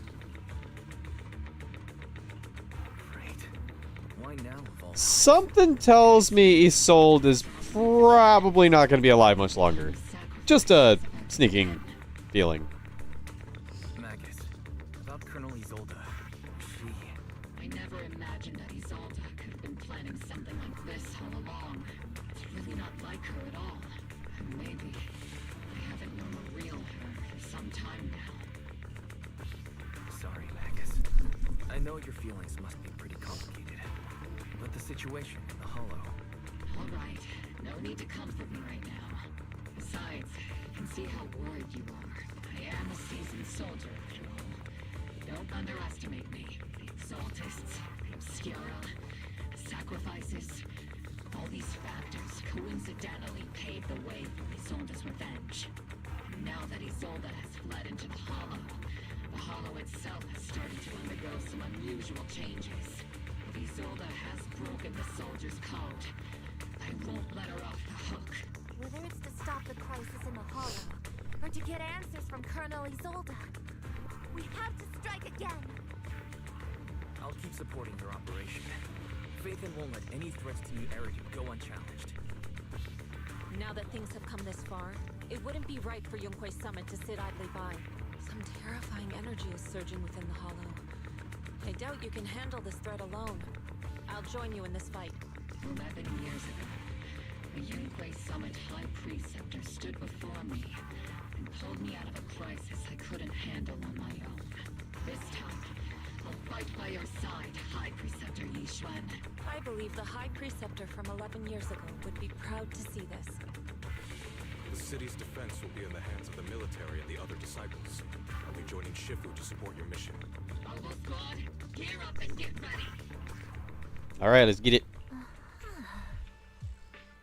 Why now of all? Something tells me Isolde is probably not going to be alive much longer. Just a sneaking feeling. Magus, about Colonel Isolde. I never imagined that Isolde could have been planning something like this all along. It's really not like her at all. And maybe I haven't known a real her for some time now. Sorry, Magus. I know your feelings must be pretty complicated. But the situation in the hollow. All right, no need to comfort me right now. Besides, I can see how worried you are. I am a seasoned soldier, after all. Don't underestimate me. The Exaltists, the Obscura, sacrifices. All these factors coincidentally paved the way for Isolde's revenge. And now that Isolde has fled into the Hollow itself has started to undergo some unusual changes. If Isolde has broken the soldier's code, I won't let her off the hook. Whether it's to stop the crisis in the Hollow, or to get answers from Colonel Isolde, we have to strike again! I'll keep supporting your operation. Phaethon won't let any threats to New Eridu go unchallenged. Now that things have come this far, it wouldn't be right for Yunque's summit to sit idly by. Some terrifying energy is surging within the Hollow. I doubt you can handle this threat alone. I'll join you in this fight. 11 years ago, the Yunque Summit High Preceptor stood before me and pulled me out of a crisis I couldn't handle on my own. This time, I'll fight by your side, High Preceptor Yixuan. I believe the High Preceptor from 11 years ago would be proud to see this. The city's defense will be in the hands of the military and the other disciples. I'll be joining Shifu to support your mission. Hobo Squad, gear up and get ready! Alright, let's get it.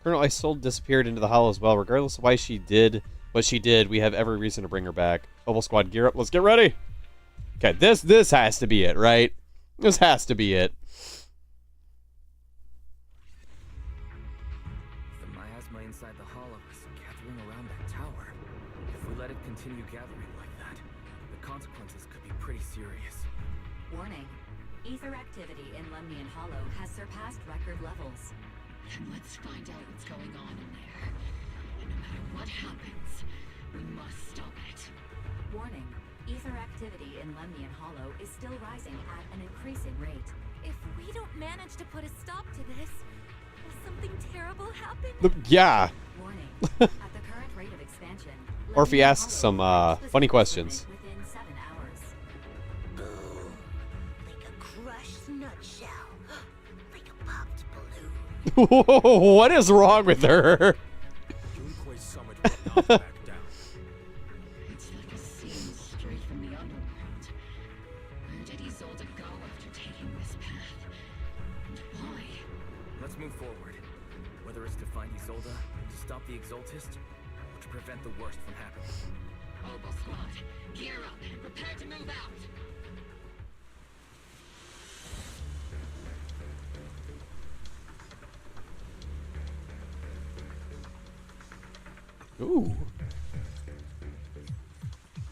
Colonel Isolde disappeared into the Hollow as well. Regardless of why she did what she did, we have every reason to bring her back. Hobo Squad, gear up. Let's get ready! Okay, this has to be it, right? This has to be it. The miasma inside the Hollow is gathering around that tower. If we let it continue gathering like that, the consequences could be pretty serious. Warning. Ether activity in Lemnian Hollow has surpassed record levels. Then let's find out what's going on in there. And no matter what happens, we must stop it. Warning. Ether activity in Lemnian Hollow is still rising at an increasing rate. If we don't manage to put a stop to this, will something terrible happen? Yeah. Warning. At the current rate of expansion, Or if he asks some funny questions. within 7 hours. Boom. Like a crushed nutshell. Like a popped balloon. What is wrong with her? Yunque's summit will not back down. It's like a scene straight from the underworld. Where did Isolde go after taking this path? And why? Let's move forward. Whether it's to find Isolde, to stop the Exaltist, or to prevent the worst from happening. Hobo Squad, gear up and prepare to move out! Ooh.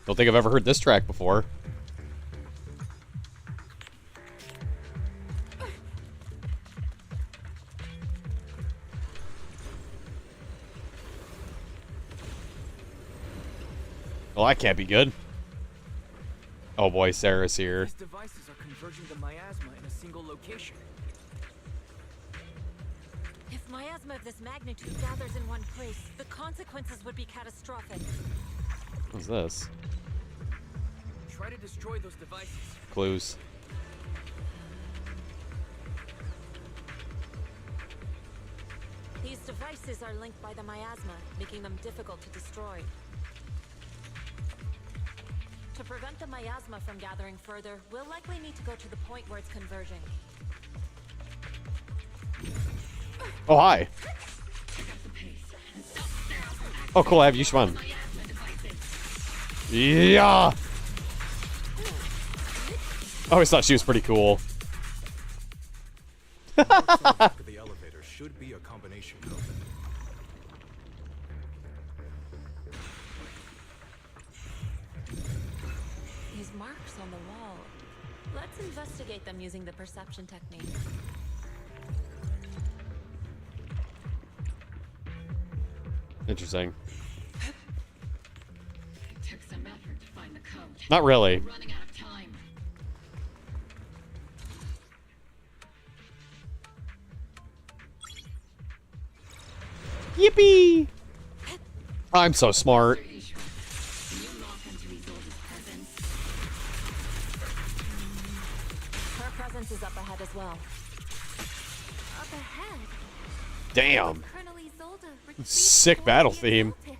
Don't think I've ever heard this track before. Well, that can't be good. Oh boy, Sarah's here. These devices are converging the miasma in a single location. If miasma of this magnitude gathers in one place, the consequences would be catastrophic. What's this? Try to destroy those devices. Clues. These devices are linked by the miasma, making them difficult to destroy. To prevent the miasma from gathering further, we'll likely need to go to the point where it's converging. Oh, hi. Oh, cool, I have Yushman. Yeah! I always thought she was pretty cool. The elevator should be a combination code. These marks on the wall. Let's investigate them using the perception technique. Interesting. It took some effort to find the code. Not really. We're running out of time. Yippee! I'm so smart. Her presence is up ahead as well. Up ahead. Damn. Colonel Isolde retreats Sick toward battle the theme. Exaltists.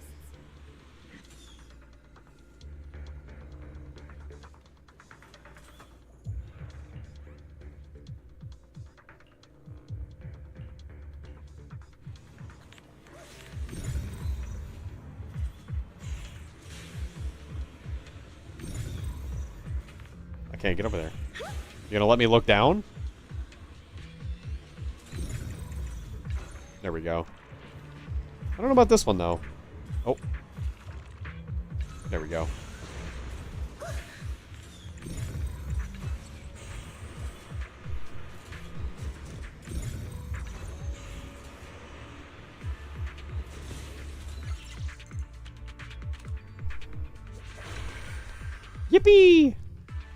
Okay, get over there. You gonna let me look down? There we go. I don't know about this one, though. Oh. There we go. Yippee!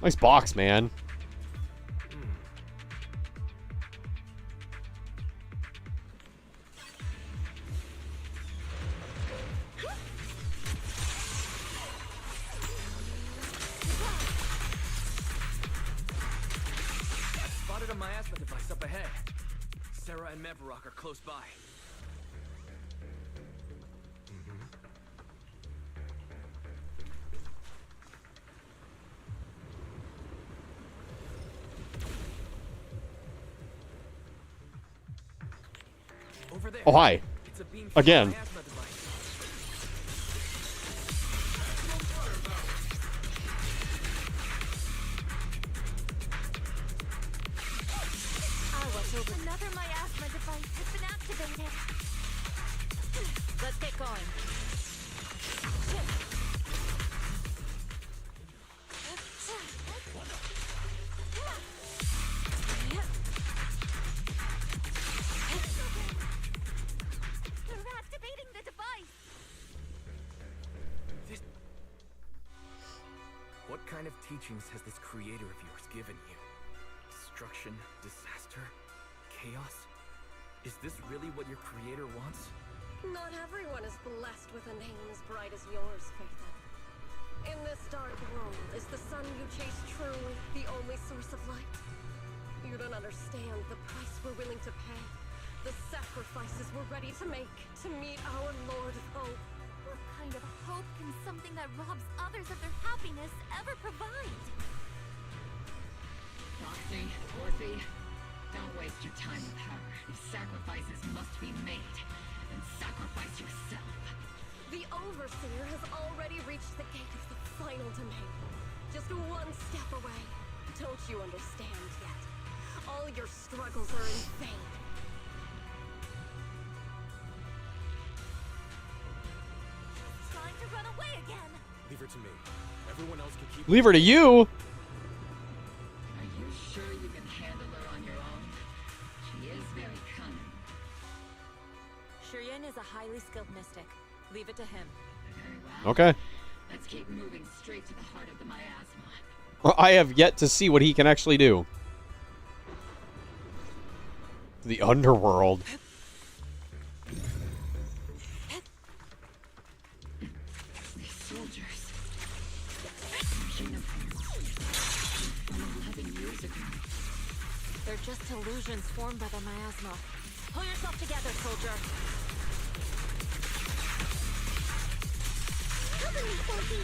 Nice box, man. Spotted a miasma device up ahead. Sarah and Mevarok are close by. Over there. Oh, hi. It's a beam Again. miasma device. Another miasma device has been activated. Let's get going. They're activating the device. What kind of teachings has this creator of yours given you? Destruction, disaster, chaos? Is this really what your creator wants? Not everyone is blessed with a name as bright as yours, Faithen. In this dark world, is the sun you chase truly the only source of light? You don't understand the price we're willing to pay, the sacrifices we're ready to make to meet our Lord of Hope. What kind of hope can something that robs others of their happiness ever provide? Roxy, Orphe, don't waste your time with her. If sacrifices must be made, then sacrifice yourself. The Overseer has already reached the gate of the final domain. Just one step away. Don't you understand yet? All your struggles are in vain. Trying to run away again. Leave her to me. Everyone else can keep. Leave her to you. Are you sure you can handle her on your own? She is very cunning. Chillin is a highly skilled mystic. Leave it to him. Very well. Okay. Let's keep moving straight to the heart of the miasma. Well, I have yet to see what he can actually do. The underworld. These soldiers. Uniforms. From 11 years ago. They're just illusions formed by the miasma. Pull yourself together, soldier. Cover me, Orphe.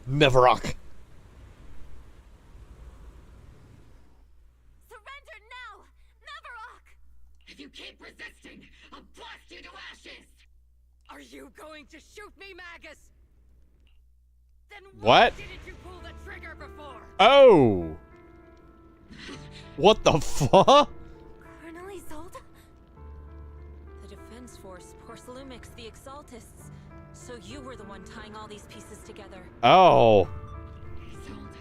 Mevarok. Surrender now! Mevarok! If you keep resisting, I'll blast you to ashes! Are you going to shoot me, Magus? Then What? why didn't you pull the trigger before? Oh. What the fuck? Colonel Isolde? The Defense Force, Porcelumix, the Exaltists. So you were the one tying all these pieces together. Oh. Isolde,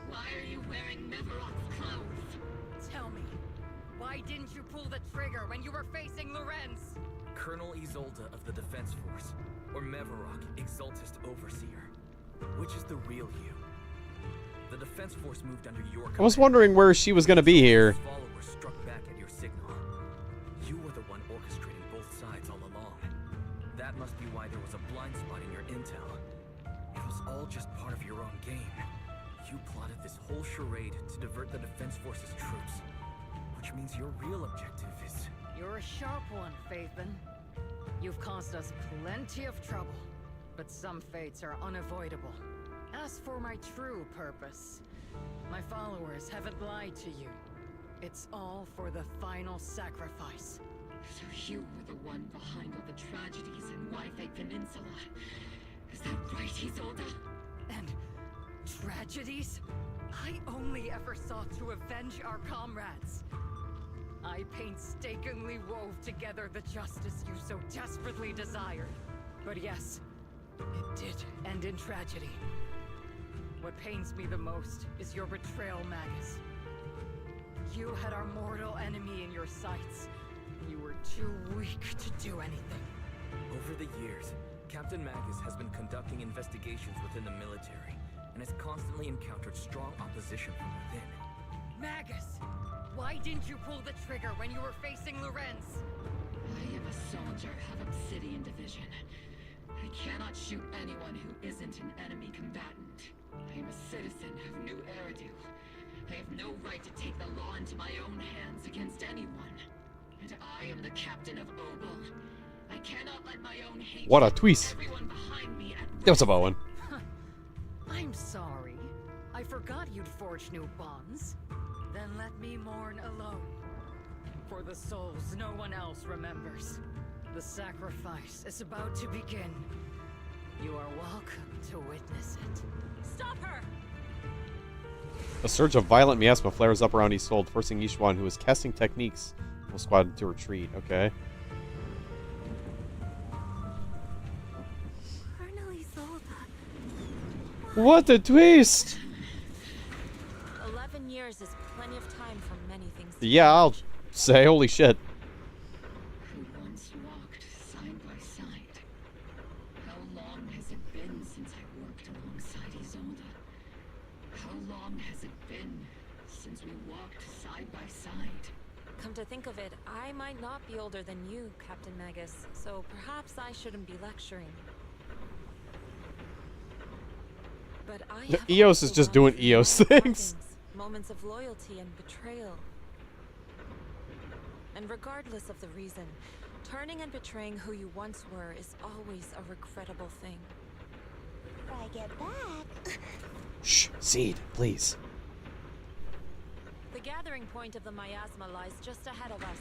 why are you wearing Mevarok's clothes? Tell me, why didn't you pull the trigger when you were facing Lorenz? Colonel Isolde of the Defense Force, or Mevarok, Exaltist Overseer. Which is the real you? The Defense Force moved under your command. I was wondering where she was gonna be here. Followers struck back at your signal. You were the one orchestrating both sides all along. That must be why there was a blind spot in your intel. It was all just part of your own game. You plotted this whole charade to divert the Defense Force's troops. Which means your real objective is... You're a sharp one, Faithen. You've caused us plenty of trouble, but some fates are unavoidable. As for my true purpose, my followers haven't lied to you. It's all for the final sacrifice. So you were the one behind all the tragedies in Wi-Fi Peninsula. Is that right, Isolde? And tragedies? I only ever sought to avenge our comrades. I painstakingly wove together the justice you so desperately desired. But yes, it did end in tragedy. What pains me the most is your betrayal, Magus. You had our mortal enemy in your sights. You were too weak to do anything. Over the years, Captain Magus has been conducting investigations within the military and has constantly encountered strong opposition from within. Magus! Why didn't you pull the trigger when you were facing Lorenz? I am a soldier of Obsidian Division. I cannot shoot anyone who isn't an enemy combatant. I am a citizen of New Eridu. I have no right to take the law into my own hands against anyone. And I am the captain of Obel. I cannot let my own hate What a twist. everyone behind me at That was a bow one. I'm sorry. I forgot you'd forged new bonds. Then let me mourn alone. For the souls no one else remembers. The sacrifice is about to begin. You are welcome to witness it. Stop her! A surge of violent miasma flares up around Isolde, forcing Yishuan, who is casting techniques, will squad to retreat. Okay. Colonel Isolde. What a twist! 11 years is plenty of time for many things. Yeah, I'll say, holy shit. Who once walked side by side. How long has it been since I worked alongside Isolde? How long has it been since we walked side by side? Come to think of it, I might not be older than you, Captain Magus, so perhaps I shouldn't be lecturing. But I have Eos is also just gone doing through Eos many things. Moments of loyalty and betrayal. And regardless of the reason, turning and betraying who you once were is always a regrettable thing. If I get back. Shh, Seed, please. The gathering point of the miasma lies just ahead of us.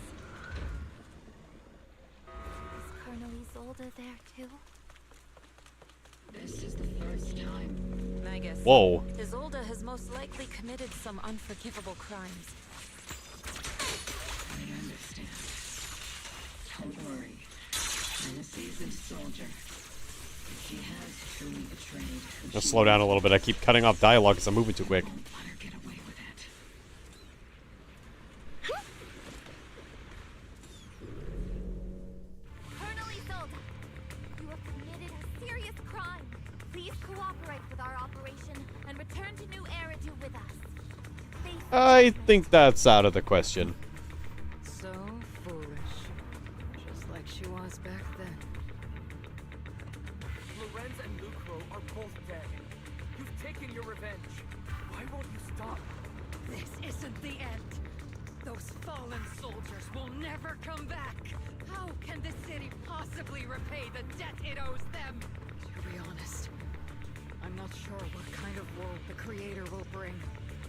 Is Colonel Isolde there too? This is the first time. Magus. Whoa. Isolde has most likely committed some unforgivable crimes. I understand. Don't worry. I'm a seasoned soldier. She has truly betrayed. Just slow down a little bit. I keep cutting off dialogue because I'm moving too quick. Let her get away with it. Colonel Isolde, you have committed a serious crime. Please cooperate with our operation and return to New Eridu with us. I think that's out of the question. So foolish. Just like she was back then. Lorenz and Lucro are both dead. You've taken your revenge. Why won't you stop? This isn't the end. Those fallen soldiers will never come back. How can the city possibly repay the debt it owes them? To be honest, I'm not sure what kind of world the Creator will bring,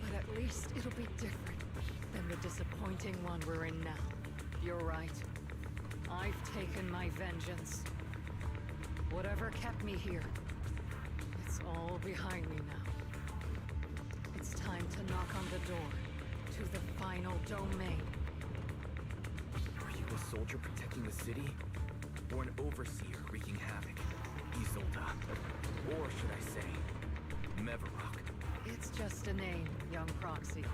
but at least it'll be different than the disappointing one we're in now. You're right. I've taken my vengeance. Whatever kept me here, it's all behind me now. It's time to knock on the door to the final domain. Are you a soldier protecting the city? Or an overseer wreaking havoc? Isolde. Or should I say, Mevarok? It's just a name, young proxy.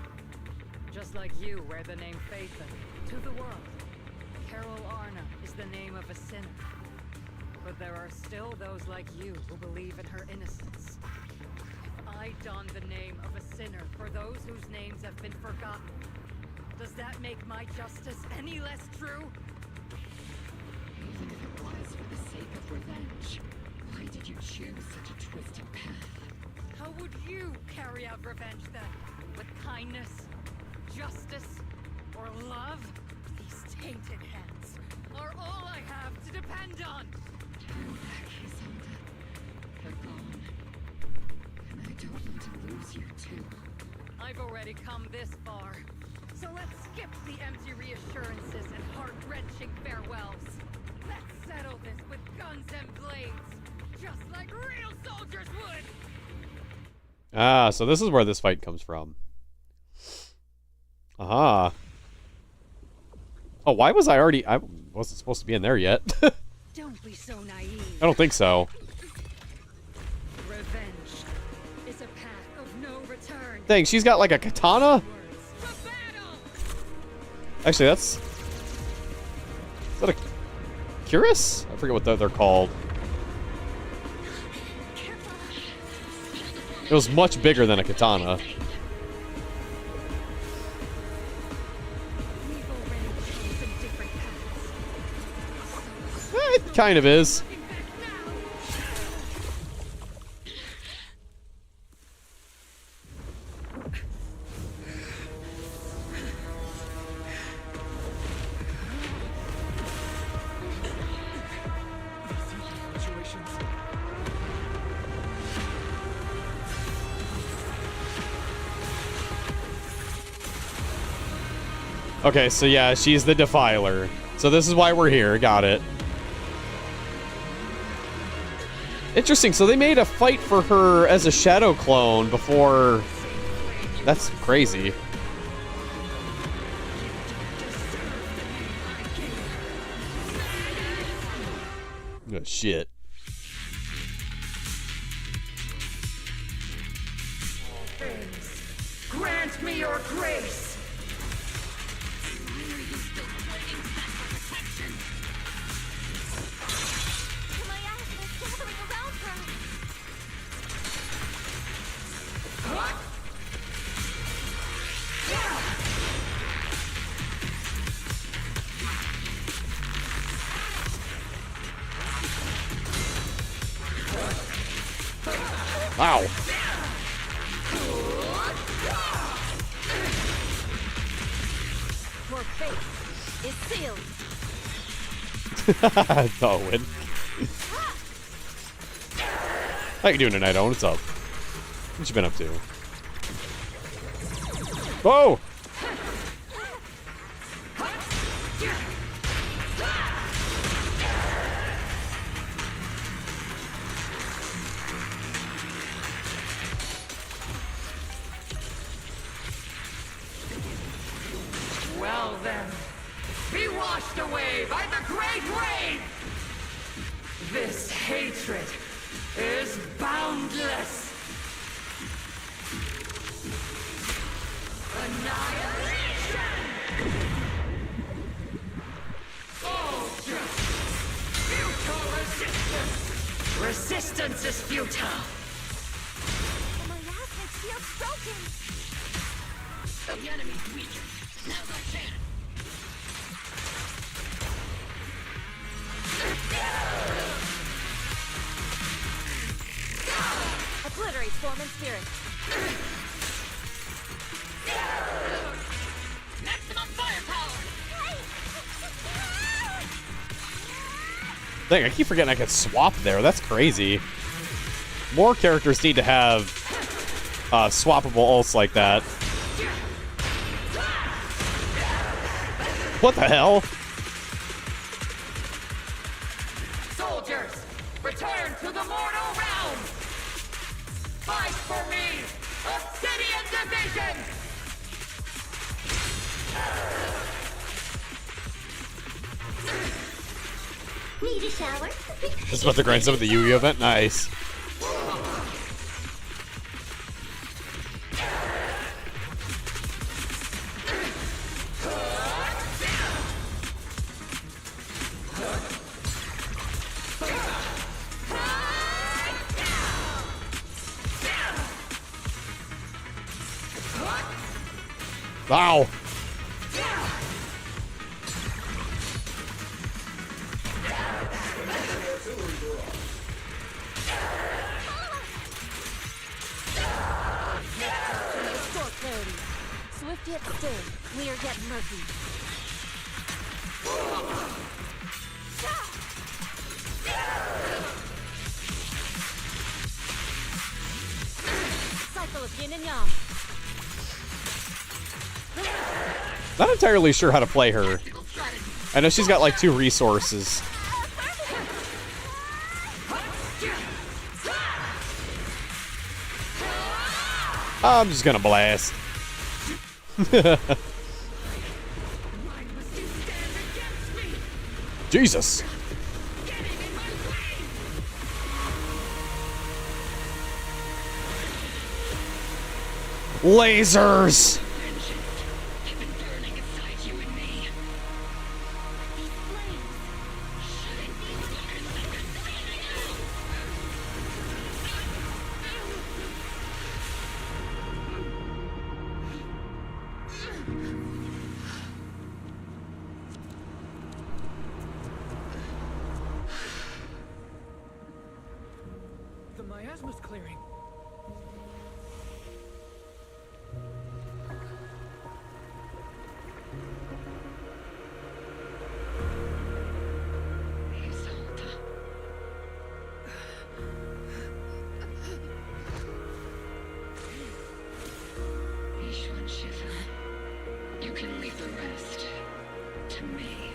Just like you wear the name Phaethon to the world. Carol Arna is the name of a sinner. But there are still those like you who believe in her innocence. If I don the name of a sinner for those whose names have been forgotten, does that make my justice any less true? Even if it was for the sake of revenge, why did you choose such a twisted path? How would you carry out revenge then? With kindness, justice, or love? These tainted hands are all I have to depend on! Turn back, Isolde. They're gone. And I don't want to lose you too. I've already come this far, so So let's skip the empty reassurances and heart-wrenching farewells. Let's settle this with guns and blades, just like real soldiers would. Ah, so this is where this fight comes from. Aha. Oh, why was I already... I wasn't supposed to be in there yet. Don't be so naive. I don't think so. Revenge is a path of no return. Dang, she's got like a katana? Actually, that's... Is that a... Cuirass? I forget what they're called. It was much bigger than a katana. It kind of is. Okay, so yeah, she's the Defiler. So this is why we're here. Got it. Interesting. So they made a fight for her as a shadow clone before. That's crazy. Oh, shit. Grant me your grace. Wow. Your fate is sealed. Doin. How you doing tonight, Owen? What's up? What you been up to? Whoa! Well then, be washed away by the great rain! This hatred is boundless! Annihilation! Ultra! Futile resistance! Resistance is futile! The miasmic shield's broken! The enemy's weak. Now's our chance. Obliterate form and spirit. Maximum firepower. Dang, I keep forgetting I could swap there. That's crazy. More characters need to have swappable ults like that. What the hell? Soldiers, return to the mortal realm! Fight for me! Obsidian Division! Need a shower? This is about to grind some of the Yu-Gi-Oh event? Nice. Wow. Restore clarity. Swift yet still, clear yet murky. Cycle of yin and yang. Not entirely sure how to play her. I know she's got like 2 resources. I'm just gonna blast. Jesus. Lasers. The miasma's clearing. You can leave the rest to me.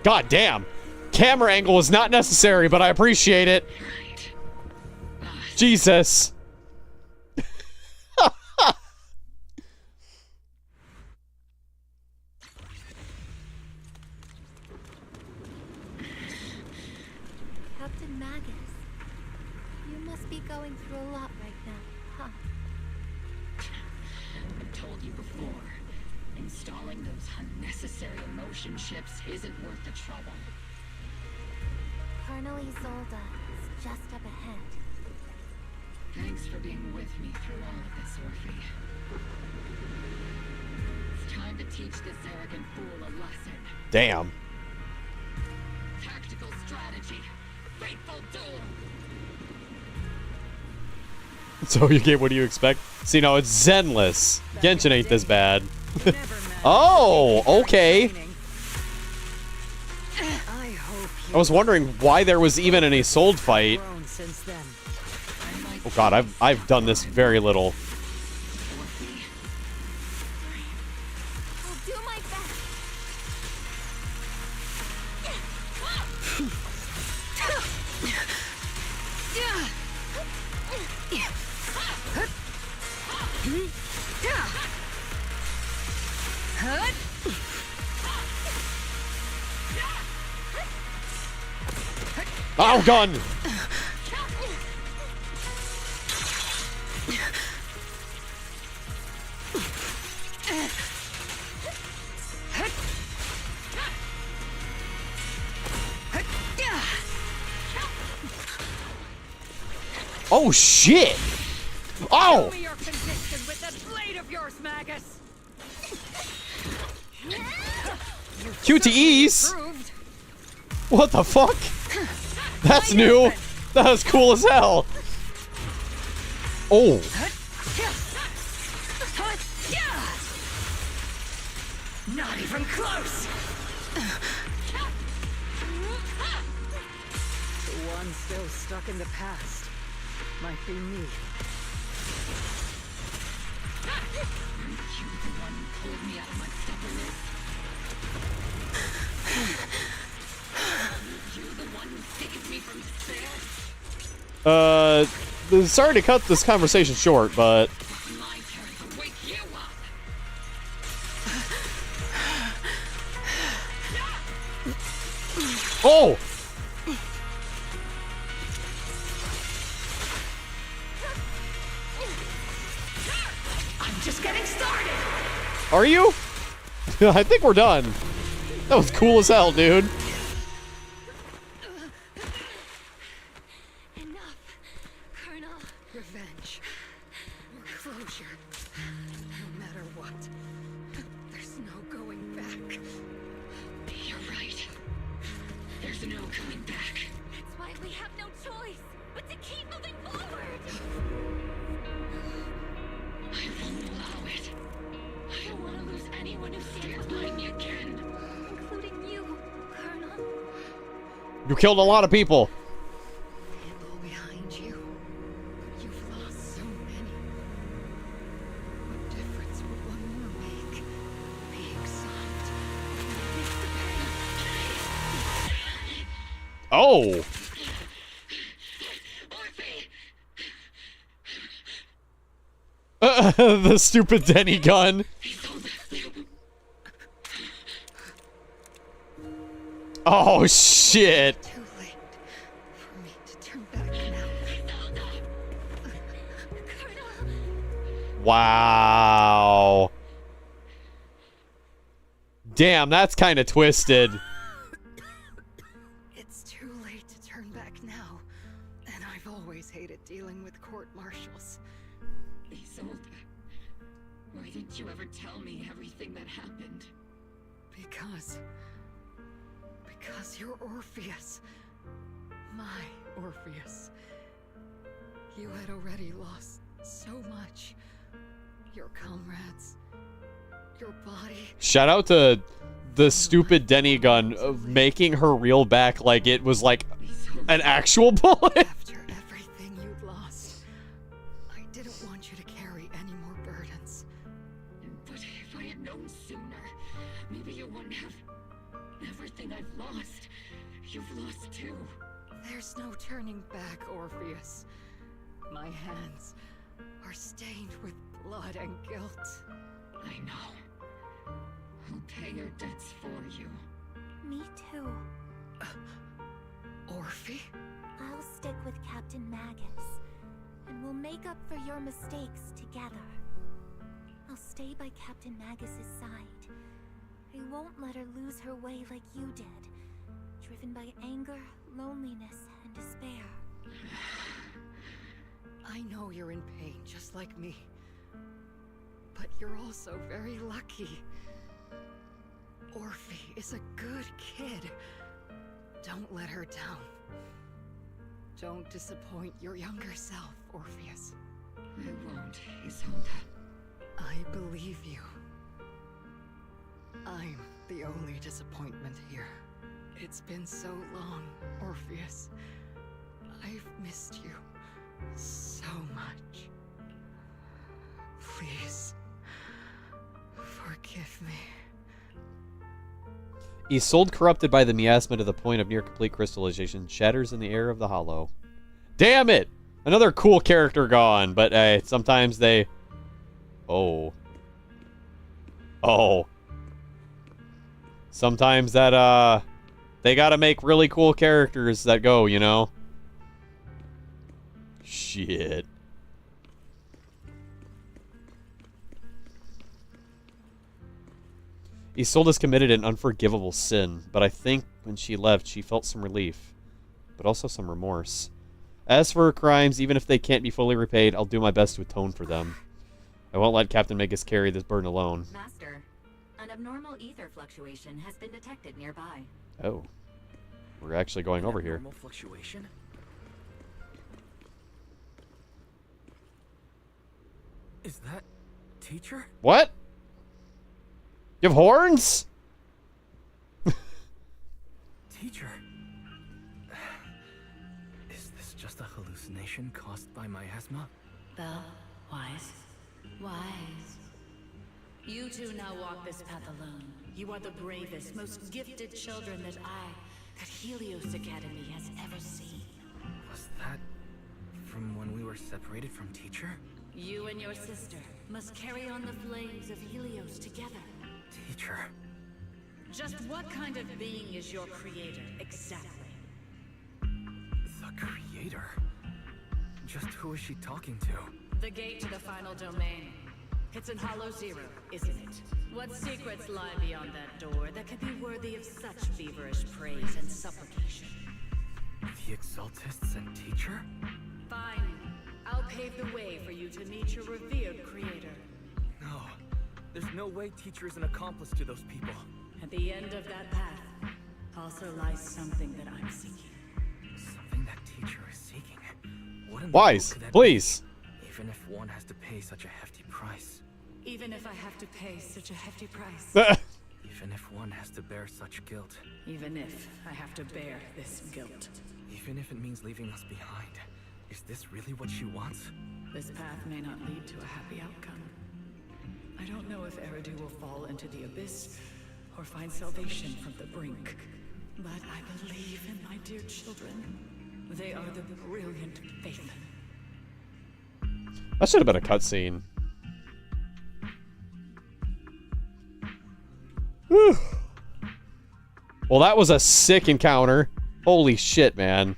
God damn. Camera angle is not necessary, but I appreciate it. Jesus. Captain Magus, you must be going through a lot right now, huh? I told you before, installing those unnecessary emotion chips isn't worth the trouble. Colonel Isolde is just up ahead. Thanks for being with me through all of this, Orphe. It's time to teach this arrogant fool a lesson. Damn. Tactical strategy. Faithful duel. So you get, what do you expect? See, no, it's Zenless. Genshin ain't this bad. Oh, okay. I was wondering why there was even an Isolde fight. Oh god, I've done this very little. I'll do my best. Oh, gun! Oh shit! Oh! Show me your conviction with that blade of yours, Magus. QTEs? What the fuck? That's new. That was cool as hell. Oh. Not even close. The one still stuck in the past might be me. You the one who pulled me out of my stubbornness. You the one who saved me from despair. Sorry to cut this conversation short, but My turn to wake you up. oh! I'm just getting started. Are you? I think we're done. That was cool as hell, dude. Enough, Colonel. Revenge. Or closure. No matter what. There's no going back. You're right. There's no coming back. That's why we have no choice but to keep moving forward. I won't allow it. I don't want to lose anyone who stands by me again. Including you, Colonel. You killed a lot of people. People behind you. You've lost so many. What difference would one more make? Being so Oh! The stupid Denny gun. Oh, shit. Too late for me to turn back now. Wow. Damn, that's kind of twisted. It's too late to turn back now. And I've always hated dealing with court-martials. Isolde, why didn't you ever tell me everything that happened? Because you're Orpheus. My Orpheus. You had already lost so much. Your comrades. Your body. Shout out to the stupid Denny gun of making her reel back like it was like an actual bullet. After everything you'd lost, I didn't want you to carry any more burdens. But if I had known sooner, maybe you wouldn't have... Everything I've lost, you've lost too. There's no turning back, Orpheus. My hands are stained with blood and guilt. I know. I'll pay your debts for you. Me too. Orphe? I'll stick with Captain Magus, and we'll make up for your mistakes together. I'll stay by Captain Magus's side. I won't let her lose her way like you did, driven by anger, loneliness, and despair. I know you're in pain, just like me. But you're also very lucky. Orphe is a good kid. Don't let her down. Don't disappoint your younger self, Orpheus. I won't, Isolde. I believe you. I'm the only disappointment here. It's been so long, Orpheus. I've missed you so much. Please, forgive me. Isolde, corrupted by the miasma to the point of near complete crystallization, shatters in the air of the hollow. Damn it! Another cool character gone, but sometimes they... Oh. Oh. Sometimes that, they gotta make really cool characters that go, you know? Shit. Isolde has committed an unforgivable sin, but I think when she left, she felt some relief, but also some remorse. As for her crimes, even if they can't be fully repaid, I'll do my best to atone for them. I won't let Captain Magus carry this burden alone. Master, an abnormal ether fluctuation has been detected nearby. Oh. We're actually going over here. Abnormal fluctuation? Is that teacher? What? You have horns? Teacher. Is this just a hallucination caused by miasma? Belle, wise. You two now walk this path alone. You are the bravest, most gifted children that Helios Academy has ever seen. Was that from when we were separated from teacher? You and your sister must carry on the flames of Helios together. Teacher. Just what kind of being is your creator, exactly? The creator? Just who is she talking to? The gate to the final domain. It's in Hollow Zero, isn't it? What secrets lie beyond that door that could be worthy of such feverish praise and supplication? The Exaltists and teacher? Fine. I'll pave the way for you to meet your revered creator. No. There's no way teacher is an accomplice to those people. At the end of that path also lies something that I'm seeking. Something that teacher is seeking? What in the Wise, world could that please. be? Even if one has to pay such a hefty price. Even if I have to pay such a hefty price. Even if one has to bear such guilt. Even if I have to bear this guilt. Even if it means leaving us behind. Is this really what she wants? This path may not lead to a happy outcome. I don't know if Eridu will fall into the abyss or find salvation from the brink. But I believe in my dear children. They are the brilliant faith. That should have been a cutscene. Whew. Well, that was a sick encounter. Holy shit, man.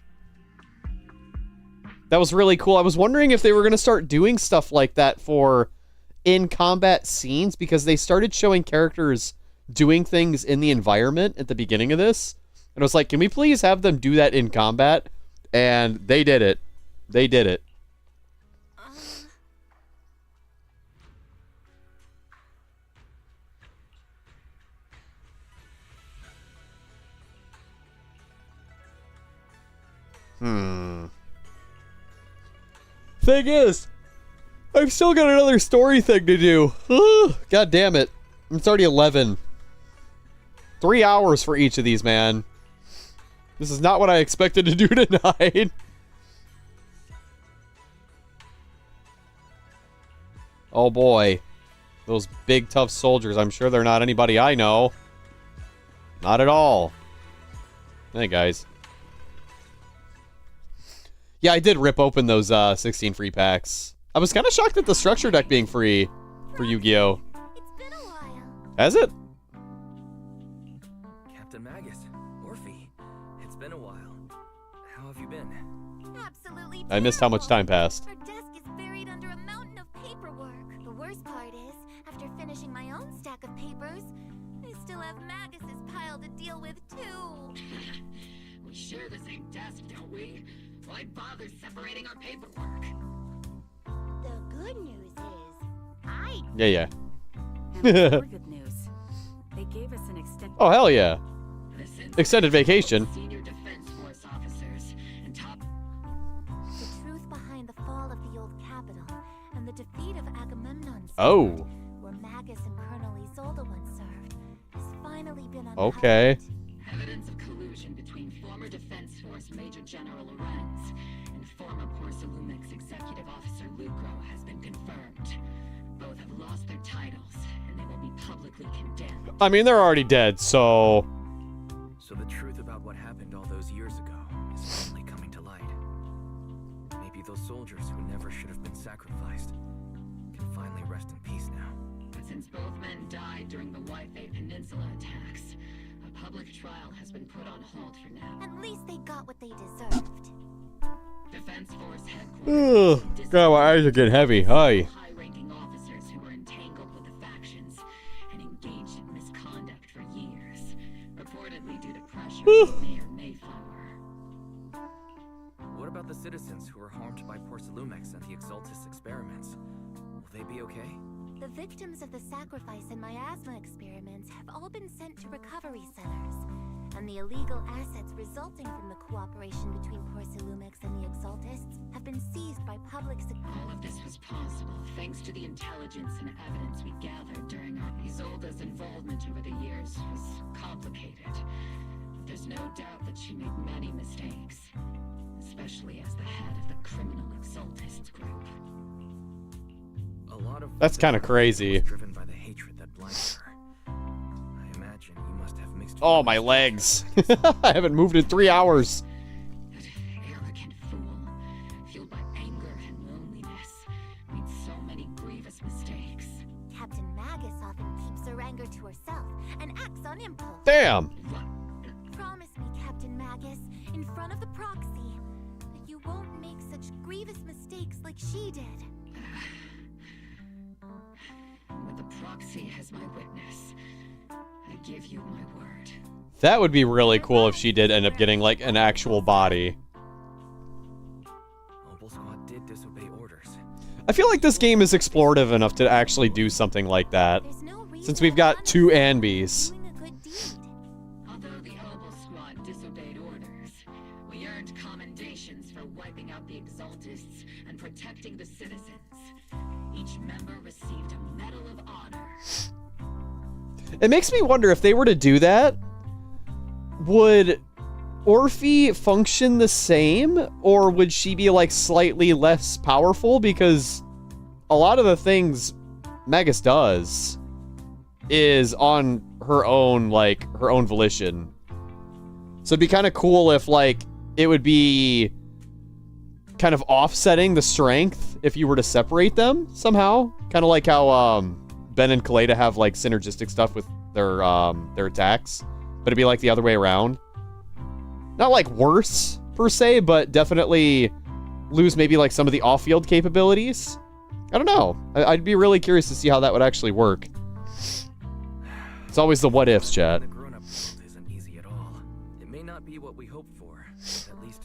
That was really cool. I was wondering if they were going to start doing stuff like that for in-combat scenes, because they started showing characters doing things in the environment at the beginning of this. And I was like, can we please have them do that in combat? And they did it. They did it. Thing is, I've still got another story thing to do. God damn it. It's already 11. 3 hours for each of these, man. This is not what I expected to do tonight. Oh boy. Those big tough soldiers. I'm sure they're not anybody I know. Not at all. Hey guys. Yeah, I did rip open those 16 free packs. I was kind of shocked at the structure deck being free for Yu-Gi-Oh! It's been a while. Has it? Captain Magus, Orphe, it's been a while. How have you been? Absolutely I missed how much time passed. Our desk is buried under a mountain of paperwork. The worst part is, after finishing my own stack of papers, I still have Magus's pile to deal with too. We share the same desk, don't we? Why bother separating our paperwork? The good news is, I Yeah. And more good news. They gave us an extended. Oh, hell yeah. Extended vacation. Senior Defense Force officers and top. The truth behind the fall of the old capital and the defeat of Agamemnon's Oh. where Magus and Colonel Isolde once served, has finally been uncovered. Okay. Evidence of collusion between former Defense Force Major General Lorenz and former Porcelumix Executive Officer Lucro has been confirmed. Both have lost their titles, and they will be publicly condemned. I mean, they're already dead, so... So the truth about what happened all those years ago is finally coming to light. Maybe those soldiers who never should have been sacrificed can finally rest in peace now. But since both men died during the White Peninsula attacks, a public trial has been put on hold for now. At least they got what they deserved. Defense Force headquarters. Ugh. God, my eyes are getting heavy. Hi. High-ranking officers who were entangled with the factions and engaged in misconduct for years, reportedly due to pressure from Mayor Mayflower. What about the citizens who were harmed by Porcelumix and the Exaltus experiments? Will they be okay? The victims of the sacrifice and miasma experiments have all been sent to recovery centers, and the illegal assets resulting from the cooperation between Porcelumix and the Exaltists have been seized by public All of this was possible thanks to the intelligence and evidence we gathered during our Isolde's involvement over the years was complicated. There's no doubt that she made many mistakes, especially as the head of the criminal Exaltists group. A lot of That's kind of crazy. driven by the hatred that blinds her. I imagine you must have mixed. Oh, my legs. I haven't moved in 3 hours. Arrogant fool, fueled by anger and loneliness, made so many grievous mistakes. Captain Magus often keeps her anger to herself and acts on impulse. Damn. Promise me, Captain Magus, in front of the proxy, that you won't make such grievous mistakes like she did. With the proxy as my witness, I give you my word. That would be really cool if she did end up getting, like, an actual body. Mobile Squad did disobey orders. I feel like this game is explorative enough to actually do something like that. Since we've got 2 Anbis. Although the Mobile Squad disobeyed orders, we earned commendations for wiping out the Exaltists and protecting the citizens. Each member received a Medal of Honor. It makes me wonder if they were to do that, would Orphe function the same, or would she be like slightly less powerful? Because a lot of the things Magus does is on her own, like her own volition. So it'd be kind of cool if, like, it would be kind of offsetting the strength if you were to separate them somehow. Kind of like how Ben and Kaleda have, like, synergistic stuff with their attacks. But it'd be, like, the other way around. Not, like, worse, per se, but definitely lose maybe, like, some of the off-field capabilities. I don't know. I'd be really curious to see how that would actually work. It's always the what-ifs, chat.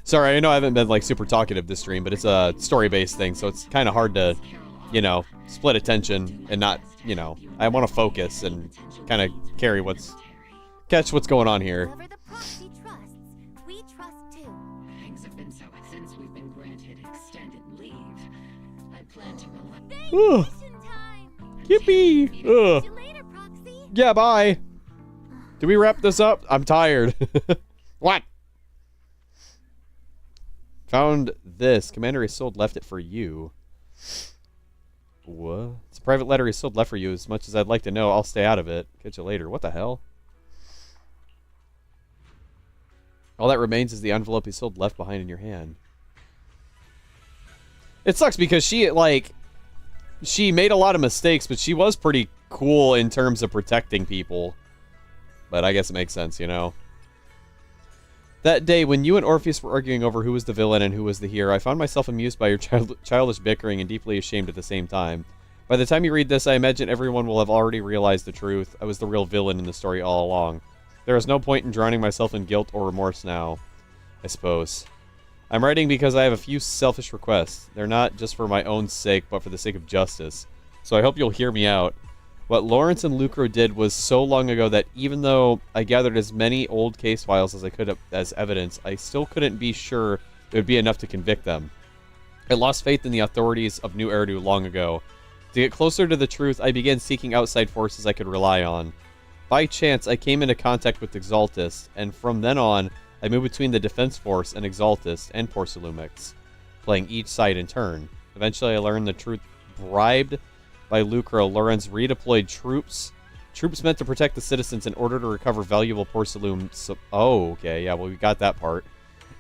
Sorry, I know I haven't been, like, super talkative this stream, but it's a story-based thing, so it's kind of hard to, you know, split attention and not, you know, I want to focus and kind of catch what's going on here. Whoever the proxy trusts, we trust too. Things have been so since we've been granted extended leave. I plan to Ugh. Yippee! Ugh. Yeah, bye. Do we wrap this up? I'm tired. What? Found this. Commander Isolde left it for you. What? It's a private letter Isolde left for you. As much as I'd like to know, I'll stay out of it. Catch you later. What the hell? All that remains is the envelope Isolde left behind in your hand. It sucks because she, like, she made a lot of mistakes, but she was pretty cool in terms of protecting people. But I guess it makes sense, you know? That day, when you and Orpheus were arguing over who was the villain and who was the hero, I found myself amused by your childish bickering and deeply ashamed at the same time. By the time you read this, I imagine everyone will have already realized the truth. I was the real villain in the story all along. There is no point in drowning myself in guilt or remorse now, I suppose. I'm writing because I have a few selfish requests. They're not just for my own sake, but for the sake of justice. So I hope you'll hear me out. What Lawrence and Lucro did was so long ago that even though I gathered as many old case files as I could as evidence, I still couldn't be sure it would be enough to convict them. I lost faith in the authorities of New Eridu long ago. To get closer to the truth, I began seeking outside forces I could rely on. By chance, I came into contact with Exaltus, and from then on, I moved between the Defense Force and Exaltus and Porcelumix, playing each side in turn. Eventually, I learned the truth. Bribed by Lucro, Lorenz redeployed troops meant to protect the citizens in order to recover valuable porcelain. Oh, okay, yeah, well, we got that part.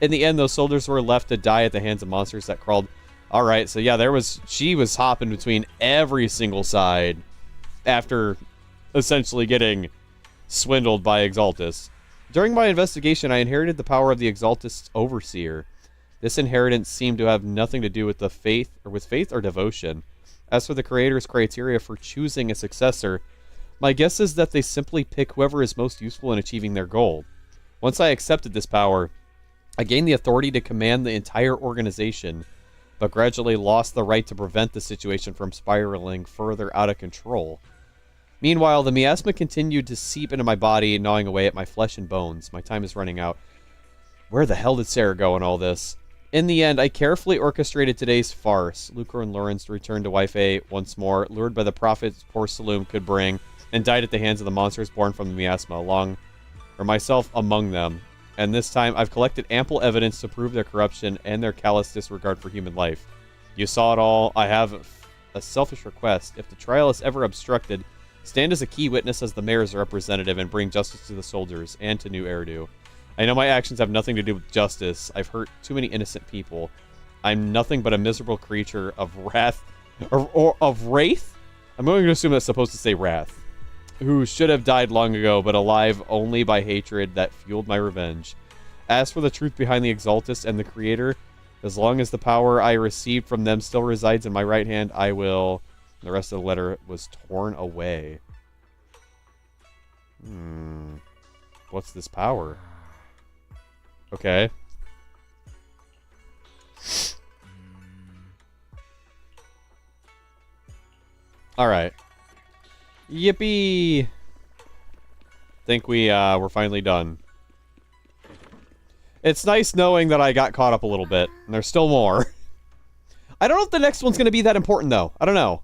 In the end, those soldiers were left to die at the hands of monsters that crawled. All right, so yeah, she was hopping between every single side after essentially getting swindled by Exaltus. During my investigation, I inherited the power of the Exaltus Overseer. This inheritance seemed to have nothing to do with faith or devotion. As for the creator's criteria for choosing a successor, my guess is that they simply pick whoever is most useful in achieving their goal. Once I accepted this power, I gained the authority to command the entire organization, but gradually lost the right to prevent the situation from spiraling further out of control. Meanwhile, the miasma continued to seep into my body, gnawing away at my flesh and bones. My time is running out. Where the hell did Sarah go in all this? In the end, I carefully orchestrated today's farce. Lucro and Lawrence returned to Wi-Fi once more, lured by the profits poor Saloon could bring, and died at the hands of the monsters born from the miasma, myself among them. And this time, I've collected ample evidence to prove their corruption and their callous disregard for human life. You saw it all. I have a selfish request. If the trial is ever obstructed, stand as a key witness as the mayor's representative and bring justice to the soldiers and to New Eridu. I know my actions have nothing to do with justice. I've hurt too many innocent people. I'm nothing but a miserable creature of wrath, or of wraith? I'm going to assume that's supposed to say wrath. Who should have died long ago, but alive only by hatred that fueled my revenge. As for the truth behind the Exaltus and the Creator, as long as the power I received from them still resides in my right hand, I will... The rest of the letter was torn away. What's this power? Okay. Alright. Yippee! Think we're finally done. It's nice knowing that I got caught up a little bit, and there's still more. I don't know if the next one's going to be that important, though. I don't know.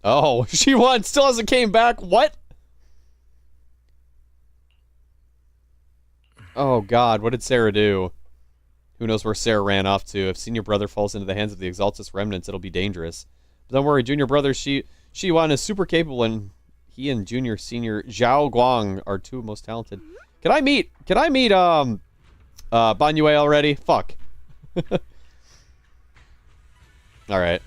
Oh, she won. Still hasn't came back. What? Oh, God. What did Sarah do? Who knows where Sarah ran off to? If Senior Brother falls into the hands of the Exaltus remnants, it'll be dangerous. But don't worry, Junior Brother, she Shi-Wan is super capable, and he and Junior Senior Zhao Guang are two most talented. Can I meet Banyue already? Fuck. Alright.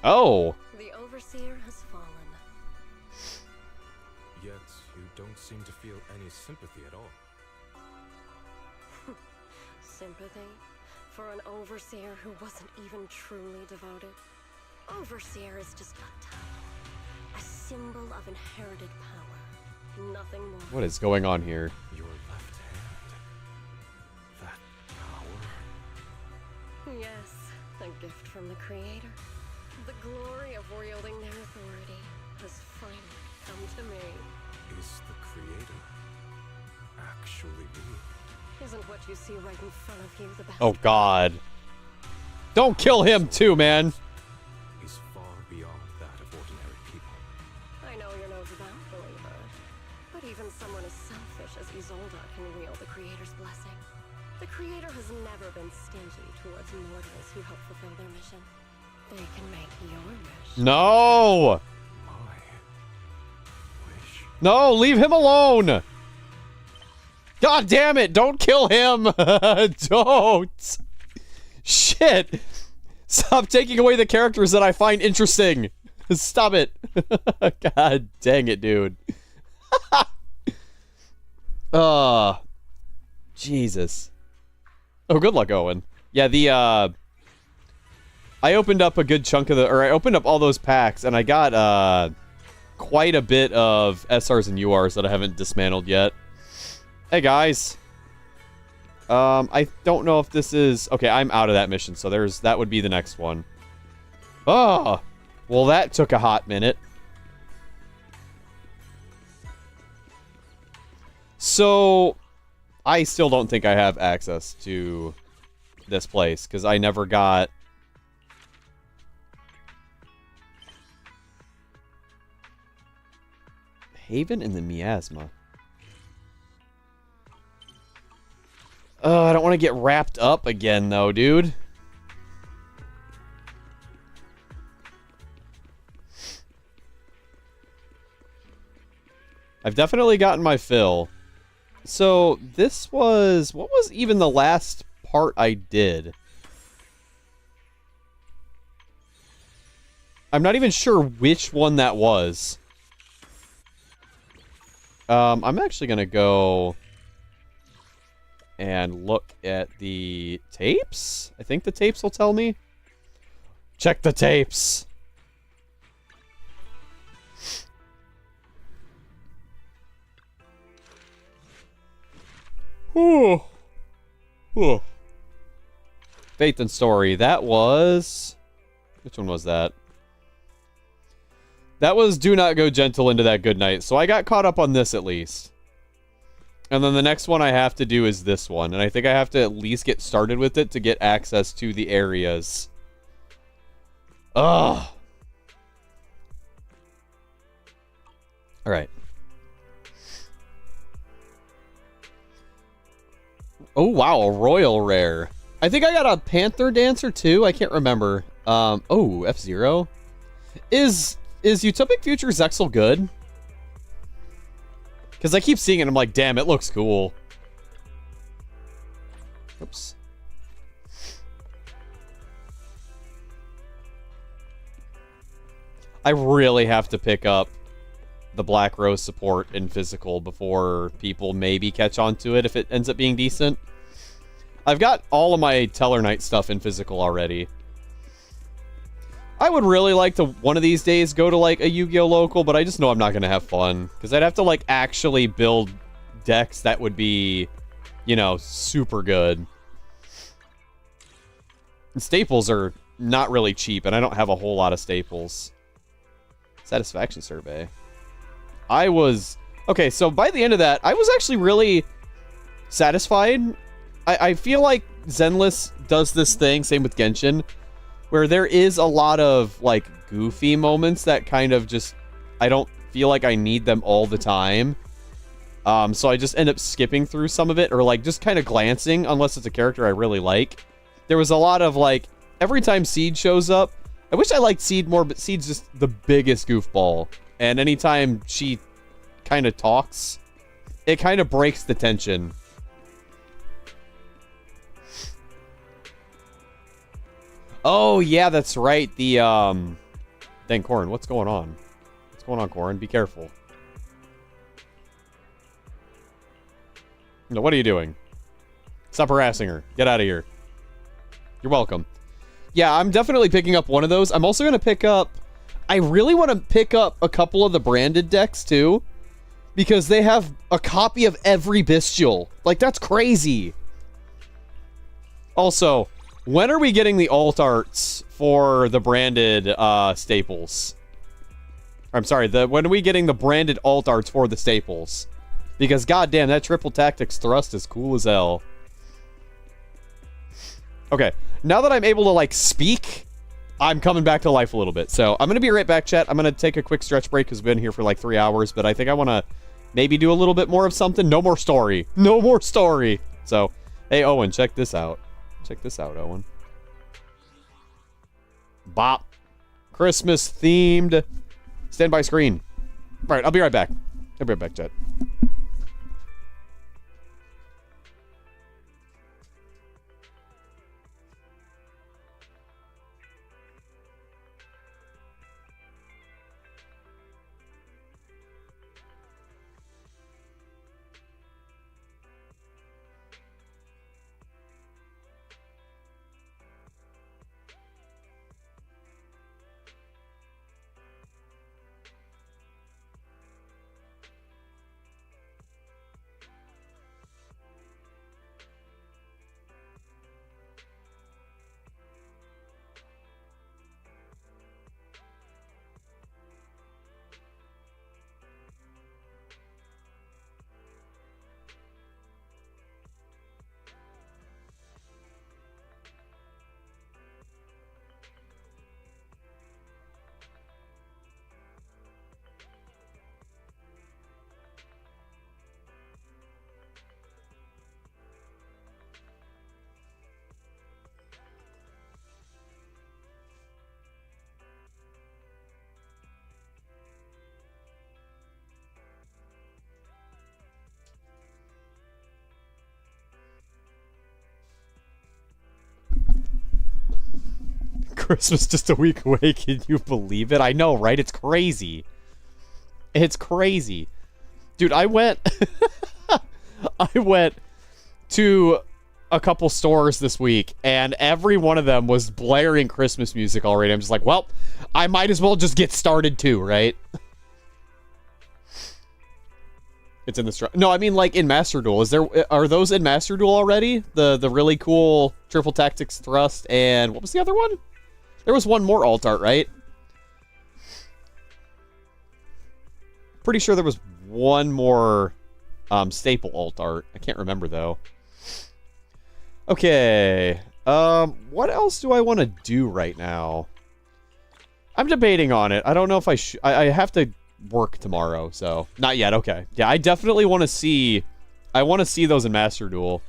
Oh. The Overseer has fallen. Yet you don't seem to feel any sympathy at all. Sympathy? For an Overseer who wasn't even truly devoted? Overseer is just a title. A symbol of inherited power. Nothing more. What is going on here? Your left hand. That power. Yes, a gift from the Creator. The glory of wielding their authority has finally come to me. Is the Creator actually real? Isn't what you see right in front of you the best? Oh God. Don't kill him too, man. He's far beyond that of ordinary people. I know you're no devout believer, but even someone as selfish as Isolde can wield the Creator's blessing. The Creator has never been stingy towards mortals who help fulfill their mission. They can make your wish. No. No, leave him alone. God damn it, don't kill him. Don't. Shit. Stop taking away the characters that I find interesting. Stop it. God dang it, dude. Jesus. Oh, good luck, Owen. Yeah, I opened up a good chunk of I opened up all those packs, and I got, quite a bit of SRs and URs that I haven't dismantled yet. Hey, guys. I don't know if this is... Okay, I'm out of that mission, so that would be the next one. Oh! Well, that took a hot minute. So, I still don't think I have access to this place, because I never got... Haven in the Miasma. Oh, I don't want to get wrapped up again, though, dude. I've definitely gotten my fill. So, this was... What was even the last part I did? I'm not even sure which one that was. I'm actually gonna go and look at the tapes. I think the tapes will tell me. Check the tapes. Ooh. Ooh. Faith and Story. That was... Which one was that? That was Do Not Go Gentle into That Good Night. So I got caught up on this at least. And then the next one I have to do is this one. And I think I have to at least get started with it to get access to the areas. Ugh. Alright. Oh, wow. A Royal Rare. I think I got a Panther Dancer too. I can't remember. Oh, F-Zero. Is Utopic Future Zexal good? Because I keep seeing it and I'm like, damn, it looks cool. Oops. I really have to pick up the Black Rose support in physical before people maybe catch on to it if it ends up being decent. I've got all of my Tellarknight stuff in physical already. I would really like to, one of these days, go to, like, a Yu-Gi-Oh! Local, but I just know I'm not going to have fun. Because I'd have to, like, actually build decks that would be, you know, super good. And staples are not really cheap, and I don't have a whole lot of staples. Satisfaction survey. I was... Okay, so by the end of that, I was actually really satisfied. I feel like Zenless does this thing, same with Genshin, where there is a lot of, like, goofy moments that kind of just... I don't feel like I need them all the time. So I just end up skipping through some of it, or, like, just kind of glancing, unless it's a character I really like. There was a lot of, like, every time Seed shows up, I wish I liked Seed more, but Seed's just the biggest goofball. And anytime she kind of talks, it kind of breaks the tension. Oh, yeah, that's right. The, dang, Corin, what's going on? What's going on, Corin? Be careful. No, what are you doing? Stop harassing her. Get out of here. You're welcome. Yeah, I'm definitely picking up one of those. I'm also going to pick up... I really want to pick up a couple of the branded decks, too. Because they have a copy of every Bestial. Like, that's crazy. Also, when are we getting the alt arts for the branded staples? I'm sorry, when are we getting the branded alt arts for the staples? Because goddamn, that triple tactics thrust is cool as hell. Okay, now that I'm able to, like, speak, I'm coming back to life a little bit. So, I'm going to be right back, chat. I'm going to take a quick stretch break because we've been here for, like, 3 hours. But I think I want to maybe do a little bit more of something. No more story. No more story. So, hey, Owen, check this out. Check this out, Owen. Bop. Christmas-themed standby screen. All right, I'll be right back. I'll be right back, chat. Christmas just a week away. Can you believe it? I know, right? It's crazy. It's crazy. Dude, I went... I went to a couple stores this week, and every one of them was blaring Christmas music already. I'm just like, well, I might as well just get started too, right? It's in the store. No, I mean, like, in Master Duel. Are those in Master Duel already? The really cool Triple Tactics Thrust, and what was the other one? There was one more alt art, right? Pretty sure there was one more staple alt art. I can't remember, though. Okay. What else do I want to do right now? I'm debating on it. I don't know if I have to work tomorrow, so... Not yet, okay. Yeah, I definitely want to see... I want to see those in Master Duel.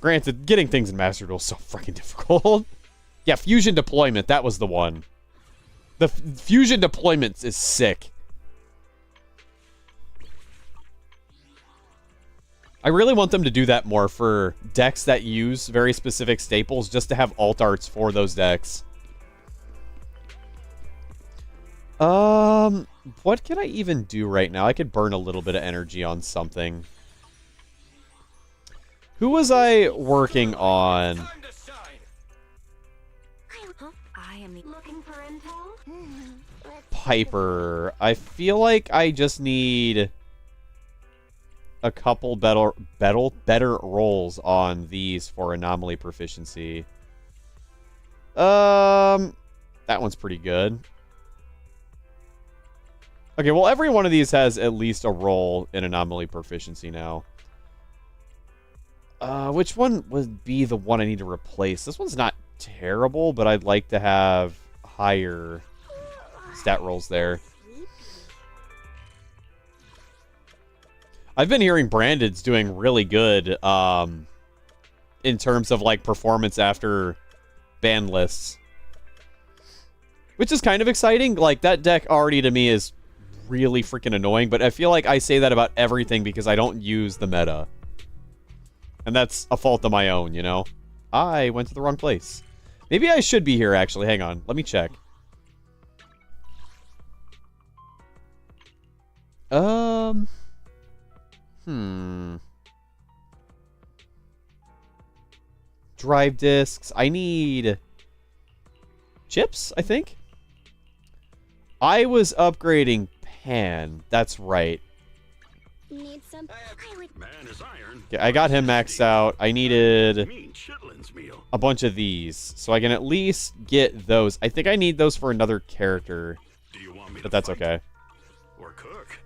Granted, getting things in Master Duel is so freaking difficult. Yeah, Fusion Deployment, that was the one. The Fusion Deployment is sick. I really want them to do that more for decks that use very specific staples, just to have alt arts for those decks. What can I even do right now? I could burn a little bit of energy on something. Who was I working on? I am looking for intel. Piper. I feel like I just need a couple better rolls on these for anomaly proficiency. That one's pretty good. Okay, well, every one of these has at least a roll in anomaly proficiency now. Which one would be the one I need to replace? This one's not terrible, but I'd like to have higher stat rolls there. I've been hearing Branded's doing really good in terms of like performance after ban lists. Which is kind of exciting. Like, that deck already to me is really freaking annoying, but I feel like I say that about everything because I don't use the meta. And that's a fault of my own, you know? I went to the wrong place. Maybe I should be here, actually. Hang on. Let me check. Drive discs. I need chips, I think. I was upgrading Pan. That's right. Need some? Man is iron. Okay, I got him maxed out. I needed a bunch of these, so I can at least get those. I think I need those for another character, but that's okay.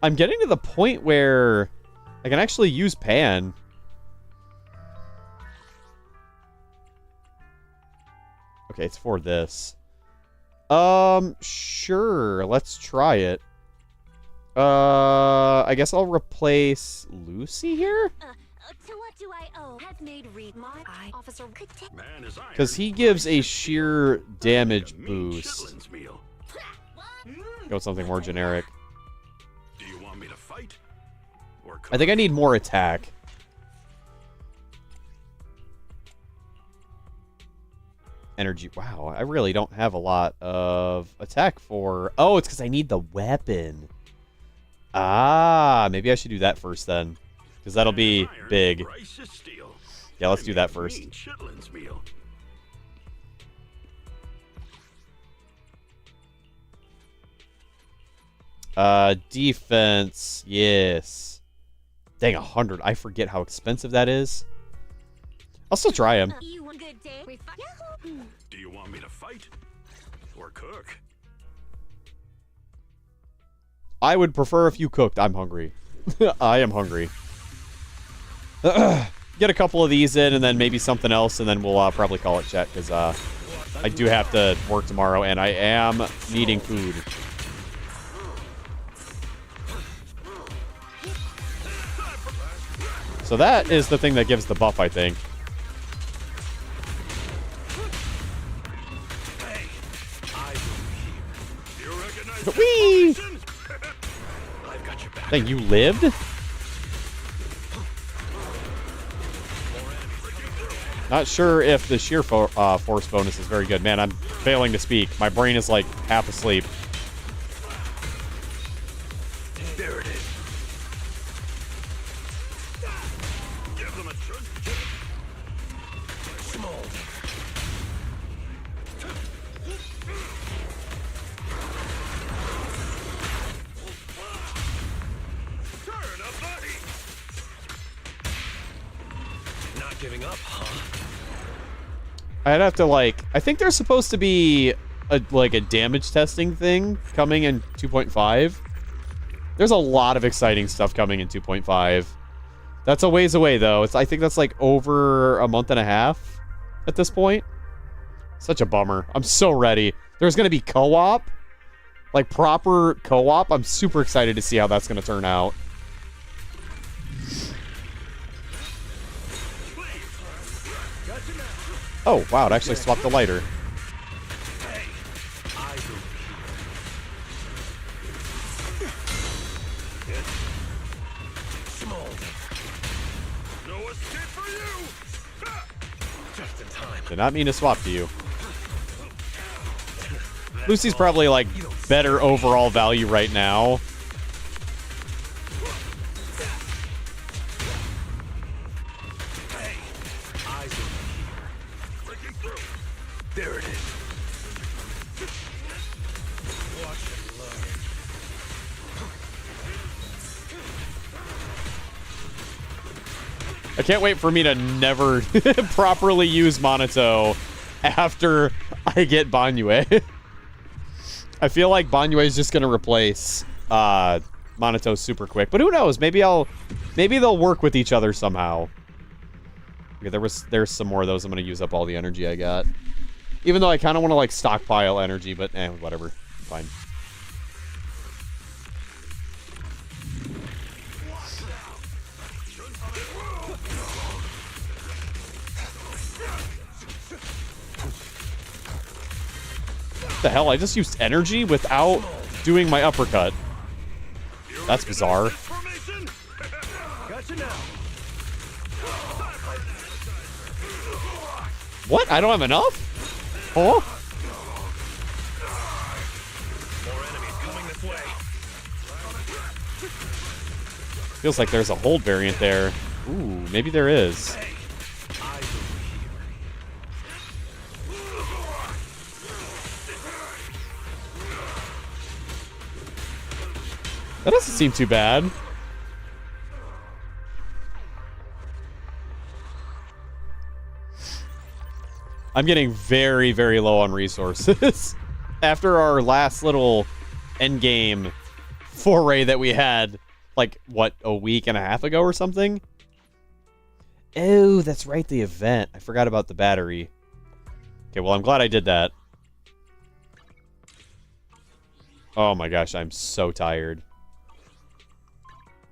I'm getting to the point where I can actually use Pan. Okay, it's for this. Sure. Let's try it. I guess I'll replace Lucy here? To what do I owe? Have made read my officer could take. Because he gives a sheer damage boost. Go with something more generic. Do you want me to fight? I think I need more attack. Energy. Wow, I really don't have a lot of attack for... Oh, it's because I need the weapon. Ah, maybe I should do that first then. Because that'll be big. Yeah, let's do that first. Defense. Yes. Dang, 100. I forget how expensive that is. I'll still try him. Do you want me to fight or cook? I would prefer if you cooked. I'm hungry. I am hungry. Get a couple of these in and then maybe something else, and then we'll probably call it chat, because I do have to work tomorrow, and I am needing food. So that is the thing that gives the buff, I think. Whee! Dang, you lived? Not sure if the sheer force bonus is very good. Man, I'm failing to speak. My brain is like half asleep. There it is. Give them a small. Turn a buddy. Not giving up, huh? I'd have to, like... I think there's supposed to be a damage testing thing coming in 2.5. There's a lot of exciting stuff coming in 2.5. That's a ways away, though. I think that's, like, over a month and a half at this point. Such a bummer. I'm so ready. There's going to be co-op. Like, proper co-op. I'm super excited to see how that's going to turn out. Oh, wow, it actually swapped the lighter. Did not mean to swap to you. Lucy's probably, like, better overall value right now. There it is. I can't wait for me to never properly use Monato after I get Banyue. I feel like Banyue is just going to replace Monato super quick. But who knows? Maybe they'll work with each other somehow. Okay, there's some more of those. I'm going to use up all the energy I got. Even though I kind of want to, like, stockpile energy, but whatever. Fine. What the hell? I just used energy without doing my uppercut. That's bizarre. Gotcha now. What? I don't have enough? Huh? More enemies coming this way. Feels like there's a hold variant there. Ooh, maybe there is. That doesn't seem too bad. I'm getting very, very low on resources. After our last little endgame foray that we had, like, what, a week and a half ago or something? Oh, that's right, the event. I forgot about the battery. Okay, well, I'm glad I did that. Oh my gosh, I'm so tired.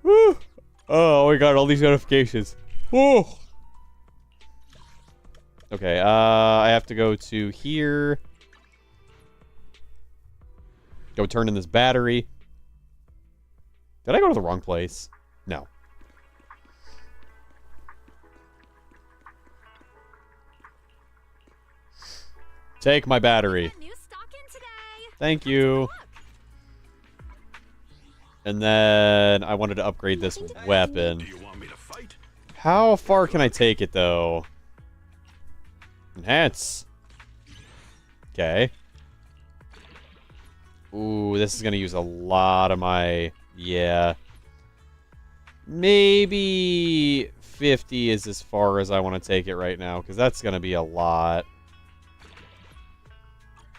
Woo! Oh my god, all these notifications. Woo! Okay, I have to go to here. Go turn in this battery. Did I go to the wrong place? No. Take my battery. Thank you. And then I wanted to upgrade this weapon. How far can I take it, though? Enhance. Okay. Ooh, this is going to use a lot of my... Yeah. Maybe 50 is as far as I want to take it right now, because that's going to be a lot.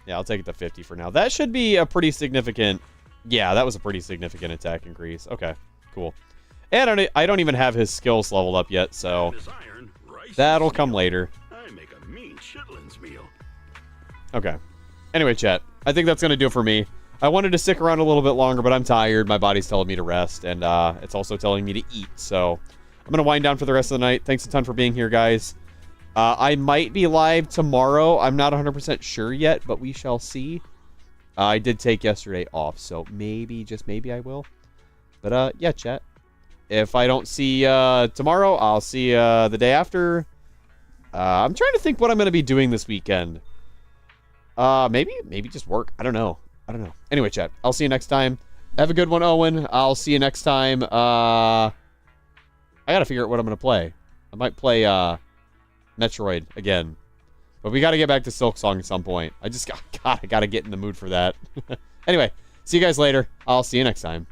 Yeah, I'll take it to 50 for now. That should be a pretty significant... Yeah, that was a pretty significant attack increase. Okay, cool. And I don't even have his skills leveled up yet, so... That'll come later. I make a mean chitlins meal. Okay. Anyway, chat. I think that's going to do it for me. I wanted to stick around a little bit longer, but I'm tired. My body's telling me to rest, and it's also telling me to eat. So I'm going to wind down for the rest of the night. Thanks a ton for being here, guys. I might be live tomorrow. I'm not 100% sure yet, but we shall see. I did take yesterday off, so maybe, just maybe I will. But yeah, chat. If I don't see tomorrow, I'll see the day after. I'm trying to think what I'm going to be doing this weekend. Maybe just work. I don't know. Anyway, chat. I'll see you next time. Have a good one, Owen. I'll see you next time. I got to figure out what I'm going to play. I might play Metroid again. But we got to get back to Silksong at some point. I just got to get in the mood for that. Anyway, see you guys later. I'll see you next time.